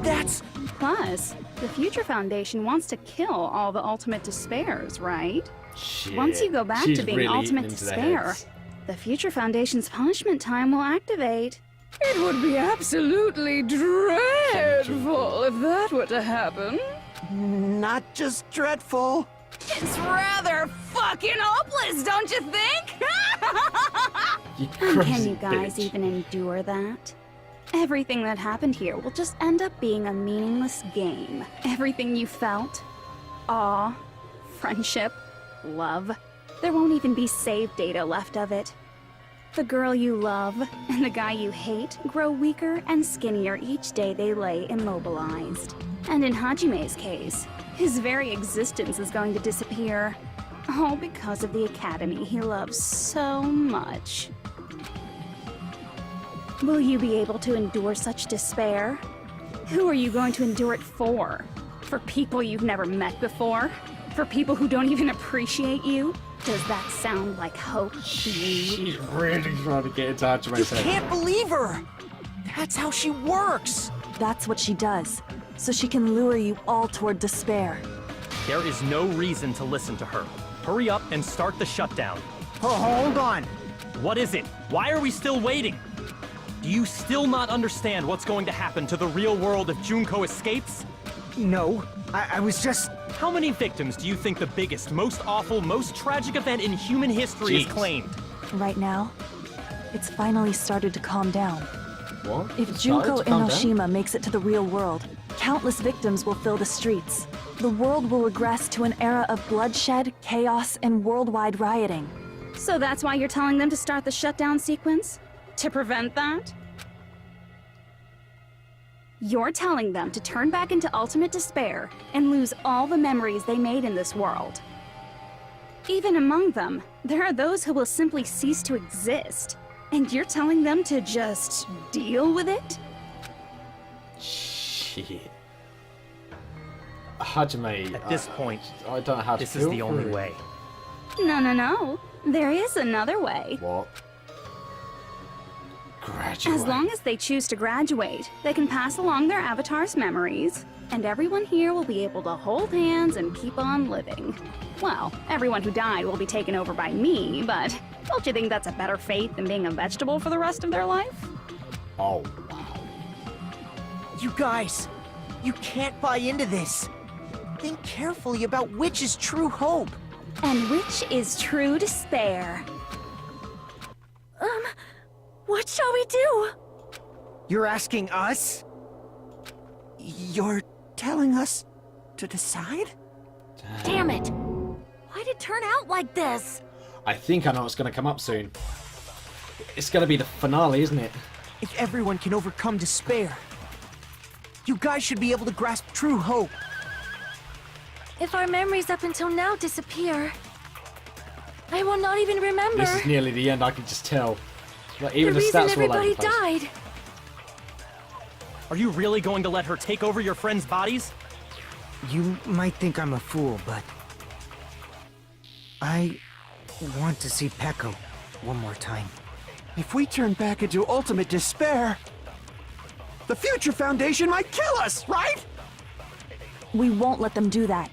S8: That's...
S10: Plus, the Future Foundation wants to kill all the Ultimate Despairs, right?
S1: Shit.
S10: Once you go back
S1: She's
S10: to being
S1: really
S10: Ultimate
S1: eating into their
S10: Despair,
S1: heads.
S10: the Future Foundation's punishment time will activate.
S15: It would be absolutely dreadful if that were to happen.
S8: not just dreadful.
S10: It's rather fucking hopeless, don't you think?
S1: You
S10: And can
S1: crazy
S10: you guys
S1: bitch.
S10: even endure that? Everything that happened here will just end up being a meaningless game. Everything you felt, awe, friendship, love, there won't even be save data left of it. The girl you love and the guy you hate grow weaker and skinnier each day they lay immobilized. And in Hajime's case, his very existence is going to disappear. All because of the academy he loves so much. Will you be able to endure such despair? Who are you going to endure it for? For people you've never met before? For people who don't even appreciate you? Does that sound like hope to you?
S1: She's really trying to get into Hajime's head.
S8: Can't believe her! That's how she works!
S12: That's what she does, so she can lure you all toward despair.
S13: There is no reason to listen to her. Hurry up and start the shutdown.
S8: Oh, hold on.
S13: What is it? Why are we still waiting? Do you still not understand what's going to happen to the real world if Junko escapes?
S4: No, I was just...
S13: How many victims do you think the biggest, most awful, most tragic event in human history
S1: Jeez.
S13: is claimed?
S12: Right now, it's finally started to calm down.
S1: What?
S12: If
S1: It started
S12: Junko
S1: to calm down?
S12: Enoshima makes it to the real world, countless victims will fill the streets. The world will regress to an era of bloodshed, chaos, and worldwide rioting.
S10: So that's why you're telling them to start the shutdown sequence? To prevent that? You're telling them to turn back into ultimate despair and lose all the memories they made in this world. Even among them, there are those who will simply cease to exist. And you're telling them to just deal with it?
S1: Shit. Hajime.
S13: At this point,
S1: I don't know how to
S13: this is
S1: feel
S13: the
S1: for
S13: only
S1: it.
S13: way.
S10: No. There is another way.
S1: What? Graduate.
S10: As long as they choose to graduate, they can pass along their avatar's memories, and everyone here will be able to hold hands and keep on living. Well, everyone who died will be taken over by me, but don't you think that's a better fate than being a vegetable for the rest of their life?
S1: Oh, wow.
S8: You guys, you can't buy into this. Think carefully about which is true hope.
S10: And which is true despair.
S7: What shall we do?
S4: You're asking us?
S8: You're telling us to decide?
S7: Damn it! Why'd it turn out like this?
S1: I think I know what's going to come up soon. It's going to be the finale, isn't it?
S8: If everyone can overcome despair, you guys should be able to grasp true hope.
S7: If our memories up until now disappear, I will not even remember
S1: This is nearly the end, I can just tell. Like, even
S7: the
S1: the
S7: reason
S1: stats were all over
S7: everybody
S1: the place.
S7: died.
S13: Are you really going to let her take over your friends' bodies?
S4: You might think I'm a fool, but... I want to see Peko one more time.
S3: If we turn back into ultimate despair, the Future Foundation might kill us, right?
S12: We won't let them do that.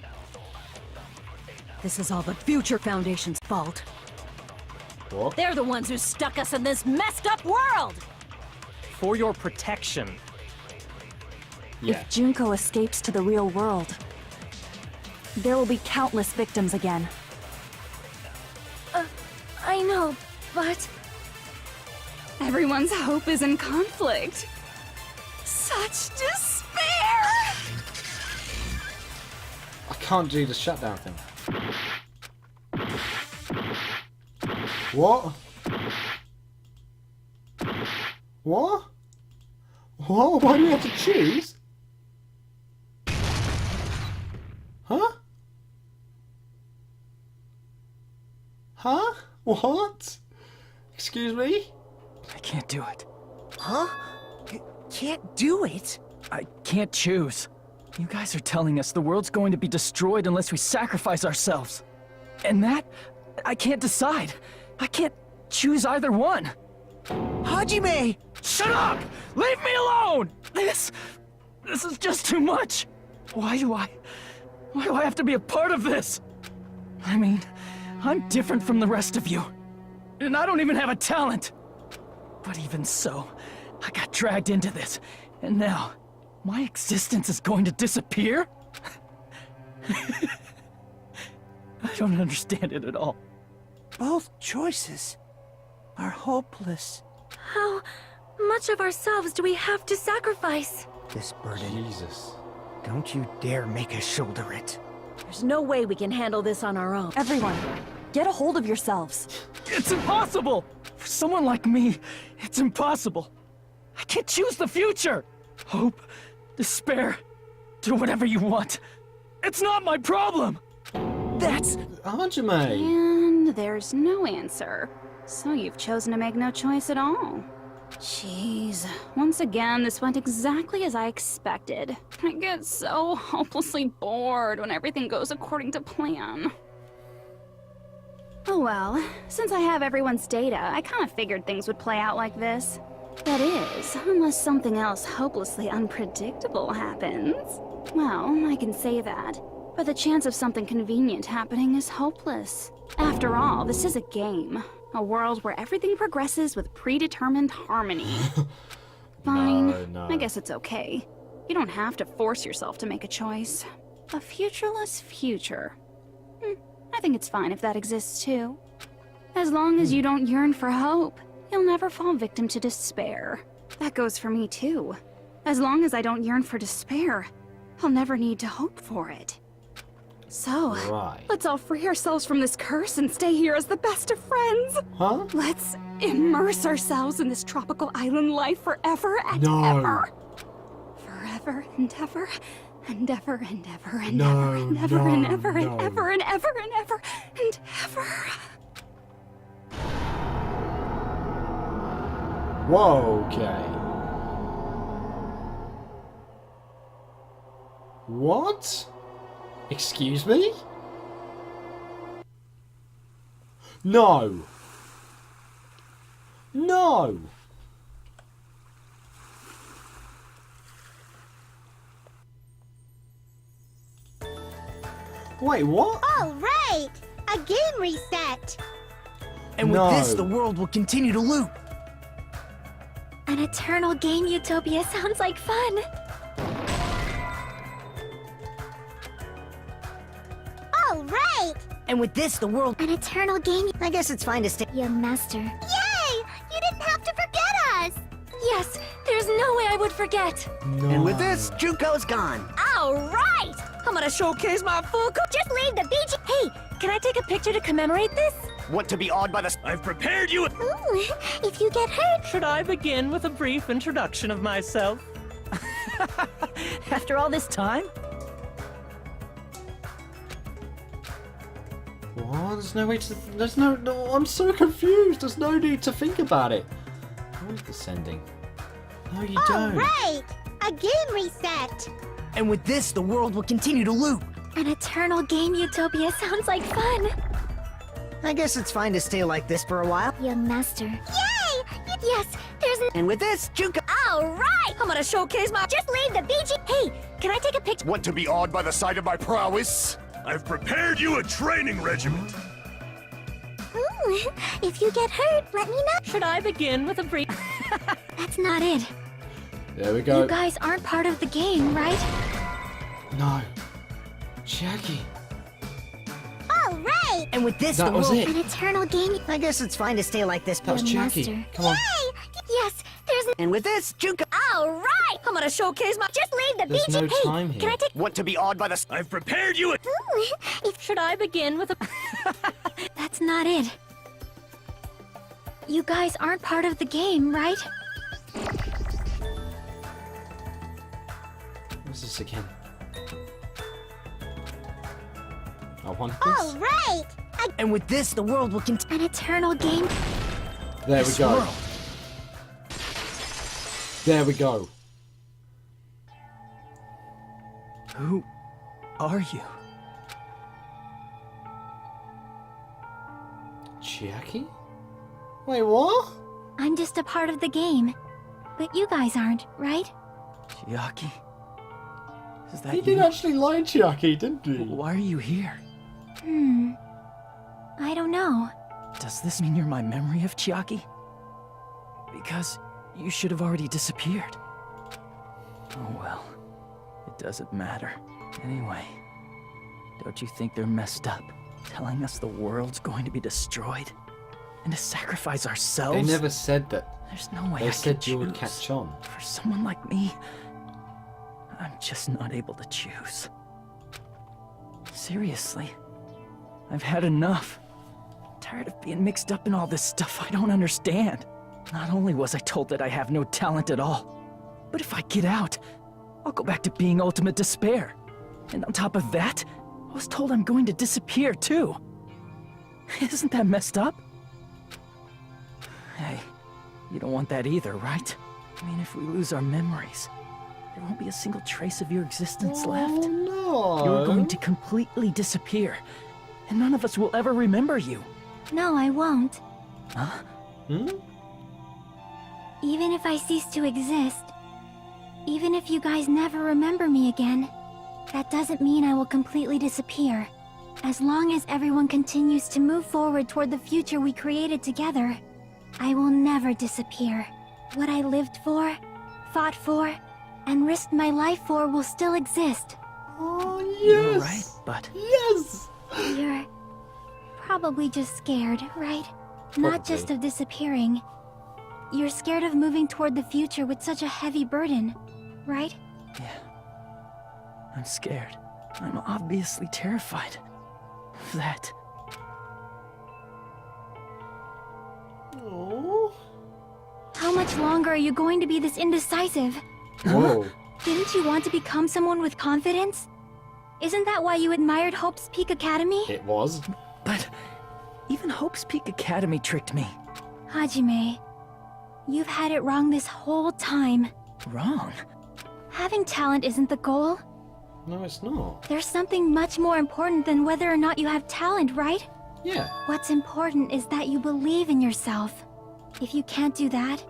S5: This is all the Future Foundation's fault.
S1: What?
S5: They're the ones who stuck us in this messed up world!
S13: For your protection.
S1: Yeah.
S12: If Junko escapes to the real world, there will be countless victims again.
S7: I know, but...
S10: Everyone's hope is in conflict. Such despair!
S1: I can't do the shutdown thing. What? What? What? Why do you have to choose? Huh? Huh? What? Excuse me?
S6: I can't do it.
S8: Huh? Can't do it?
S6: I can't choose. You guys are telling us the world's going to be destroyed unless we sacrifice ourselves. And that, I can't decide. I can't choose either one.
S8: Hajime!
S6: Shut up! Leave me alone! This is just too much. Why do I have to be a part of this? I mean, I'm different from the rest of you. And I don't even have a talent. But even so, I got dragged into this. And now, my existence is going to disappear? I don't understand it at all.
S8: Both choices are hopeless.
S7: How much of ourselves do we have to sacrifice?
S4: This burden.
S1: Jesus.
S4: Don't you dare make us shoulder it.
S5: There's no way we can handle this on our own.
S12: Everyone, get a hold of yourselves.
S6: It's impossible! For someone like me, it's impossible. I can't choose the future! Hope, despair, do whatever you want. It's not my problem!
S8: That's...
S1: Hajime!
S10: And there's no answer. So you've chosen to make no choice at all. Jeez. Once again, this went exactly as I expected. I get so hopelessly bored when everything goes according to plan. Oh well, since I have everyone's data, I kind of figured things would play out like this. That is, unless something else hopelessly unpredictable happens. Well, I can say that. But the chance of something convenient happening is hopeless. After all, this is a game. A world where everything progresses with predetermined harmony. Fine.
S1: No.
S10: I guess it's okay. You don't have to force yourself to make a choice. A futureless future. I think it's fine if that exists too. As long as you don't yearn for hope, you'll never fall victim to despair. That goes for me too. As long as I don't yearn for despair, I'll never need to hope for it. So, let's all free ourselves from this curse and stay here as the best of friends.
S1: Huh?
S10: Let's immerse ourselves in this tropical island life forever and ever. Forever and ever and ever and ever and ever and ever and ever and ever and ever and ever and ever.
S1: Whoa, okay. What? Excuse me? No. No. Wait, what?
S11: All right! A game reset!
S8: And with this, the world will continue to loop.
S7: An eternal game utopia sounds like fun.
S11: All right!
S8: And with this, the world...
S7: An eternal game...
S4: I guess it's fine to stay...
S7: Young master.
S11: Yay! You didn't have to forget us!
S7: Yes, there's no way I would forget.
S1: No.
S4: And with this, Junko's gone.
S5: All right! I'm gonna showcase my full...
S11: Just leave the beach...
S7: Hey, can I take a picture to commemorate this?
S3: Want to be awed by the...
S13: I've prepared you.
S11: Ooh, if you get hurt...
S13: Should I begin with a brief introduction of myself?
S6: After all this time?
S1: What? There's no way to... There's no... I'm so confused. There's no need to think about it. What is this ending? No, you
S11: All
S1: don't.
S11: right! A game reset!
S8: And with this, the world will continue to loop.
S7: An eternal game utopia sounds like fun.
S4: I guess it's fine to stay like this for a while.
S7: Young master.
S11: Yay!
S7: Yes, there's...
S4: And with this, Junko...
S5: All right! I'm gonna showcase my...
S11: Just leave the beach...
S7: Hey, can I take a picture?
S3: Want to be awed by the sight of my prowess?
S17: I've prepared you a training regiment.
S11: Ooh, if you get hurt, let me know.
S5: Should I begin with a brief...
S7: That's not it.
S1: There we go.
S7: You guys aren't part of the game, right?
S1: No. Jackie.
S11: All right!
S8: And with this,
S1: That
S8: the
S1: was
S8: world...
S1: it.
S7: An eternal game...
S4: I guess it's fine to stay like this.
S1: That was
S7: Young
S1: Jackie.
S7: master.
S1: Come on.
S11: Yay!
S7: Yes, there's...
S4: And with this, Junko...
S11: All right!
S5: I'm gonna showcase my...
S11: Just leave the
S1: There's
S11: beach...
S1: no
S7: Hey,
S1: time here.
S7: can I take...
S3: Want to be awed by the...
S17: I've prepared you a...
S11: Ooh, if...
S5: Should I begin with a...
S7: That's not it. You guys aren't part of the game, right?
S1: What's this again? I want
S11: All
S1: this.
S11: right!
S8: And with this, the world will continue...
S7: An eternal game...
S1: There we go.
S8: World.
S1: There we go.
S6: Who are you?
S1: Jackie? Wait, what?
S7: I'm just a part of the game. But you guys aren't, right?
S6: Chiaki? Is that
S1: He
S6: you?
S1: did actually lie, Chiaki, didn't he?
S6: Why are you here?
S7: I don't know.
S6: Does this mean you're my memory of Chiaki? Because you should have already disappeared. Oh well, it doesn't matter. Anyway, don't you think they're messed up? Telling us the world's going to be destroyed? And to sacrifice ourselves?
S1: They never said that.
S6: There's no way
S1: They
S6: I
S1: said
S6: could
S1: you would
S6: choose.
S1: catch on.
S6: For someone like me, I'm just not able to choose. Seriously, I've had enough. Tired of being mixed up in all this stuff I don't understand. Not only was I told that I have no talent at all, but if I get out, I'll go back to being ultimate despair. And on top of that, I was told I'm going to disappear too. Isn't that messed up? Hey, you don't want that either, right? I mean, if we lose our memories, there won't be a single trace of your existence left.
S1: No.
S6: You're going to completely disappear, and none of us will ever remember you.
S7: No, I won't.
S6: Huh?
S7: Even if I cease to exist, even if you guys never remember me again, that doesn't mean I will completely disappear. As long as everyone continues to move forward toward the future we created together, I will never disappear. What I lived for, fought for, and risked my life for will still exist.
S1: Oh, yes!
S6: You're right, but...
S1: Yes!
S7: You're probably just scared, right? Not
S1: Probably.
S7: just of disappearing. You're scared of moving toward the future with such a heavy burden, right?
S6: Yeah. I'm scared. I'm obviously terrified of that.
S1: Oh.
S7: How much longer are you going to be this indecisive?
S1: Whoa.
S7: Didn't you want to become someone with confidence? Isn't that why you admired Hope's Peak Academy?
S1: It was.
S6: But even Hope's Peak Academy tricked me.
S7: Hajime, you've had it wrong this whole time.
S6: Wrong?
S7: Having talent isn't the goal.
S1: No, it's not.
S7: There's something much more important than whether or not you have talent, right?
S1: Yeah.
S7: What's important is that you believe in yourself. If you can't do that,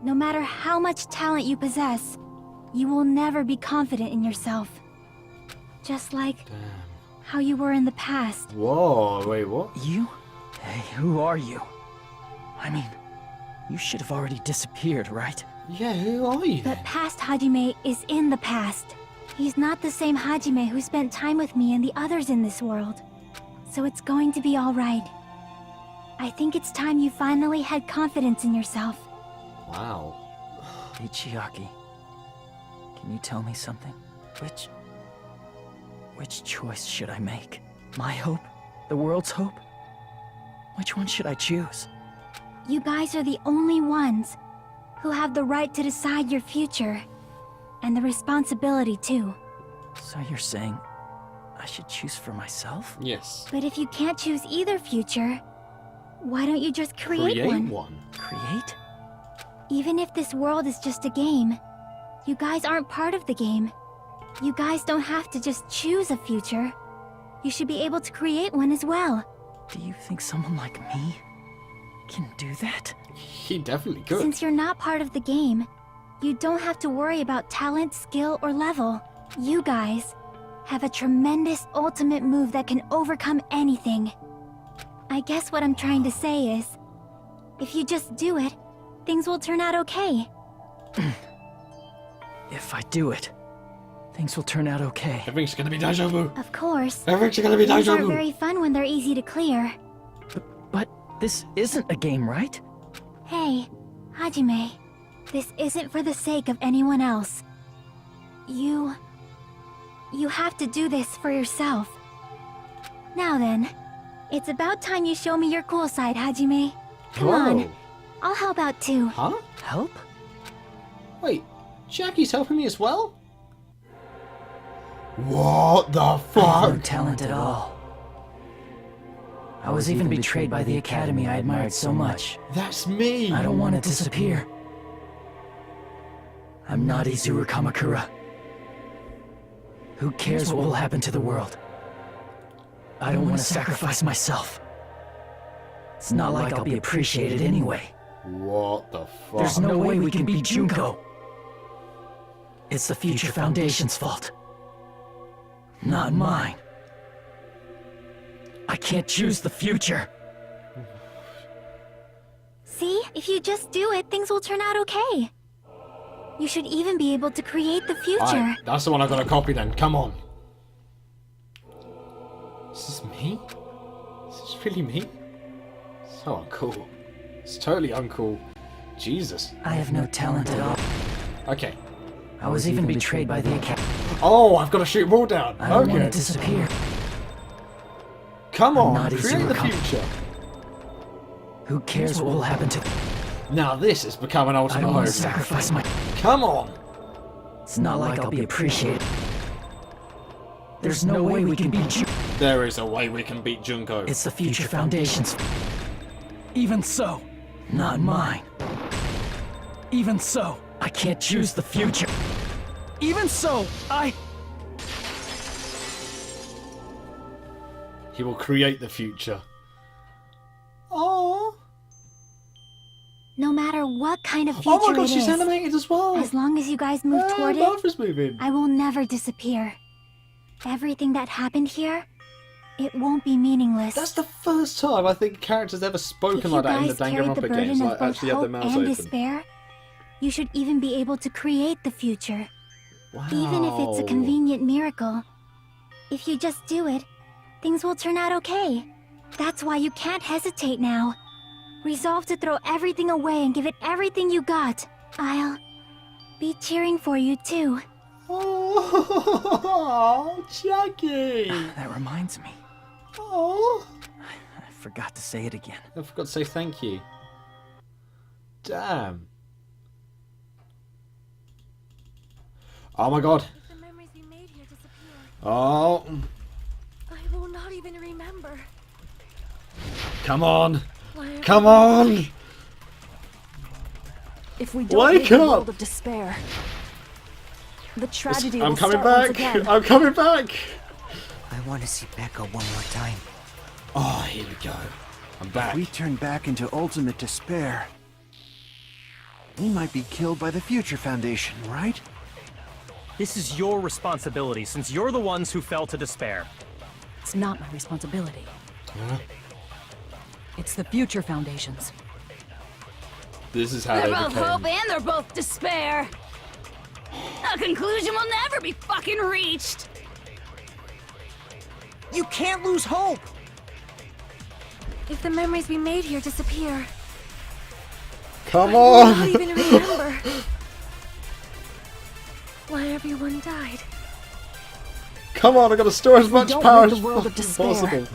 S7: no matter how much talent you possess, you will never be confident in yourself. Just like how you were in the past.
S1: Whoa, wait, what?
S6: You? Hey, who are you? I mean, you should have already disappeared, right?
S1: Yeah, who are you
S7: But past Hajime is in the past. He's not the same Hajime who spent time with me and the others in this world. So it's going to be alright. I think it's time you finally had confidence in yourself.
S1: Wow.
S6: Hey, Chiaki. Can you tell me something? Which choice should I make? My hope? The world's hope? Which one should I choose?
S7: You guys are the only ones who have the right to decide your future. And the responsibility, too.
S6: So you're saying I should choose for myself?
S1: Yes.
S7: But if you can't choose either future, why don't you just create one?
S6: Create?
S7: Even if this world is just a game, you guys aren't part of the game. You guys don't have to just choose a future. You should be able to create one as well.
S6: Do you think someone like me can do that?
S1: He definitely could.
S7: Since you're not part of the game, you don't have to worry about talent, skill, or level. You guys have a tremendous ultimate move that can overcome anything. I guess what I'm trying to say is, if you just do it, things will turn out okay.
S6: If I do it, things will turn out okay.
S1: Everything's gonna be deja vu.
S7: Of course.
S1: Everything's gonna be
S7: Things
S1: deja
S7: are
S1: vu.
S7: very fun when they're easy to clear.
S6: But this isn't a game, right?
S7: Hey, Hajime, this isn't for the sake of anyone else. You have to do this for yourself. Now then, it's about time you show me your cool side, Hajime. Come on, I'll help out too.
S1: Huh?
S6: Help?
S1: Wait, Jackie's helping me as well? What the fuck?
S6: No talent at all. I was even betrayed by the academy I admired so much.
S1: That's me!
S6: I don't want to disappear. I'm not Izuru Kamakura. Who cares what will happen to the world? I don't want to sacrifice myself. It's not like I'll be appreciated anyway.
S1: What the fuck?
S6: There's no way we can beat Junko. It's the Future Foundation's fault. Not mine. I can't choose the future.
S7: See? If you just do it, things will turn out okay. You should even be able to create the future.
S1: Alright, that's the one I gotta copy then. Come on. Is this me? Is this really me? So uncool. It's totally uncool. Jesus.
S6: I have no talent at all.
S1: Okay.
S6: I was even betrayed by the Academy.
S1: Oh, I've got to shoot them all down.
S6: I don't
S1: Okay.
S6: want to disappear.
S1: Come
S6: I'm
S1: on,
S6: not
S1: create the future.
S6: Who cares what will happen to...
S1: Now this has become an
S6: I
S1: ultimate
S6: don't want to
S1: hope.
S6: sacrifice my...
S1: Come on.
S6: It's not like I'll be appreciated. There's no way we can beat you.
S1: There is a way we can beat Junko.
S6: It's the Future Foundation's... Even so, not mine. Even so, I can't choose the future. Even so,
S1: He will create the future. Oh.
S7: No matter what kind of future
S1: Oh my god,
S7: it
S1: she's
S7: is,
S1: animated as well.
S7: as long as you guys move toward
S1: both
S7: it,
S1: is moving.
S7: I will never disappear. Everything that happened here, it won't be meaningless.
S1: That's the first time I think characters ever
S7: If
S1: spoken
S7: you
S1: like that in the
S7: guys carried the
S1: DanganRonpa
S7: burden
S1: games.
S7: of
S1: Like
S7: both
S1: actually have
S7: hope
S1: their mouths
S7: and
S1: open.
S7: despair, you should even be able to create the future.
S1: Wow.
S7: Even if it's a convenient miracle. If you just do it, things will turn out okay. That's why you can't hesitate now. Resolve to throw everything away and give it everything you got. I'll be cheering for you too.
S1: Oh, Jackie!
S6: That reminds me.
S1: Oh.
S6: I forgot to say it again.
S1: I forgot to say thank you. Damn. Oh my god.
S7: The memories we made here disappear.
S1: Oh.
S7: I will not even remember.
S1: Come on. Come on.
S12: If we don't
S1: Wake
S12: rid the
S1: up.
S12: world of despair, the tragedy
S1: I'm
S12: will
S1: coming
S12: start once
S1: back.
S12: again.
S1: I'm coming back.
S4: I want to see Becca one more time.
S1: Oh, here we go. I'm back.
S3: If we turn back into ultimate despair, we might be killed by the Future Foundation, right?
S13: This is your responsibility, since you're the ones who fell to despair.
S12: It's not my responsibility.
S1: Huh?
S12: It's the Future Foundation's.
S1: This is how
S10: They're
S1: they
S10: both
S1: became.
S10: hope and they're both despair. A conclusion will never be fucking reached.
S8: You can't lose hope!
S7: If the memories we made here disappear,
S1: Come
S7: I will
S1: on.
S7: not even remember why everyone died.
S1: Come on, I gotta store as much
S12: don't
S1: power
S12: rid
S1: as
S12: the world of despair.
S1: possible.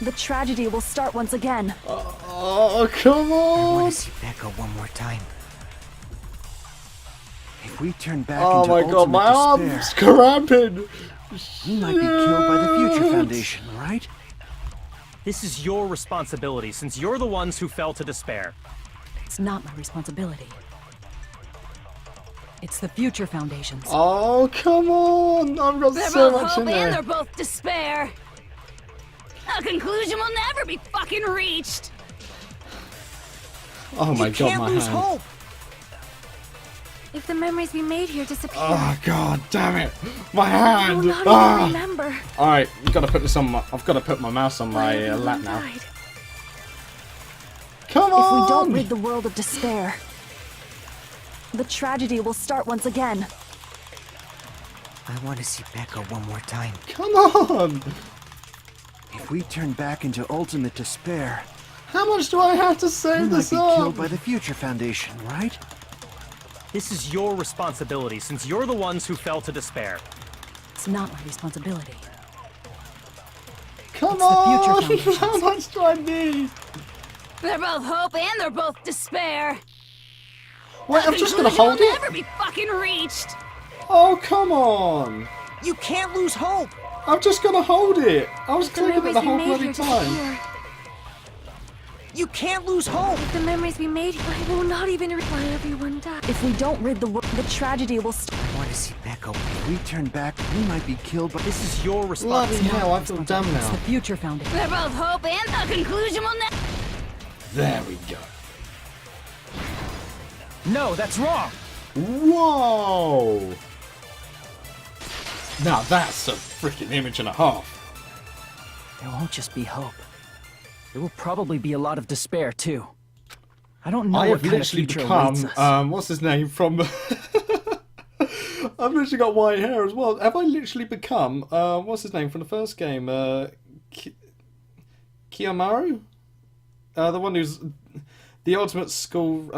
S12: The tragedy will start once again.
S1: Oh, come
S4: I
S1: on.
S4: want to see Becca one more time.
S3: If we turn back
S1: Oh
S3: into
S1: my
S3: ultimate
S1: god, my
S3: despair,
S1: arm's cramping.
S3: we might be killed by the Future Foundation, right?
S13: This is your responsibility, since you're the ones who fell to despair.
S12: It's not my responsibility. It's the Future Foundation's.
S1: Oh, come on. I've got
S10: They're
S1: so
S10: both
S1: much
S10: hope
S1: in
S10: and
S1: there.
S10: they're both despair. A conclusion will never be fucking reached.
S1: Oh my
S8: You
S1: god,
S8: can't
S1: my
S8: lose
S1: hand.
S8: hope!
S7: If the memories we made here disappear,
S1: Oh god, damn it. My
S7: I will
S1: hand.
S7: not
S1: Ah.
S7: even remember
S1: Alright, I've got to put this on my. I've got to put my mouse on
S7: why
S1: my
S7: everyone
S1: lap now.
S7: died.
S1: Come
S12: If
S1: on.
S12: we don't rid the world of despair, the tragedy will start once again.
S4: I want to see Becca one more time.
S1: Come on.
S3: If we turn back into ultimate despair,
S1: How much do I have to
S3: we
S1: save
S3: might
S1: this
S3: be
S1: up?
S3: killed by the Future Foundation, right?
S13: This is your responsibility, since you're the ones who fell to despair.
S12: It's not my responsibility.
S1: Come
S12: It's the Future
S1: on.
S12: Foundation's.
S1: How much do I need?
S10: They're both hope and they're both despair.
S1: Wait,
S10: A
S1: I'm just gonna
S10: conclusion
S1: hold
S10: will
S1: it.
S10: never be fucking reached.
S1: Oh, come on.
S8: You can't lose hope!
S1: I'm just gonna hold it. I was
S7: The
S1: clicking it
S7: memories
S1: the
S7: we
S1: whole
S7: made
S1: bloody
S7: here
S1: time.
S7: disappear.
S8: You can't lose hope!
S7: With the memories we made, I will not even why everyone died.
S12: If we don't rid the world, the tragedy will
S3: I want to see Echo. If we turn back, we might be killed, but
S8: This is your
S1: Bloody
S8: responsibility.
S1: hell, I feel dumb
S12: It's
S1: now.
S12: the future foundation.
S2: They're both hope and the conclusion will never.
S1: There we go.
S6: No, that's wrong.
S1: Whoa! Now that's a freaking image and a half.
S6: There won't just be hope. There will probably be a lot of despair, too. I don't know
S1: I
S6: what
S1: have
S6: kind of
S1: literally
S6: future
S1: become,
S6: awaits us.
S1: what's his name from... I've literally got white hair as well. Have I literally become, what's his name from the first game? Kiyomaru? The one who's the ultimate school,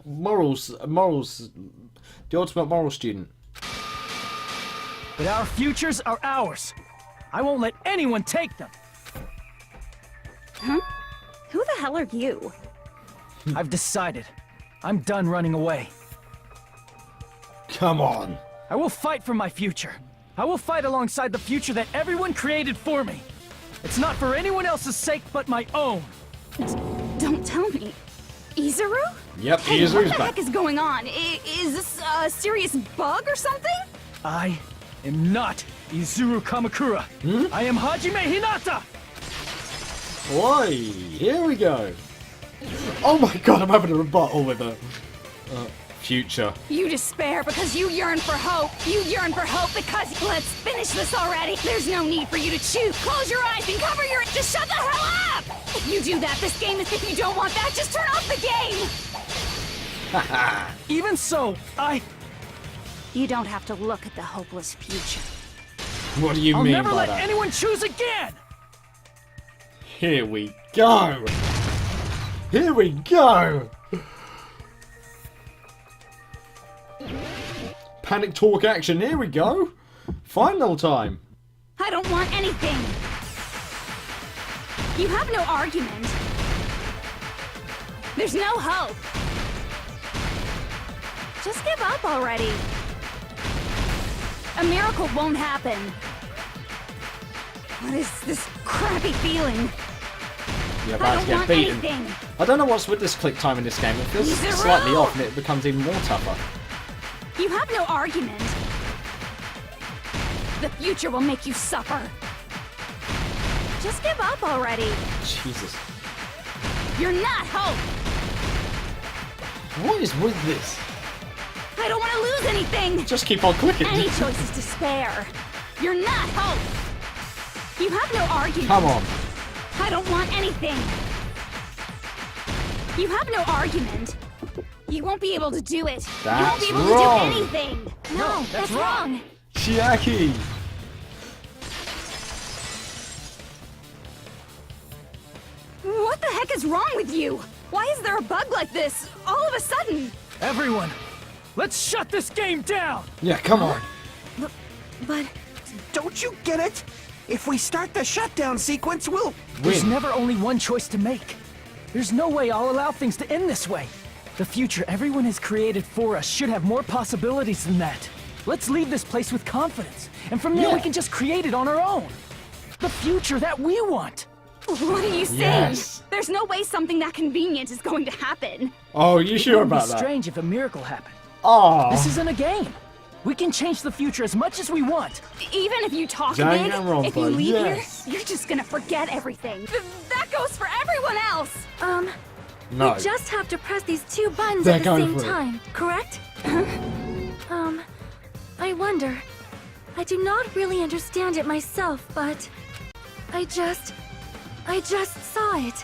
S1: morals, the ultimate moral student.
S6: But our futures are ours. I won't let anyone take them.
S10: Huh? Who the hell are you?
S6: I've decided. I'm done running away.
S1: Come on.
S6: I will fight for my future. I will fight alongside the future that everyone created for me. It's not for anyone else's sake but my own.
S10: Don't tell me. Izuru?
S1: Yep,
S10: Hey,
S1: Izuru's
S10: what the
S1: back.
S10: heck is going on? Is this a serious bug or something?
S6: I am not Izuru Kamakura. I am Hajime Hinata!
S1: Oi, here we go. Oh my god, I'm having a rebuttal with a future.
S10: You despair because you yearn for hope. You yearn for hope because... Let's finish this already. There's no need for you to choose. Close your eyes and cover your... Just shut the hell up! If you do that, this game is... If you don't want that, just turn off the game!
S6: Even so,
S10: You don't have to look at the hopeless future.
S1: What do you
S6: I'll
S1: mean
S6: never
S1: by
S6: let
S1: that?
S6: anyone choose again!
S1: Here we go. Here we go. Panic talk action. Here we go. Final time.
S10: I don't want anything. You have no argument. There's no hope. Just give up already. A miracle won't happen. What is this crappy feeling?
S1: You're
S10: I
S1: about
S10: don't
S1: to get
S10: want
S1: beaten.
S10: anything.
S1: I don't know what's with this click time in this game. It feels
S10: Zero.
S1: slightly off and it becomes even more tougher.
S10: You have no argument. The future will make you suffer. Just give up already.
S1: Jesus.
S10: You're not hope.
S1: What is with this?
S10: I don't want to lose anything.
S1: Just keep on clicking.
S10: Any choice is despair. You're not hope. You have no argument.
S1: Come on.
S10: I don't want anything. You have no argument. You won't be able to do it. You won't be
S1: That's
S10: able
S1: wrong.
S10: to do anything. No, that's wrong.
S1: Chiaki.
S10: What the heck is wrong with you? Why is there a bug like this all of a sudden?
S6: Everyone, let's shut this game down!
S1: Yeah, come on.
S10: But
S3: don't you get it? If we start the shutdown sequence, we'll...
S6: There's never only one choice to make. There's no way I'll allow things to end this way. The future everyone has created for us should have more possibilities than that. Let's leave this place with confidence, and from there we can just create it on our own. The future that we want.
S10: what are you saying?
S1: Yes.
S10: There's no way something that convenient is going to happen.
S1: Oh, you
S6: It
S1: sure
S6: wouldn't
S1: about
S6: be
S1: that?
S6: strange if a miracle happened.
S1: Oh.
S6: This isn't a game. We can change the future as much as we want.
S10: Even if you talk big,
S1: DanganRonpa,
S10: if you leave
S1: yes.
S10: here, you're just gonna forget everything. That goes for everyone else.
S1: No.
S7: We just have to press these two buttons
S1: They're
S7: at the
S1: going
S7: same
S1: for it.
S7: time, correct? I wonder. I do not really understand it myself, but I just saw it.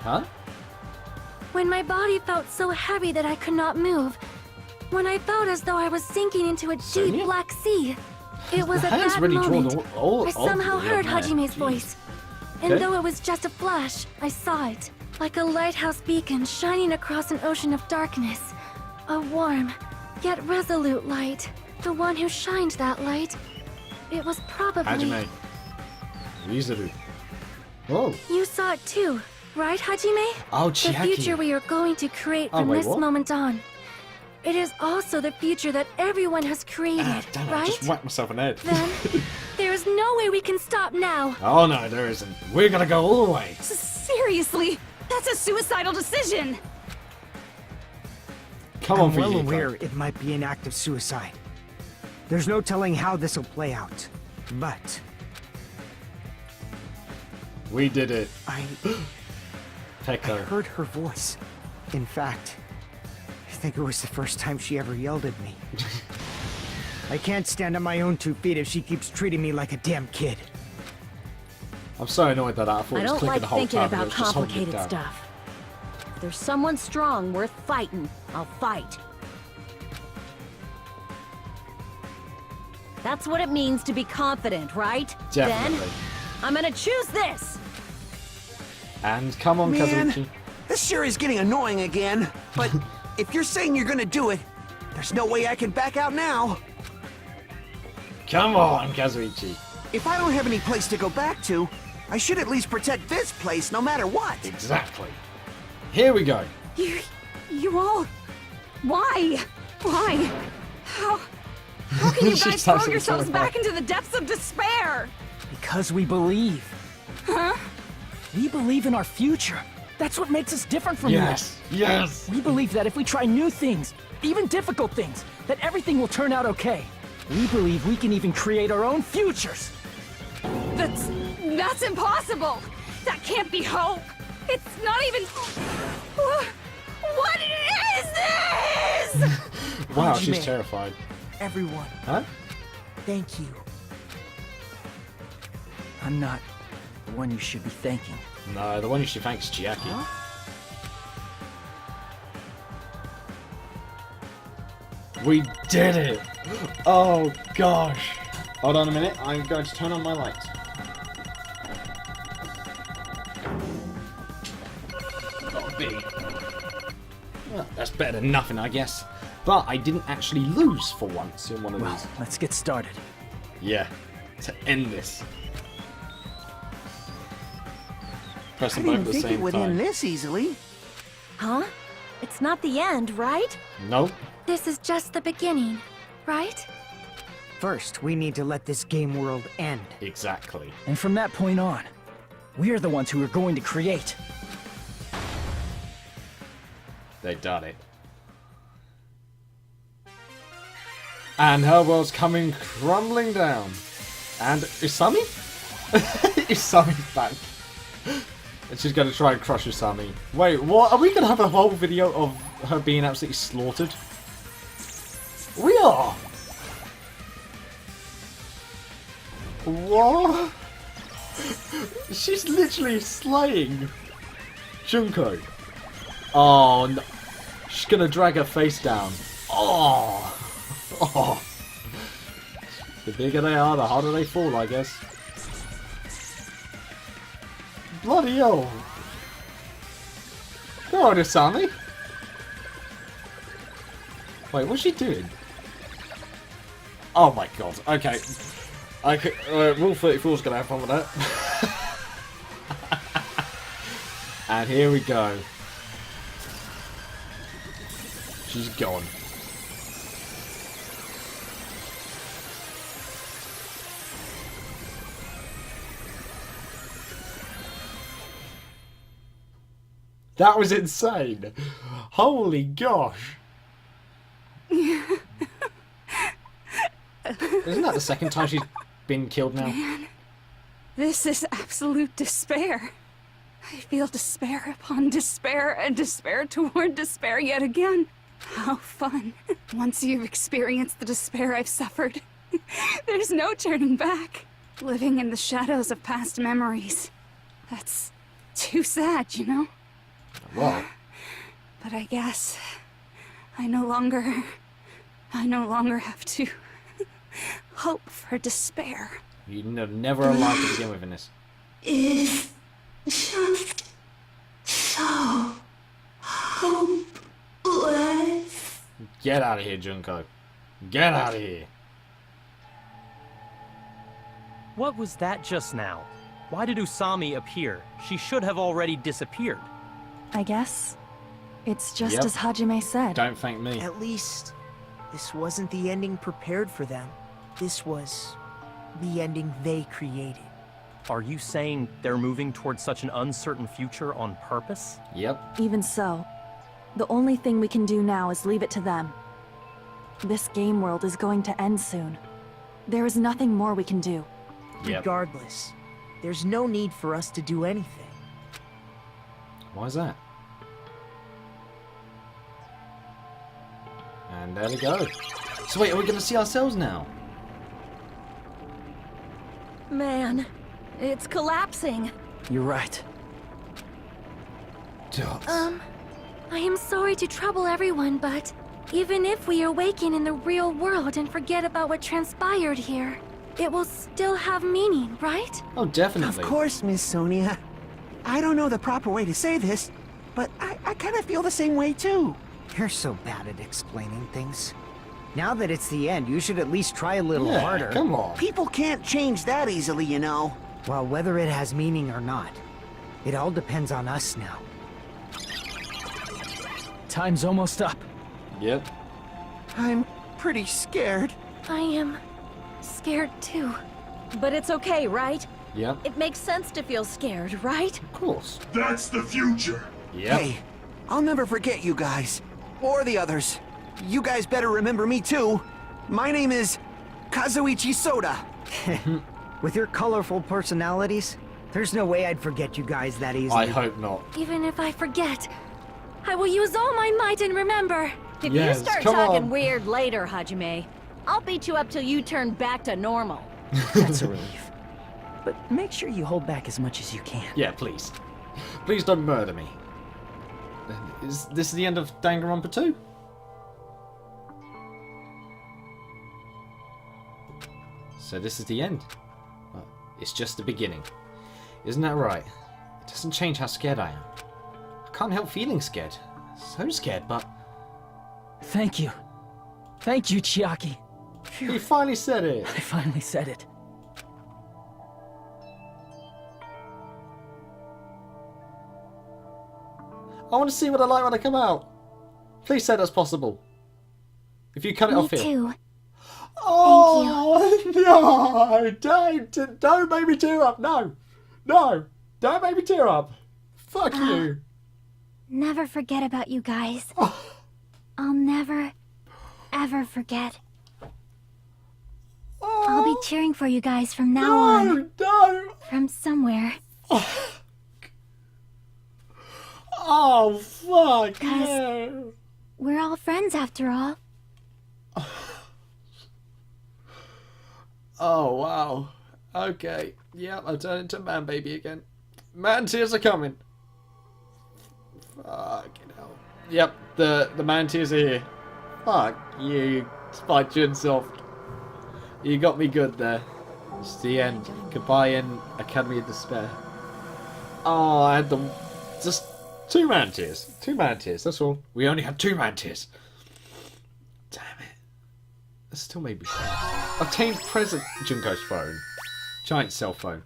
S1: Huh?
S7: When my body felt so heavy that I could not move. When I felt as though I was sinking into a deep
S1: Sonia?
S7: black sea. It was
S1: The
S7: at
S1: hair's
S7: that
S1: really drawn
S7: moment
S1: all
S7: I somehow
S1: over the
S7: heard
S1: young man.
S7: Hajime's
S1: Jeez.
S7: voice. And
S1: Okay.
S7: though it was just a flash, I saw it. Like a lighthouse beacon shining across an ocean of darkness. A warm, yet resolute light. The one who shined that light. It was probably...
S1: Hajime. Yuzuru. Oh.
S7: You saw it too, right, Hajime?
S1: Oh,
S7: The
S1: Chiaki.
S7: future we are going to create
S1: Oh,
S7: from
S1: wait,
S7: this
S1: what?
S7: moment on. It is also the future that everyone has created,
S1: Ah, damn it, I
S7: right?
S1: just whacked myself in the head.
S7: Then, there's There's no way we can stop now.
S1: Oh no, there isn't. We're gonna go all the way.
S10: Seriously, that's a suicidal decision.
S1: Come on,
S4: I'm
S1: for
S4: well
S1: you.
S4: aware it might be an act of suicide. There's no telling how this will play out, but
S1: We did it.
S4: I
S1: Pecco.
S4: heard her voice. In fact, I think it was the first time she ever yelled at me. I can't stand on my own 2 feet if she keeps treating me like a damn kid.
S1: I'm so annoyed that I thought it
S2: I
S1: was
S2: don't
S1: clicking
S2: like
S1: the whole
S2: thinking
S1: time. but it
S2: about
S1: was just holding it
S2: complicated
S1: down.
S2: stuff. If there's someone strong worth fighting, I'll fight. That's what it means to be confident, right?
S1: Definitely.
S2: Then, I'm gonna choose this!
S1: And come on,
S3: Man,
S1: Kazuichi.
S3: this sure is getting annoying again. But if you're saying you're gonna do it, there's no way I can back out now.
S1: Come on, Kazuichi.
S3: If I don't have any place to go back to, I should at least protect this place no matter what.
S1: Exactly. Here we go.
S10: You all... Why? Why? How can you
S1: She
S10: guys
S1: starts
S10: throw
S1: to
S10: yourselves
S1: terrify.
S10: back into the depths of despair?
S6: Because we believe.
S10: Huh?
S6: We believe in our future. That's what makes us different from
S1: Yes,
S6: you.
S1: yes.
S6: We believe that if we try new things, even difficult things, that everything will turn out okay. We believe we can even create our own futures.
S10: That's impossible. That can't be hope. It's not even... What is this?
S1: Wow,
S8: Hajime.
S1: she's terrified.
S8: Everyone,
S1: Huh?
S8: thank you.
S6: I'm not the one you should be thanking.
S1: No, the one you should thank is Chiaki. We did it! Oh gosh! Hold on a minute, I'm going to turn on my lights. Gotta be. Well, that's better than nothing, I guess. But I didn't actually lose for once in one of these.
S6: Let's get started.
S1: Yeah, to end this.
S3: I
S1: Press them both
S3: didn't
S1: at the
S3: think it
S1: same
S3: would end
S1: time.
S3: this easily.
S2: Huh? It's not the end, right?
S1: Nope.
S7: This is just the beginning, right?
S4: First, we need to let this game world end.
S1: Exactly.
S6: And from that point on, we're the ones who are going to create.
S1: They done it. And her world's coming crumbling down. And Usami? Usami's back. And she's going to try and crush Usami. Wait, what? Are we going to have a whole video of her being absolutely slaughtered? We are! What? She's literally slaying Junko. Oh, no. She's going to drag her face down. Oh! Oh! The bigger they are, the harder they fall, I guess. Bloody hell! Go on, Usami! Wait, what's she doing? Oh my god, okay. Rule 34's gonna have fun with that. And here we go. She's gone. That was insane. Holy gosh. Isn't that the second time she's been killed now?
S10: Man, this is absolute despair. I feel despair upon despair and despair toward despair yet again. How fun. Once you've experienced the despair I've suffered, there's no turning back. Living in the shadows of past memories. That's too sad, you know?
S1: Wow.
S10: But I guess I no longer have to hope for despair.
S1: You're never alive to begin with in this.
S9: Is just so hopeless.
S1: Get out of here, Junko. Get out of here.
S13: What was that just now? Why did Usami appear? She should have already disappeared.
S12: I guess it's just
S1: Yep.
S12: as Hajime said.
S1: Don't thank me.
S8: At least, this wasn't the ending prepared for them. This was the ending they created.
S13: Are you saying they're moving towards such an uncertain future on purpose?
S1: Yep.
S12: Even so, the only thing we can do now is leave it to them. This game world is going to end soon. There is nothing more we can do.
S1: Yep.
S8: Regardless, there's no need for us to do anything.
S1: Why is that? And there we go. So wait, are we going to see ourselves now?
S5: Man, it's collapsing.
S6: You're right.
S7: I am sorry to trouble everyone, but even if we awaken in the real world and forget about what transpired here, it will still have meaning, right?
S1: Oh, definitely.
S3: Of course, Miss Sonia. I don't know the proper way to say this, but I kind of feel the same way too.
S4: You're so bad at explaining things. Now that it's the end, you should at least try a little
S1: Yeah,
S4: harder.
S1: come on.
S3: People can't change that easily, you know.
S4: Well, whether it has meaning or not, it all depends on us now.
S6: Time's almost up.
S1: Yep.
S3: I'm pretty scared.
S7: I am scared too.
S5: But it's okay, right?
S1: Yep.
S5: It makes sense to feel scared, right?
S1: Of course.
S17: That's the future.
S1: Yep.
S3: Hey, I'll never forget you guys. Or the others. You guys better remember me too. My name is Kazuichi Soda.
S4: With your colorful personalities, there's no way I'd forget you guys that easily.
S1: I hope not.
S7: Even if I forget, I will use all my might and remember.
S5: If
S1: Yes,
S5: you start
S1: come
S5: talking
S1: on.
S5: weird later, Hajime, I'll beat you up till you turn back to normal.
S6: That's a relief. But make sure you hold back as much as you can.
S1: Yeah, please. Please don't murder me. Is this the end of DanganRonpa 2? So this is the end. Well, it's just the beginning. Isn't that right? It doesn't change how scared I am. I can't help feeling scared. So scared, but...
S6: Thank you. Thank you, Chiaki.
S1: He finally said it.
S6: I finally said it.
S1: I want to see what I like when I come out. Please say that's possible. If you cut it
S7: Me
S1: off here.
S7: too.
S1: Oh no! Don't make me tear up. No, don't make me tear up. Fuck you.
S7: Never forget about you guys. I'll never, ever forget. I'll be cheering for you guys from now on.
S1: No.
S7: From somewhere.
S1: Oh fuck.
S7: 'Cause
S1: No.
S7: we're all friends after all.
S1: Oh wow. Okay. Yeah, I've turned into man baby again. Man tears are coming. Fucking hell. Yep, the man tears are here. Fuck you, Spike Chunsoft. You got me good there. It's the end. Goodbye in Academy of Despair. Oh, I had them. Just 2 man tears. 2 man tears, that's all. We only had 2 man tears. Damn it. That still made me sad. Obtained present Junko's phone. Giant cell phone.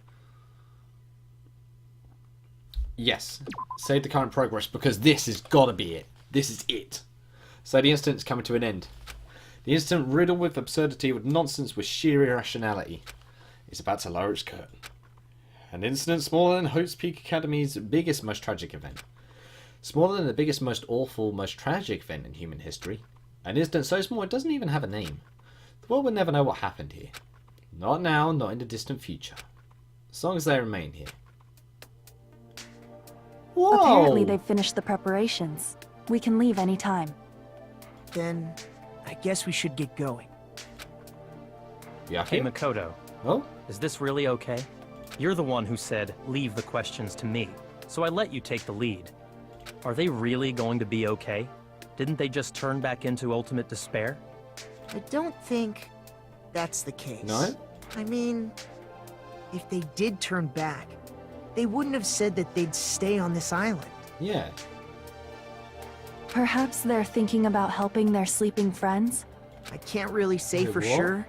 S1: Yes. Save the current progress because this has gotta be it. This is it. So the incident's coming to an end. The incident riddled with absurdity, with nonsense, with sheer irrationality, is about to lower its curtain. An incident smaller than Hope's Peak Academy's biggest, most tragic event. Smaller than the biggest, most awful, most tragic event in human history. An incident so small it doesn't even have a name. The world will never know what happened here. Not now, not in the distant future. As long as they remain here. Whoa!
S12: Apparently they've finished the preparations. We can leave any time.
S8: Then, I guess we should get going.
S1: Yeah,
S13: Hey, Makoto.
S1: Oh?
S13: Is this really okay? You're the one who said, leave the questions to me, so I let you take the lead. Are they really going to be okay? Didn't they just turn back into ultimate despair?
S8: I don't think that's the case.
S1: No?
S8: I mean, if they did turn back, they wouldn't have said that they'd stay on this island.
S1: Yeah.
S12: Perhaps they're thinking about helping their sleeping friends?
S8: I can't really say
S1: Wait,
S8: for
S1: what?
S8: sure,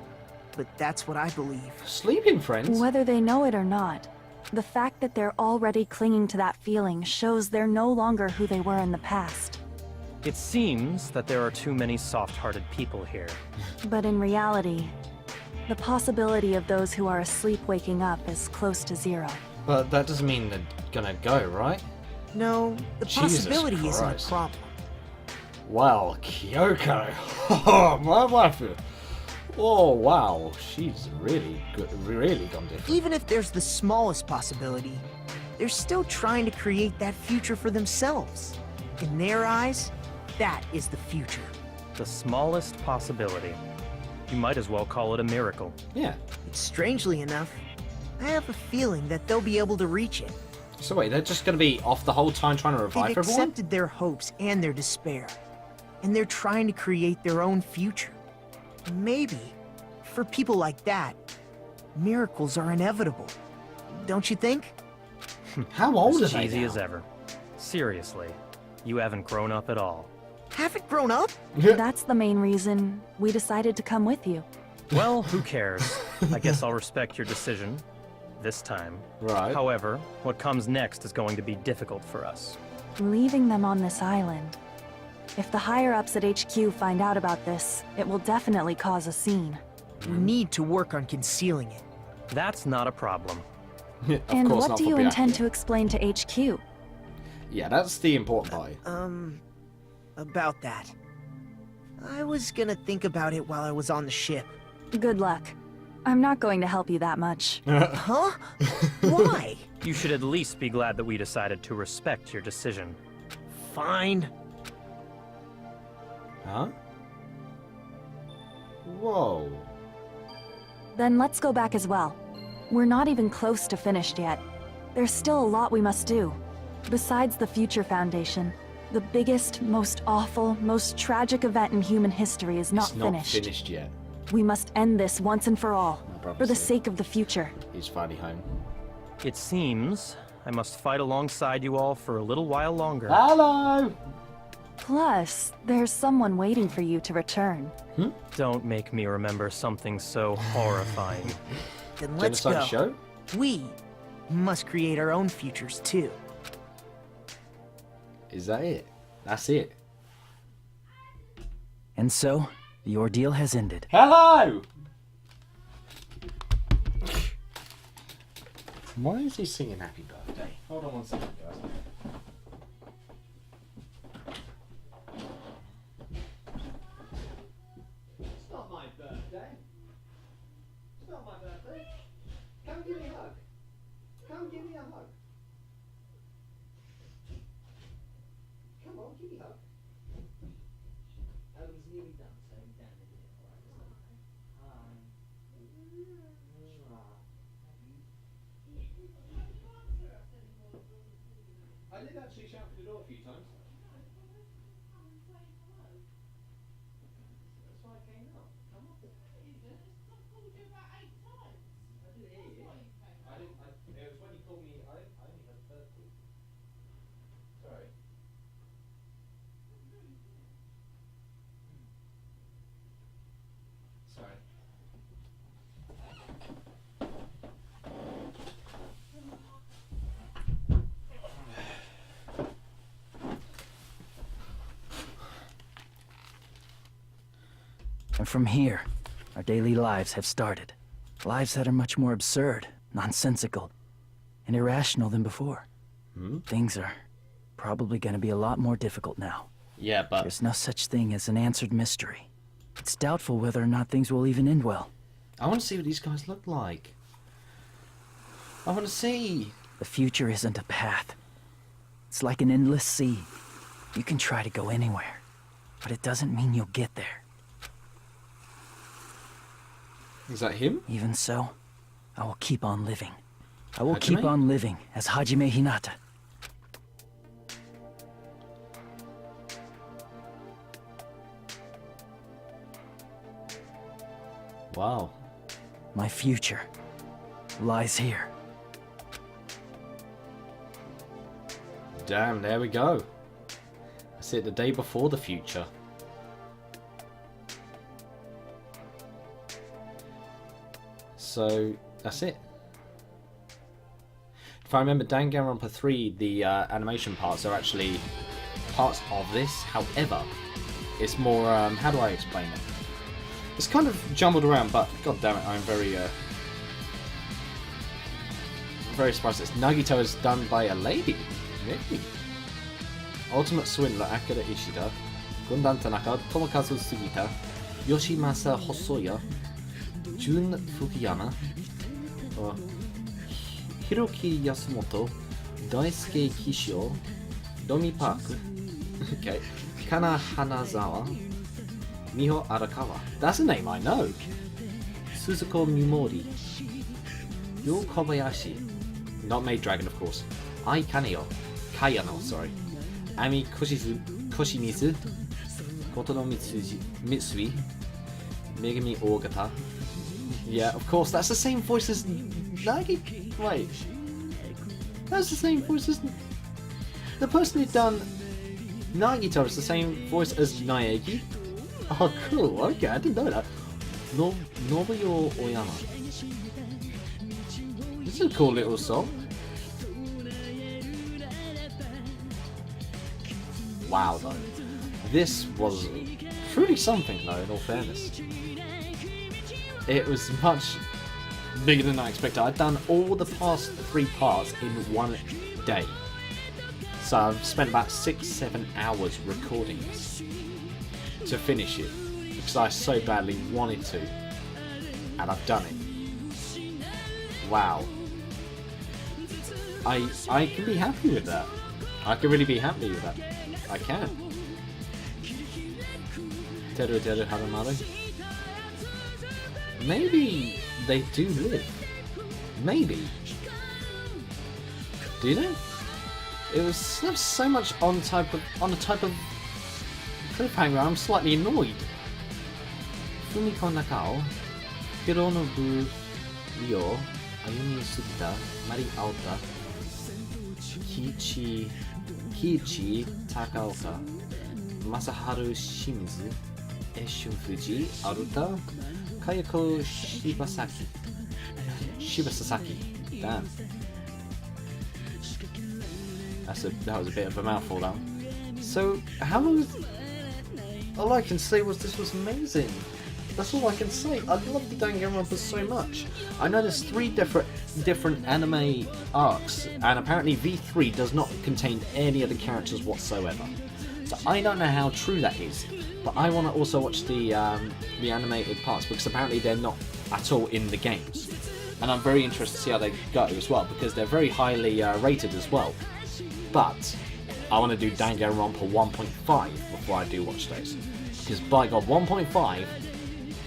S8: but that's what I believe.
S1: Sleeping friends?
S12: Whether they know it or not, the fact that they're already clinging to that feeling shows they're no longer who they were in the past.
S13: It seems that there are too many soft-hearted people here.
S12: But in reality, The possibility of those who are asleep waking up is close to zero.
S1: But that doesn't mean they're gonna go, right?
S8: No, the
S1: Jesus
S8: possibility isn't a
S1: Christ.
S8: problem.
S1: Wow, Kyoko. Oh, my wife. Oh, wow. She's really good, really gone different.
S8: Even if there's the smallest possibility, they're still trying to create that future for themselves. In their eyes, that is the future.
S13: The smallest possibility. You might as well call it a miracle.
S1: Yeah.
S8: Strangely enough, I have a feeling that they'll be able to reach it.
S1: So wait, they're just gonna be off the whole time trying to revive
S8: They've
S1: everyone?
S8: accepted their hopes and their despair, and they're trying to create their own future. Maybe, for people like that, miracles are inevitable. Don't you think?
S1: How old
S13: As
S1: are they
S13: cheesy
S1: now?
S13: as ever. Seriously, you haven't grown up at all.
S8: Haven't grown up?
S12: That's the main reason we decided to come with you.
S13: Well, who cares? I guess I'll respect your decision. This time.
S1: Right.
S13: However, what comes next is going to be difficult for us.
S12: Leaving them on this island. If the higher-ups at HQ find out about this, it will definitely cause a scene.
S8: We need to work on concealing it.
S13: That's not a problem.
S12: And what do you intend to explain to HQ?
S1: Yeah, that's the important part.
S8: About that. I was gonna think about it while I was on the ship.
S12: Good luck. I'm not going to help you that much.
S8: Huh? Why?
S13: You should at least be glad that we decided to respect your decision.
S8: Fine.
S1: Huh? Whoa.
S12: Then let's go back as well. We're not even close to finished yet. There's still a lot we must do. Besides the Future Foundation, the biggest, most awful, most tragic event in human history is not
S1: It's not
S12: finished.
S1: finished yet.
S12: We must end this once and for all,
S1: brother
S12: for the
S1: said.
S12: sake of the future.
S1: He's finally home.
S13: It seems I must fight alongside you all for a little while longer.
S1: Hello!
S12: Plus, there's someone waiting for you to return.
S13: Don't make me remember something so horrifying.
S8: Then let's go.
S1: Show?
S8: We must create our own futures too.
S1: Is that it? That's it.
S6: And so, the ordeal has ended.
S1: Hello! Why is he singing happy birthday? Hold on one second, guys. It's not my birthday. It's not my birthday. Come give me a hug. Come give me a hug. Come on, give me a hug. He's nearly done, so he's down in here. Hi. I did actually shout for the door a few times. That's why I came out. Come on. I did hear you. It was when you called me. I only heard the first call. Sorry. Sorry.
S6: And from here, our daily lives have started. Lives that are much more absurd, nonsensical, and irrational than before. Things are probably going to be a lot more difficult now.
S1: Yeah, but
S6: There's no such thing as an answered mystery. It's doubtful whether or not things will even end well.
S1: I want to see what these guys look like. I want to see.
S6: The future isn't a path. It's like an endless sea. You can try to go anywhere, but it doesn't mean you'll get there.
S1: Is that him?
S6: Even so, I will keep on living. I will
S1: Hajime?
S6: keep on living as Hajime Hinata.
S1: Wow.
S6: My future lies here.
S1: Damn, there we go. That's it, the day before the future. So, that's it. If I remember, DanganRonpa 3, the animation parts are actually parts of this. However, it's more, how do I explain it? It's kind of jumbled around, but god damn it, I'm very surprised. This Nagito is done by a lady. Maybe. Ultimate Swindler Akira Ishida, Gundan Tanaka, Tomokazu Sugita, Yoshimasa Hosoya, Jun Fukuyama, Hiroki Yasumoto, Daisuke Kishio, Domi Park, okay, Kana Hanazawa, Miho Arakawa. That's a name I know. Suzuko Mimori, Yo Kobayashi, not Maid Dragon of course. Ai Kayano, sorry. Ami Koshimizu, Kotono Mitsui, Megami Ogata. Yeah, of course, that's the same voice as Nagi. Wait, that's the same voice as the person who done Nagito is the same voice as Naegi. Oh, cool. Okay, I didn't know that. Nobuyo Oyama. This is a cool little song. Wow, though. This was truly something, though, in all fairness. It was much bigger than I expected. I'd done all the past 3 parts in one day. So I've spent about 6-7 hours recording this to finish it. Because I so badly wanted to. And I've done it. Wow. I can be happy with that. I can really be happy with that. I can. Teru Teru Haramaru. Maybe they do live. Maybe. Do they? It was so much on a type of cliffhanger. I'm slightly annoyed. Fumiko Nakao, Hironobu Ryo, Ayumi Sugita, Mari Aota, Kiichi Takaoka, Masaharu Shimizu, Eshun Fuji, Aruta, Kayako Shibasaki. Damn. That was a bit of a mouthful, that one. So, how long was... All I can say was this was amazing. That's all I can say. I love the DanganRonpa so much. I know there's 3 different anime arcs, and apparently V3 does not contain any of the characters whatsoever. So I don't know how true that is, but I want to also watch the animated parts because apparently they're not at all in the games. And I'm very interested to see how they go as well, because they're very highly rated as well. But I want to do DanganRonpa 1.5 before I do watch those. Because by God, 1.5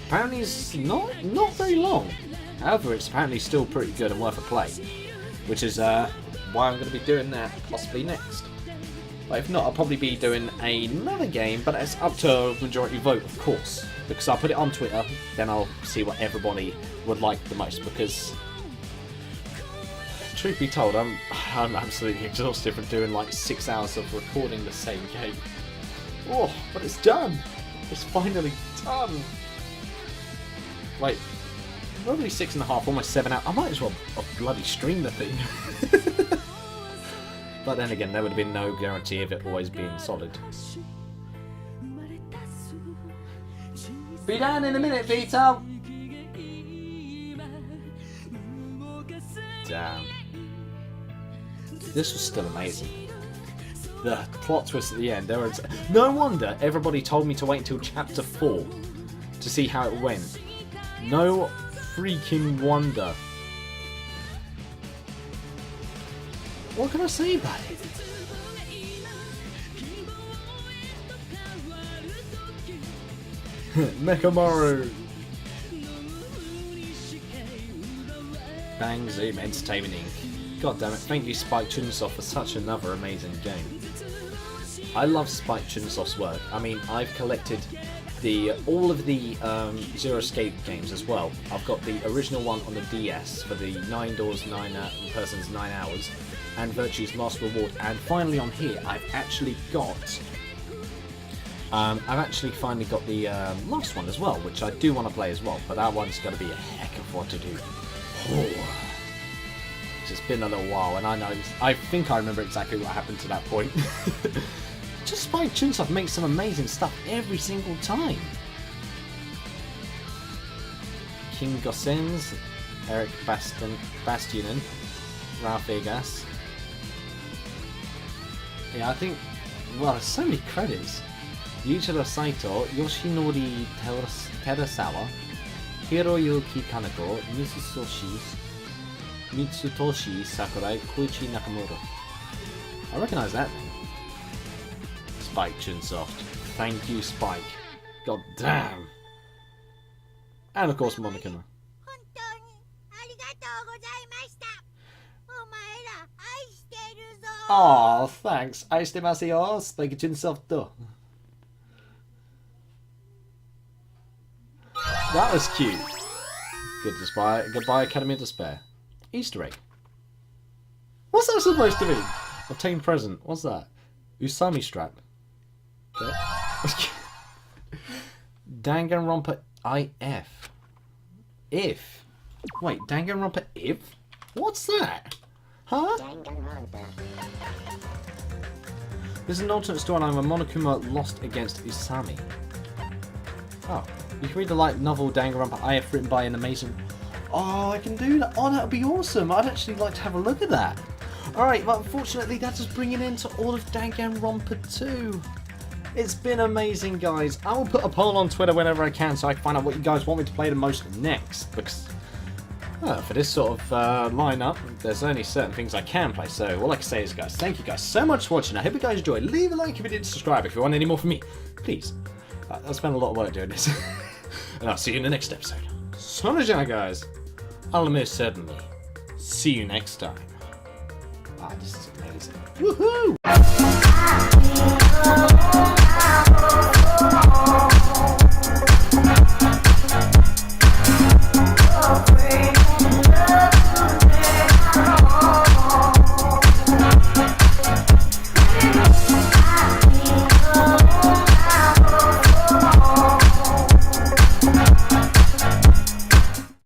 S1: apparently is not very long. However, it's apparently still pretty good and worth a play. Which is why I'm going to be doing that possibly next. But if not, I'll probably be doing another game, but it's up to majority vote, of course. Because I'll put it on Twitter, then I'll see what everybody would like the most. Because, truth be told, I'm absolutely exhausted from doing like 6 hours of recording the same game. Oh, but it's done! It's finally done! Wait, probably 6.5, almost 7 hours. I might as well bloody stream the thing. But then again, there would have been no guarantee of it always being solid. Be done in a minute, Vito! Damn. This was still amazing. The plot twist at the end, there was... No wonder everybody told me to wait until chapter 4 to see how it went. No freaking wonder. What can I say about it? Mechamaru! Bang Zoom Entertainment Inc. God damn it, thank you Spike Chunsoft for such another amazing game. I love Spike Chunsoft's work. I mean, I've collected all of the Zero Escape games as well. I've got the original one on the DS for the 9 doors, 9 persons, 9 hours, and Virtue's Last Reward. And finally on here, I've actually finally got the last one as well, which I do want to play as well. But that one's going to be a heck of what to do. Oh. It's been a little while, and I think I remember exactly what happened to that point. Just Spike Chunsoft makes some amazing stuff every single time. King Gossens, Eric Bastionen, Ralph Vegas. Yeah, I think, well, there's so many credits. Yuusha Saito, Yoshinori Terasawa, Hiroyuki Kaneko, Mitsutoshi Sakurai, Koichi Nakamura. I recognise that name. Spike Chunsoft. Thank you, Spike. God damn. And of course, Monokuma. Aw, thanks. Aishitemasu yo, Spike Chunsoft do. That was cute. Goodbye, Academy of Despair. Easter egg. What's that supposed to mean? Obtain present. What's that? Usami strap. Okay. DanganRonpa IF. If. Wait, DanganRonpa if? What's that? Huh? This is an alternate storyline where Monokuma lost against Usami. Oh. You can read the light novel DanganRonpa IF written by an amazing... Oh, I can do that. Oh, that would be awesome. I'd actually like to have a look at that. Alright, but unfortunately that's just bringing in to all of DanganRonpa 2. It's been amazing, guys. I will put a poll on Twitter whenever I can so I can find out what you guys want me to play the most next. Because for this sort of lineup, there's only certain things I can play. So all I can say is, guys, thank you guys so much for watching. I hope you guys enjoyed. Leave a like if you didn't subscribe. If you want any more from me, please. I spent a lot of work doing this. And I'll see you in the next episode. Sonajana, guys. I'll most certainly see you next time. Ah, this is amazing. Woohoo!